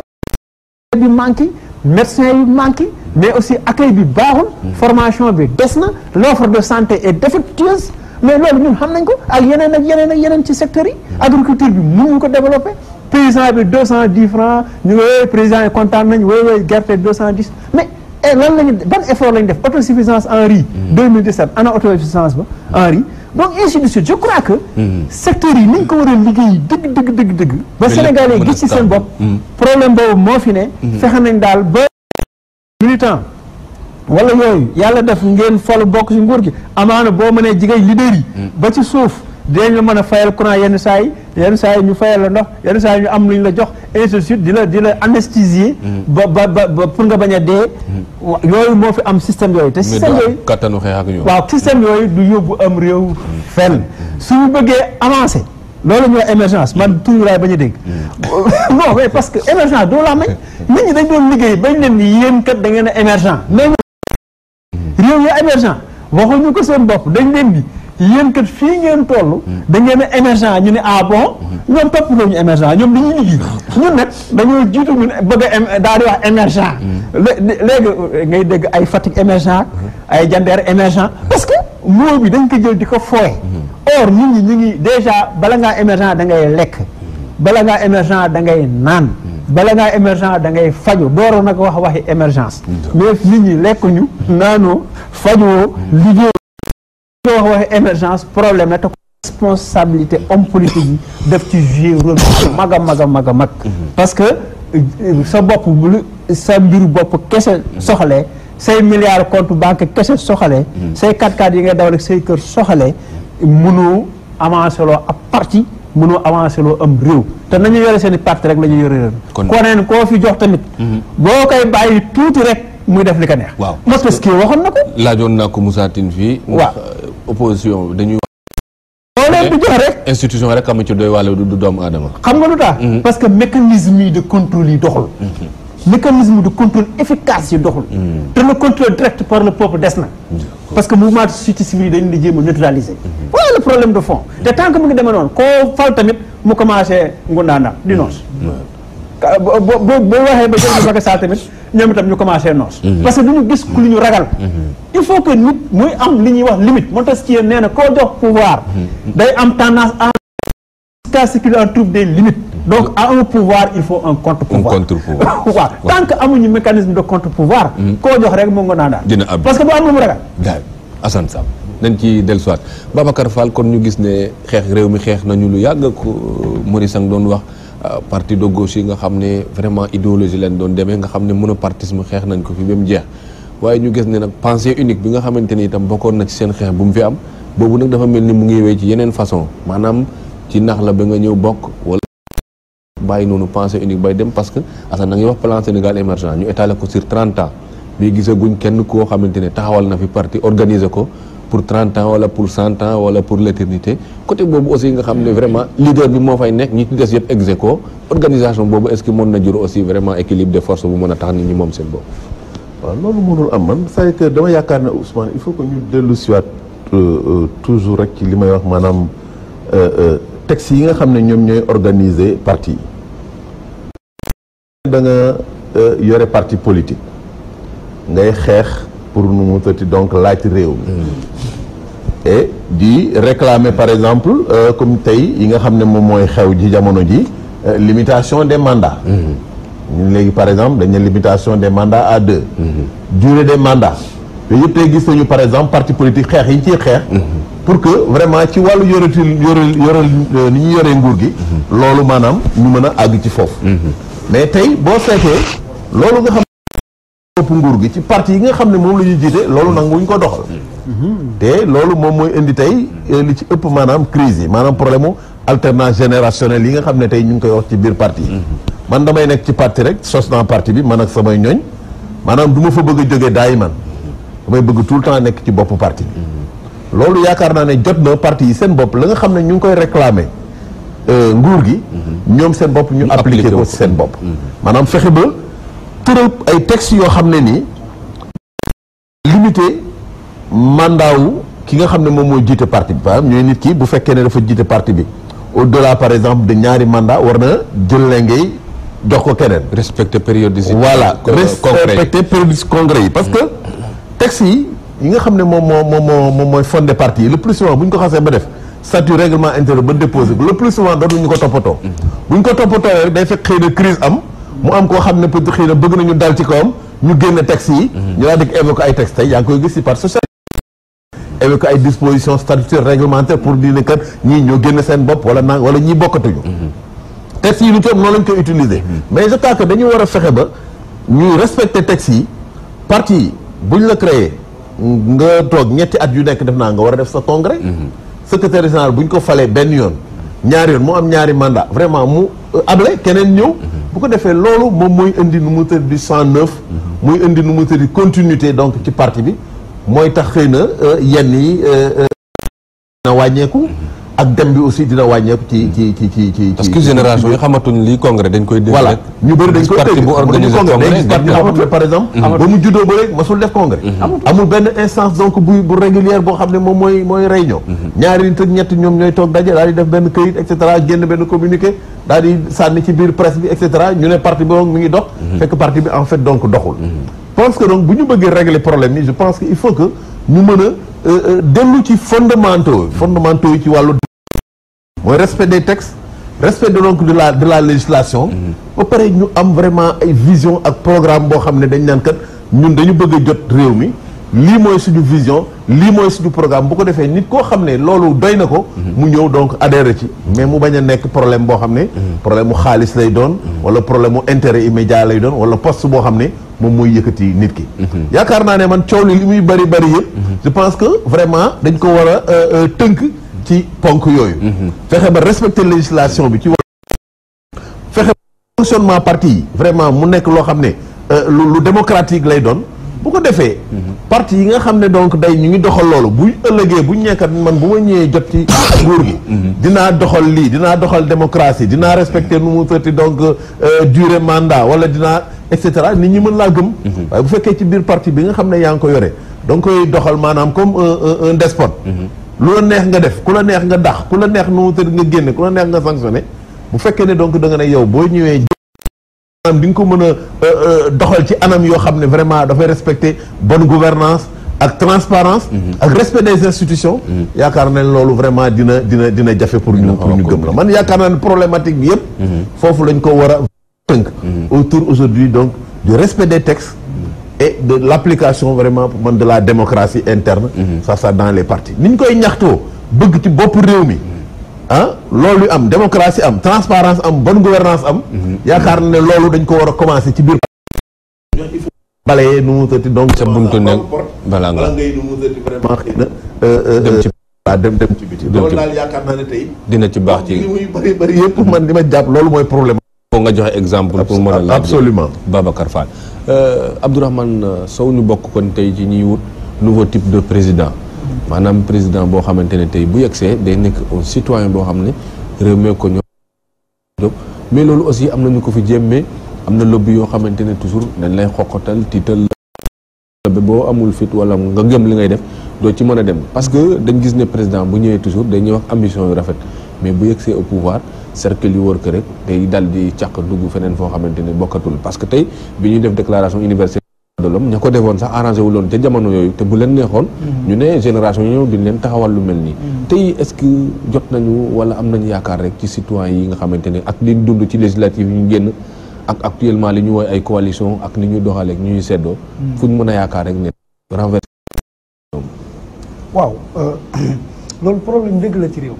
S6: bi manqué médecin yi manqué mais aussi accueil bi baaxul formation bi des na l'offre de santé est défectueuse mais loolu ñun xam nañ ko ak yeneen ak yeneen ak yeneen ci secteurs yi agriculture bi mënuñ ko développer paysan bi 210 francs ñu ngi président yi kontaan nañ wooy gerte 210 mais lan lañu ban effort lañu def autosuffisance en riz 2017 ana autosuffisance ba en riz donc ainsi de suite je crois que secteurs yi niñ ko war a liggéey dëgg ba Sénégalais yi gis ci seen bopp problème boobu moo fi ne fexe nañ daal ba militant wala yooyu yàlla def ngeen folu bokk ci nguur gi amaana boo mënee jigéen leader yi ba ci suuf dinañ la mën a fayal courant yenn saa yi ñu fayal la ndox yenn saa yi ñu am lu ñu la jox ainsi de suite di la anesthésier ba pour nga bañ a dee yooyu moo fi am système yooyu te système yooyu
S1: kattanu xeex ak ñoom waaw
S6: système yooyu du yóbbu am réew fenn suñu bëggee avancer loolu ñoo émergence man toujours laay bañ a dégg non mais parce que émergence doo la mañ nit ñi dañ doon liggéey bañ leen ni yéen kat da ngeen a émergent mais réew ya émergent waxuñu ko seen bopp dañ leen di yéen kat fii ngeen toll da ngeen a émergent ñu ne ah bon ñoom topp ñu émergent ñoom dañuy liggéey ñun nag dañoo jiitu ñun bëgg a daal di wax émergent léegi ngay dégg ay Fatick émergent ay Jandeer émergent parce que moo bi dañ ko jël di ko fooye or nit ñi ñu ngi déjà bala ngaa émergent da ngay lekk bala ngaa émergent da ngay naan bala ngaa émergent da ngay faju dooro nag waxi émergence mais nit ñi lekkuñu naanoo fajoo liggéey waxi émergence problème la te responsabilité homme politique yi def ci jouer rôle mag a mag parce que sa bopp sa mbiru bopp kese soxalee say milliards compte banque kese soxalee say 4x4 yi ngay daw rek say kër soxalee mënoo avancer loo ab parti mënoo avancer loo am réew te nañu yore seen i parti rek la ñu yore réew koneen koo fi jox tamit boo koy bàyyi tuuti rek muy def li ko neex
S1: waaw
S6: Montesquieu waxoon na ko
S1: laajoon naa ko Moussa Tine fii
S6: waaw
S1: opposition dañuy
S6: boo leen di jox rek
S1: institution rek amu ci doy wàlla du doomu aadama
S6: xam nga lu tax parce que mécanisme yi de contrôle yi doxul mécanisme de contrôle efficace yi doxul te le contrôle direct par le peuple des na parce que mouvement de société civile dañu di jéem a neutraliser voilà le problème de fond te tant que mu ngi demee noonu koo fal tamit mu commencé ngundaandaam di noos boo waxee ba jël Macky Sall tamit ñoom itam ñu commencé noos parce que duñu gis ku lu ñu ragal il faut que nit muy am li ñuy wax limite Montesquieu nee na koo jox pouvoir day am tendance à ce qu'il en trouve des limites donc à un pouvoir il faut un contre-pouvoir waaw tant que amuñu mécanisme de contre-pouvoir koo jox rek mu nga naan daal
S1: dina am
S6: parce que bu am lu mu ragal
S1: daal Assane Sam nañ ci dellusiwaat Babacar Fall kon ñu gis ne xeex réew mi xeex nañu lu yàgg ko Maurice Sang doon wax parti de gauche yi nga xam ne vraiment idéologie leen doon demee nga xam ne monopartisme xeex nañ ko fi ba mu jeex waaye ñu gis ne nag pensée unique bi nga xamante ni itam bokkoon na ci seen xeex bu mu fi am boobu nag dafa mel ni mu ngi wéy ci yeneen façon maanaam ci nax la ba nga ñëw bokk wala bàyyi noonu pensée unique bay dem parce que Assane na ngi wax plan Sénégal émergent ñu étalé ko sur 30 ans mais gisaguñ kenn koo xamante ne taxawal na fi parti organiser ko pour 30 ans wala pour 100 ans wala pour l'éternité côté boobu aussi nga xam ne vraiment leader bi moo fay nekk ñi ci des yëpp ex aequo organisation boobu est-ce que mën na jur aussi vraiment équilibre de force bu mën a tax nit ñi moom seen bopp.
S3: waaw loolu mënul am man c'est que dama yaakaar ne Ousmane il faut que ñu dellu siwaat toujours rek ci li may wax maanaam texte yi nga xam ne ñoom ñooy organiser parti yi da nga yore parti politique ngay xeex pour nu mu tëtti donc laaj réew mi et di réclamer par exemple comme tey yi nga xam ne moom mooy xew ji jamono ji limitation des mandats. ñun léegi par exemple dañ ne limitation des mandats à 2. durée des mandats yooyu yëpp tey gis nañu par exemple parti politique xeex yi ciy xeex. pour que vraiment ci wàllu yoral ni ñu yoree nguur gi. loolu maanaam ñu mën a àgg ci foofu. mais tey boo seetee loolu nga xam ne bopp nguur gi ci parti yi nga xam ne moom la ñuy jiite loolu nanguwuñ ko doxal. te loolu moom mooy indi tey li ci ëpp maanaam crise yi maanaam problème mu alternance générationnelle yi nga xam ne tey ñu ngi koy wax ci biir parti yi. man damay nekk ci parti rek sos naa parti bi man ak samay ñooñ maanaam du ma fa bëgg a jógee daay man damay bëgg tout le temps nekk ci bopp parti bi. loolu yaakaar naa ne jot na parti yi seen bopp la nga xam ne ñu ngi koy réclamer nguur gi. ñoom seen bopp ñu appliquer ko ci seen bopp. maanaam fexe ba tëral ay textes yoo xam ne nii limité mandat wu ki nga xam ne moom mooy jiite parti bi. par exemple ñooy nit ki bu fekkee ne dafa jiite parti bi au-delà par exemple de ñaari mandat war na jël la ngay jox ko keneen.
S1: respecter périodicité.
S3: voilà respecter périodicité congrès yi parce que textes yi nga xam ne moom mooy fondé parti yi le plus souvent bu ñu ko xasee ba def statut règlement intérieur ba déposé le plus souvent dootuñu ko toppatoo. bu ñu ko toppatoo rek day fekk xëy na crise am mu am koo xam ne peut-être xëy na bëgg nañu dal ci kawam ñu génne textes yi. ñu daal di évoquer ay textes tey yaa ngi koy gis ci parti social. évoquer ay dispositions statutaires réglementaires pour dire ne kat ñii ñoo génne seen bopp wala ñii bokkatuñu. textes yi lu ci am noonu lañ koy utiliser. mais je crois que dañu war a fexe ba ñuy respecter textes yi parti yi buñ la créé nga toog ñetti at yu nekk def naa nga war a def sa congrès. secrétaire général buñ ko falee benn yoon ñaari yoon mu am ñaari mandat vraiment mu able keneen ñëw. bu ko defee loolu moom mooy indi nu mu tëdd di 109. muy indi nu mu tëdd di continuité donc ci parti bi mooy tax xëy na yenn yi dina wàññeeku. ak dem bi aussi dina wàññeeku ci
S1: parce que génération yi xamatuñ lii congrès dañ koy dégg.
S3: voilà ñu bëri dañ koy dégg
S1: parti bu organisé congrès
S3: parti boo xam ne par exemple. ba mu juddoo ba rek masul def congrès. amul benn instance donc bu régulière boo xam ne moom mooy réunion. ñaari nit ak ñett ñoom ñooy toog daje daal di def benn këyit et cetera génn benn communiqué daal di sànni ci biir presse bi et cetera ñu ne parti bi mi ngi dox. fekk parti bi en fait donc doxul. je pense que donc bu ñu bëggee régler problème yi je pense que il faut que ñu mën a dellu ci fondamentaux yi ci wàllu. mooy respect des textes respect donc de la législation. ba pare ñu am vraiment ay vision ak programme boo xam ne dañ naan kat ñun dañu bëgg a jot réew mi lii mooy suñu vision lii mooy suñu programme bu ko defee nit koo xam ne loolu doy na ko. mu ñëw donc adhéré ci mais mu bañ a nekk problème boo xam ne. problème mu xaalis lay doon. wala problème mu intérêt immédiat lay doon wala poste boo xam ne moom mooy yëkkati nit ki. yaakaar naa ne man coow li muy bari yëpp. je pense que vraiment dañ ko war a tënk. ci ponk yooyu. fexe ba respecter législation bi ci wàllu. fexe fonctionnement parti yi vraiment mu nekk loo xam ne lu démocratique lay doon bu ko defee. parti yi nga xam ne donc day ñu ngi doxal loolu buy ëllëgee buñ nekkat man bu ma ñëwee jot ci nguur gi. dinaa doxal lii dinaa doxal démocratie dinaa respecter nu mu tëtti donc durée mandat wala dinaa et cetera nit ñi mën laa gëm. waaye bu fekkee ci biir parti bi nga xam ne yaa ngi ko yore donc koy doxal maanaam comme un despote. lu la neex nga def ku la neex nga dax ku la neex nu mu tëdd nga génne ku la neex nga sanctionné bu fekkee ne donc da nga ne yow boo ñëwee maanaam di nga ko mën a doxal ci anam yoo xam ne vraiment dafay respecter bonne gouvernance ak transparence ak respect des institutions yaakaar na ne loolu vraiment dina jafe pour ñu gëm la man yaakaar naa ne problématique bi yëpp foofu lañ ko war a tënk autour aujourd'hui donc du respect des textes et de l'application vraiment pour man de la démocratie interne. ça dans les partis ni ñu koy ñaxtoo bëgg ci bopp réew mi loolu am démocratie am transparence am bonne gouvernance am yaakaar na ne loolu dañ ko war a commencer ci biir il faut balayer nu mu tëtti donc
S1: sa buntu nekk balaa
S3: ngay nu mu tëtti vraiment xëy na dem ci biti loolu daal yaakaar naa ne tey
S1: dina ci baax ci
S3: li muy bëri yëpp man li ma jàpp loolu mooy problème
S1: foo nga joxe exemple pour mën a laaj
S3: absolument
S1: Babacar Fall Abdourahmane Sow ñu bokk kon tey ci ñuy wut nouveau type de président maanaam président boo xamante ne tey bu yegsee day nekk un citoyen boo xam ne réew mi ko ñoo mais loolu aussi am nañu ko fi jémmee am na lobby yoo xamante ne toujours dañ lay xoqatal tiital ba boo amul fit wala nga gëm li ngay def doo ci mën a dem parce que dañ gis ne président bu ñëwee toujours dañuy wax ambition yu rafet mais bu yegsee au pouvoir cercle yu wër ko rek tey dal di càq dugg feneen foo xamante ne bokkatul parce que tey bi ñuy def déclaration universelle ña ko defoon sax arrangé wu loon ca jamono yooyu te bu leen neexoon ñu ne génération yi ñëw duñ leen taxawal lu mel nii tey est-ce que jot nañu wala am nañu yaakaar rek ci citoyens yi nga xamante ne ak li dund ci législative yi ñu génn ak actuellement li ñu woy ay coalition ak ni ñu doxaleeg ñu ñuy seddoo fu ñu mën a yaakaar rek ne renversé
S4: waaw loolu problème dëgg la ci réew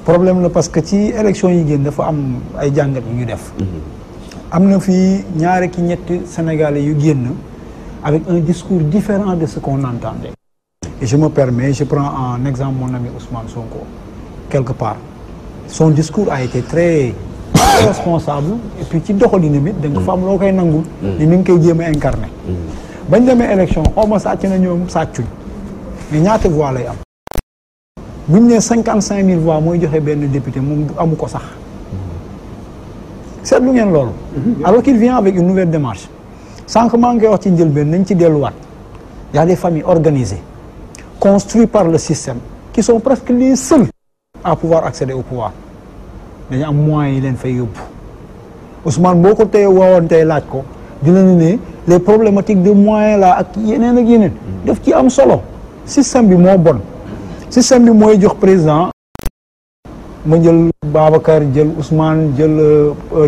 S4: problème la parce que ci élection yi génn dafa am ay jàngat yu ñu def am na fii ñaari ki ñetti Sénégalais yu génn avec un discours différent de ce qu'on entendait et je me permets je prends en exemple mon ami Ousmane Sonko quelque part son discours a été très responsable et puis ci doxalinam it da nga fa am loo koy nangul ni mi ngi koy jéem a incarné bañ demee élection xaw ma sàcc na ñoom sàccuñ mais ñaata voix lay am buñ ne 55 000 voix mooy joxe benn député moom amu ko sax seetlu ngeen loolu alors qu'il vient avec une nouvelle démarche sànq maa ngi koy wax ci njëlbeen nañ ci delluwaat y a des familles organisées construites par le système qui sont presque les seuls à pouvoir accéder au pouvoir dañu am moyens yi leen fay yóbbu Ousmane boo ko tey woowoon tey laaj ko dina ne les problématiques de moyens là ak yeneen ak yeneen daf ci am solo système bi moo bon système bi mooy jox président ma jël Babacar jël Ousmane jël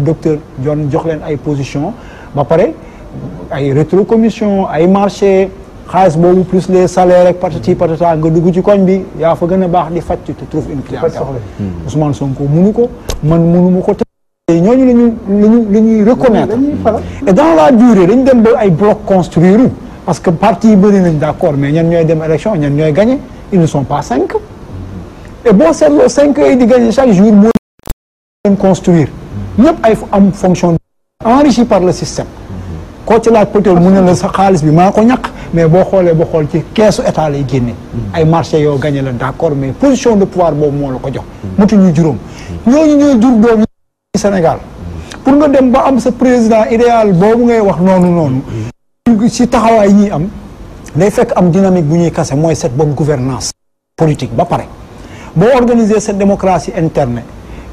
S4: docteur John jox leen ay position ba pare ay rétrocommission ay marché xaalis boobu plus les salaires rek patati patata nga dugg ci koñ bi yaa fa gën a baax di faj tu trouves une clientèle Ousmane Sonko munu ko man munuma ko te ñooñu la ñuy reconnaître et dans la durée dañ dem ba ay bloc construire parce que parti yi bëri nañ d'accord mais ñan ñooy dem élection ñan ñooy gagner ils ne sont pas 5 et boo seetloo 5 yi di gagner chaque jour mooy leen construire ñëpp ay am fonction enrichi par le système koo ci laaj peut-être mu ne la sa xaalis bi maa ko ñàkk mais boo xoolee ba xool ci keesu état lay génne ay marché yoo gagné la d'accord mais position de pouvoir boobu moo la ko jox mutuñu juróom ñooñu ñooy jur doom yi Sénégal pour nga dem ba am sa président idéal boobu ngay wax noonu ci taxawaay ñi am day fekk am dynamique bu ñuy kase mooy cette bonne gouvernance politique ba pare boo organiser cette démocratie interne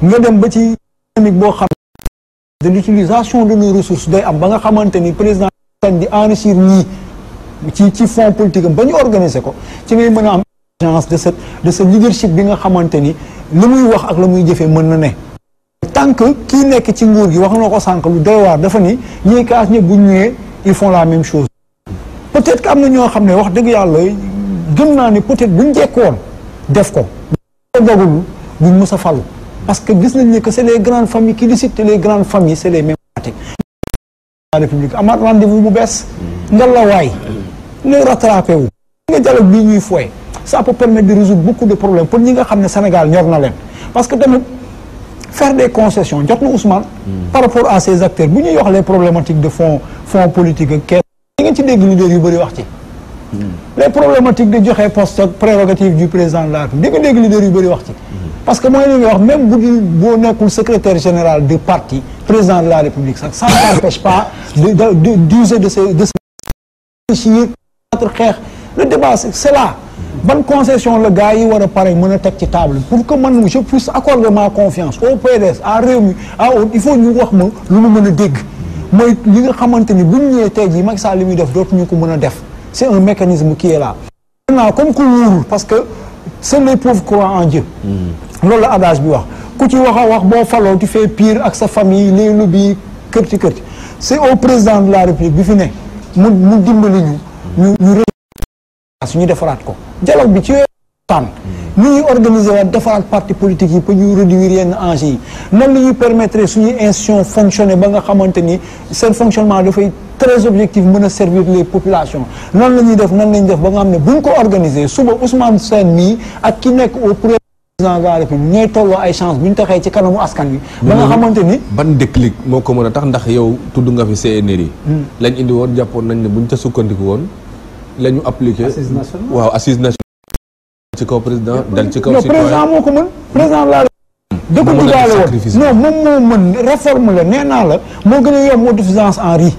S4: nga dem ba ci dynamique boo xam de l'utilisation de nos ressources day am ba nga xamante ni président di enrichir ñii ci fonds politique am ba ñu organiser ko ci ngay mën a am agence de ce leadership bi nga xamante ni la muy wax ak la muy jëfee mën na ne tant que kii nekk ci nguur gi wax na ko sànq lu doy waar dafa ni ñiy kaas ñëpp bu ñëwee ils font la même chose peut-être que am na ñoo xam ne wax dëgg yàlla gëm naa ni peut-être buñ jekkoon def ko dogul buñ mës a falu parce que gis nañ ne que c'est les grandes familles qui décident te les grandes familles c'est les mêmes pratiques la République amaat rendez-vous bu bees nga la waay lay rattrapé wu nga dialogue bii ñuy fooye ça peut permettre de résoudre beaucoup de problèmes pour ñi nga xam ne Sénégal ñor na leen parce que tamit faire des concessions jot na Ousmane par rapport à ces acteurs bu ñuy wax les problématiques de fonds politique ak kees di ngeen ci dégg leader yu bëri wax ci les problématiques de joxe poste ak prérogative du président de la République di nga dégg leader yu bëri wax ci parce que mooy li nga wax même boo nekkul secrétaire général du parti président de la République sax ça ne t'empêche pas d'user de ces xeex le débat c'est là ban concession la gars yi war a pare mën a teg ci table pour que man je puisse accorder ma confiance au PDS à Rewmi à autre il faut ñu wax ma lu mu mën a dégg mooy li nga xamante ni bu ñu ñëwee tey jii Macky Sall li muy def dootuñu ko mën a def c'est un mécanisme qui est là maintenant comme ku wóorul parce que seuls les pauvres croient en Dieu loolu la adage bi wax ku ci wax a wax boo faloo tu fais pire ak sa famille les lobbies kërti c'est au président de la République bi fi ne mu dimbali ñu ñu defaraat ko dialogue bi ci tànn ni ñuy organiser waat defaraat parti politique yi pour ñu réduire yenn enjeux yi nan la ñuy permettre suñuy institution fonctionner ba nga xamante ni seen fonctionnement dafay très objectif mën a servir les populations nan la ñuy def nan lañu def ba nga xam ne bu ñu ko organiser suba Ousmane Sène mii ak ki nekk au président de la République ñooy tolloo ay chance bu ñu taxee ci kanamu askan wi ba nga xamante ni
S1: ban déclic moo ko mën a tax ndax yow tudd nga fi CNRI lañ indi woon jàppoon nañ ne buñ ca sukkandiku woon la ñu appliqué waaw assise nationale ci kaw président dal ci kaw
S4: président moo ko mën président la da ko dugaale woon non moom moo mën réforme la nee naa la moo gën a yomb autosuffisance en riz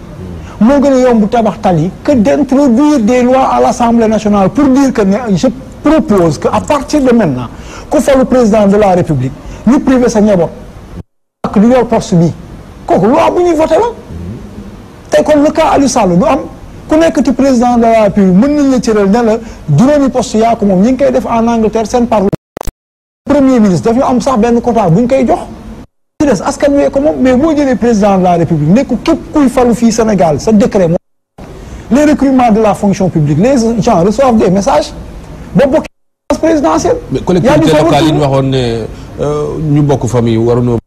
S4: moo gën a yomb tabax tali que d'introduire des lois à l'Assemblée nationale pour dire que je propose que à partir de maintenant ku falu président de la République ñu privé sa njaboot ak lu yor poste bi kooku loi bu ñuy voté la tey kon le cas Aliou Sall du am ku nekk ci président de la République mën nañ la cëral ne la juróomi poste yaa ko moom ñi ngi koy def en Angleterre seen parlement premier ministre dafa am sax benn quota bu ñu koy jox ci des askan wee ko moom mais boo jëlee président de la République nekk képp kuy falu fii Sénégal sa décret moom les recrutements de la fonction publique les gens reçoivent des messages boo bokkee présidentielle.
S1: mais collectivité locale yi ñu waxoon ne ñu bokk famille waruñoo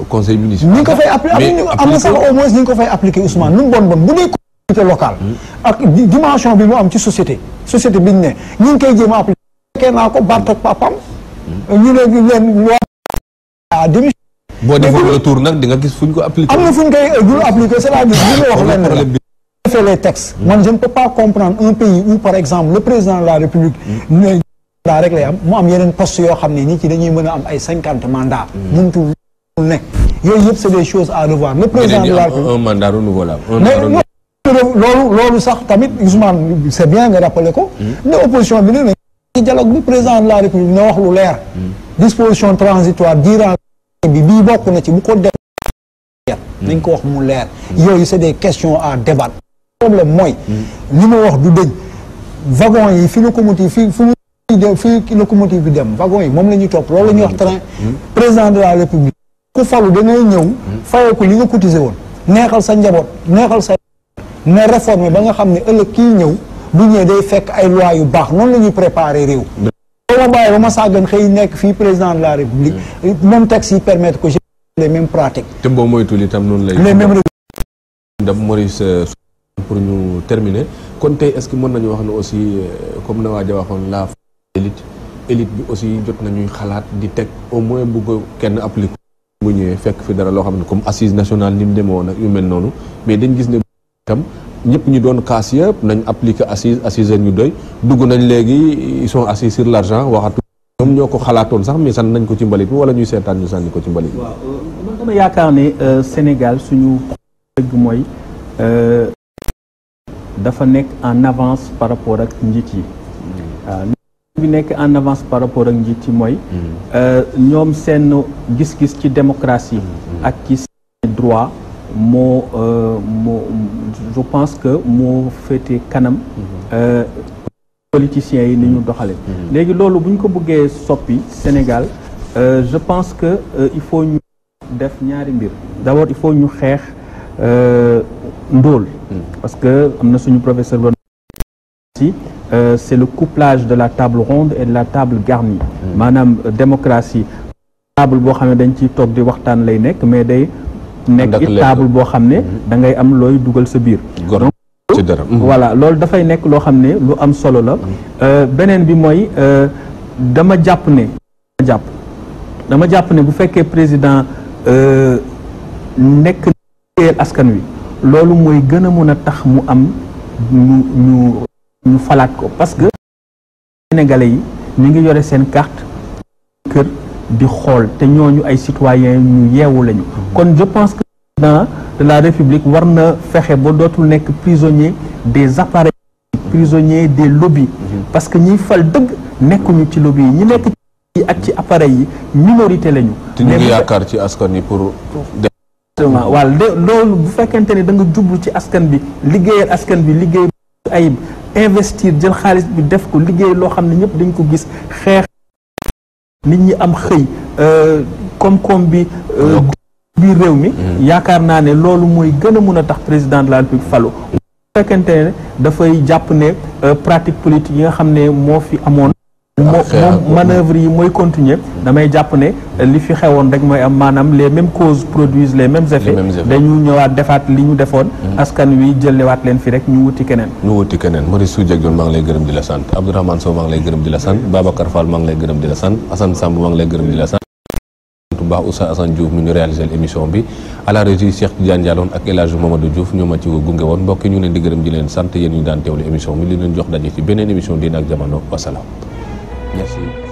S1: conseil municipal.
S4: ni nga ko fay appliqué am na sax au moins ni nga ko fay appliqué Ousmane nu mu bon bu dee collectivité locale. ak dimension bi mu am ci société bi ñu ne ñu ngi koy jéem a appliqué. fekkee naa ko Bart ak papam ñu ne leen loi à démission.
S1: boo defoon le tour nag di nga gis fu ñu ko appliqué.
S4: am na fu ñu koy dul appliqué c'est-à-dire li nga wax leen rek. fait les textes. man je ne peux pas comprendre un pays où par exemple le président de la République. ne daa rek lay am mu am yeneen poste yoo xam ne nit ci dañuy mën a am ay 50 mandats. mënutul nekk yooyu yëpp c'est des choses à revoir. le président de la République
S1: un mandat renouvelable.
S4: loolu sax tamit Ousmane c'est bien nga rappeler ko. ne opposition bi ne ci dialogue bi président de la République na wax lu leer. disposition transitoire durant bi bii bokk na ci bu ko def nañ ko wax mu leer. yooyu c'est des questions à débattre. problème mooy li ma wax du dëñ wagon yi fi locomotive fi locomotive bi dem wagon yi moom la ñuy topp loolu la ñuy wax train président de la République ku falu dangay ñëw fayoo ko li nga cotisé woon neexal sa njaboot neexal sa ne réforme ba nga xam ne ëllëg kii ñëw bu ñëwee day fekk ay loi yu baax noonu la ñuy préparer réew boo ma bàyyi ba ma sàggan xëy nekk fii président de la République même texte yi permettre que j'ai les mêmes pratiques
S1: te boo moytul itam noonu lay
S4: les mêmes
S1: Maurice pour ñu terminer kon tey est-ce que mën nañu wax ne aussi comme na waaja waxoon la élite bi aussi jot nañuy xalaat di teg au moins bu ko kenn appliqué bu ñëwee fekk fi dara loo xam ne comme assise nationale ni mu demee woon ak yu mel noonu mais dañ gis ne itam ñëpp ñu doon kaas yëpp nañ appliqué assise ñu doy dugg nañ léegi ils sont assis sur l'argent waxatu ñoom ñoo ko xalaatoon sax mais sànni nañ ko ci mbalit bi wala ñuy seetaan ñu sànni ko ci mbalit bi.
S5: waaw man dama yaakaar ne Sénégal suñu dëgg mooy dafa nekk en avance par rapport ak njiit yi waaw bi nekk en avance par rapport ak njiit yi mooy ñoom seen gis-gis ci démocratie ak ci seen droit moo je pense que moo féete kanam politiciens yi ni ñu doxale léegi loolu bu ñu ko bëggee soppi Sénégal je pense que il faut ñu def ñaari mbir d'abord il faut ñu xeex ndóol parce que am na suñu professeur ba si c'est le couplage de la table ronde et de la table garnie maanaam démocratie table boo xam ne dañ ciy toog di waxtaan lay nekk mais day nekk it table boo xam ne da ngay am looy dugal sa biir donc voilà loolu dafay nekk loo xam ne lu am solo la beneen bi mooy dama jàpp ne bu fekkee président nekk askan wi loolu mooy gën a mun a tax mu am ñu falaat ko parce que sénégalais yi ñu ngi yore seen carte kër di xool te ñooñu ay citoyens ñu yeewu lañu kon je pense que le président de la République war na fexe ba dootul nekk prisonnier des appareils prisonnier des lobbies parce que ñiy fal dëgg nekkuñu ci lobby yi ñi nekk ci ak ci appareil yi minorité lañu
S1: te ñu ngi yaakaar ci askan yi pour
S5: waaw loolu bu fekkente ne da nga jublu ci askan bi liggéeyal askan bi liggéey ayib investir jël xaalis bi def ko liggéey loo xam ne ñëpp dañ ko gis xeex nit ñi am xëy koom-koom bi biir réew mi yaakaar naa ne loolu mooy gën a mun a tax président de la République falu bu fekkente ne dafay jàpp ne pratique politique yi nga xam ne moo fi amoon moom manœuvre yi mooy continuer damay jàpp ne li fi xewoon rek mooy am maanaam les mêmes causes produisent les mêmes effets dañu ñëwaat defaat li ñu defoon askan wi jëlewaat leen fi rek ñu wuti keneen
S1: Maurice Soudieck maa ngi lay gërëm di la sant Abdourahmane Sow maa ngi lay gërëm di la sant Babacar Fall maa ngi lay gërëm di la sant Assane Samb maa ngi lay gërëm di la sant bu baax Oustaz Assane Diouf mi ñu réalisé l'émission bi à la régie Cheikh Tidiane Diallo ak El Hadj Mamadou Diouf ñoo ma ci gunge woon mbokk ñu leen di gërëm di leen sant yéen ñu daan teewlu émission bi li leen jox daje ci beneen émission Diine ak Jamono wasalaam. Merci.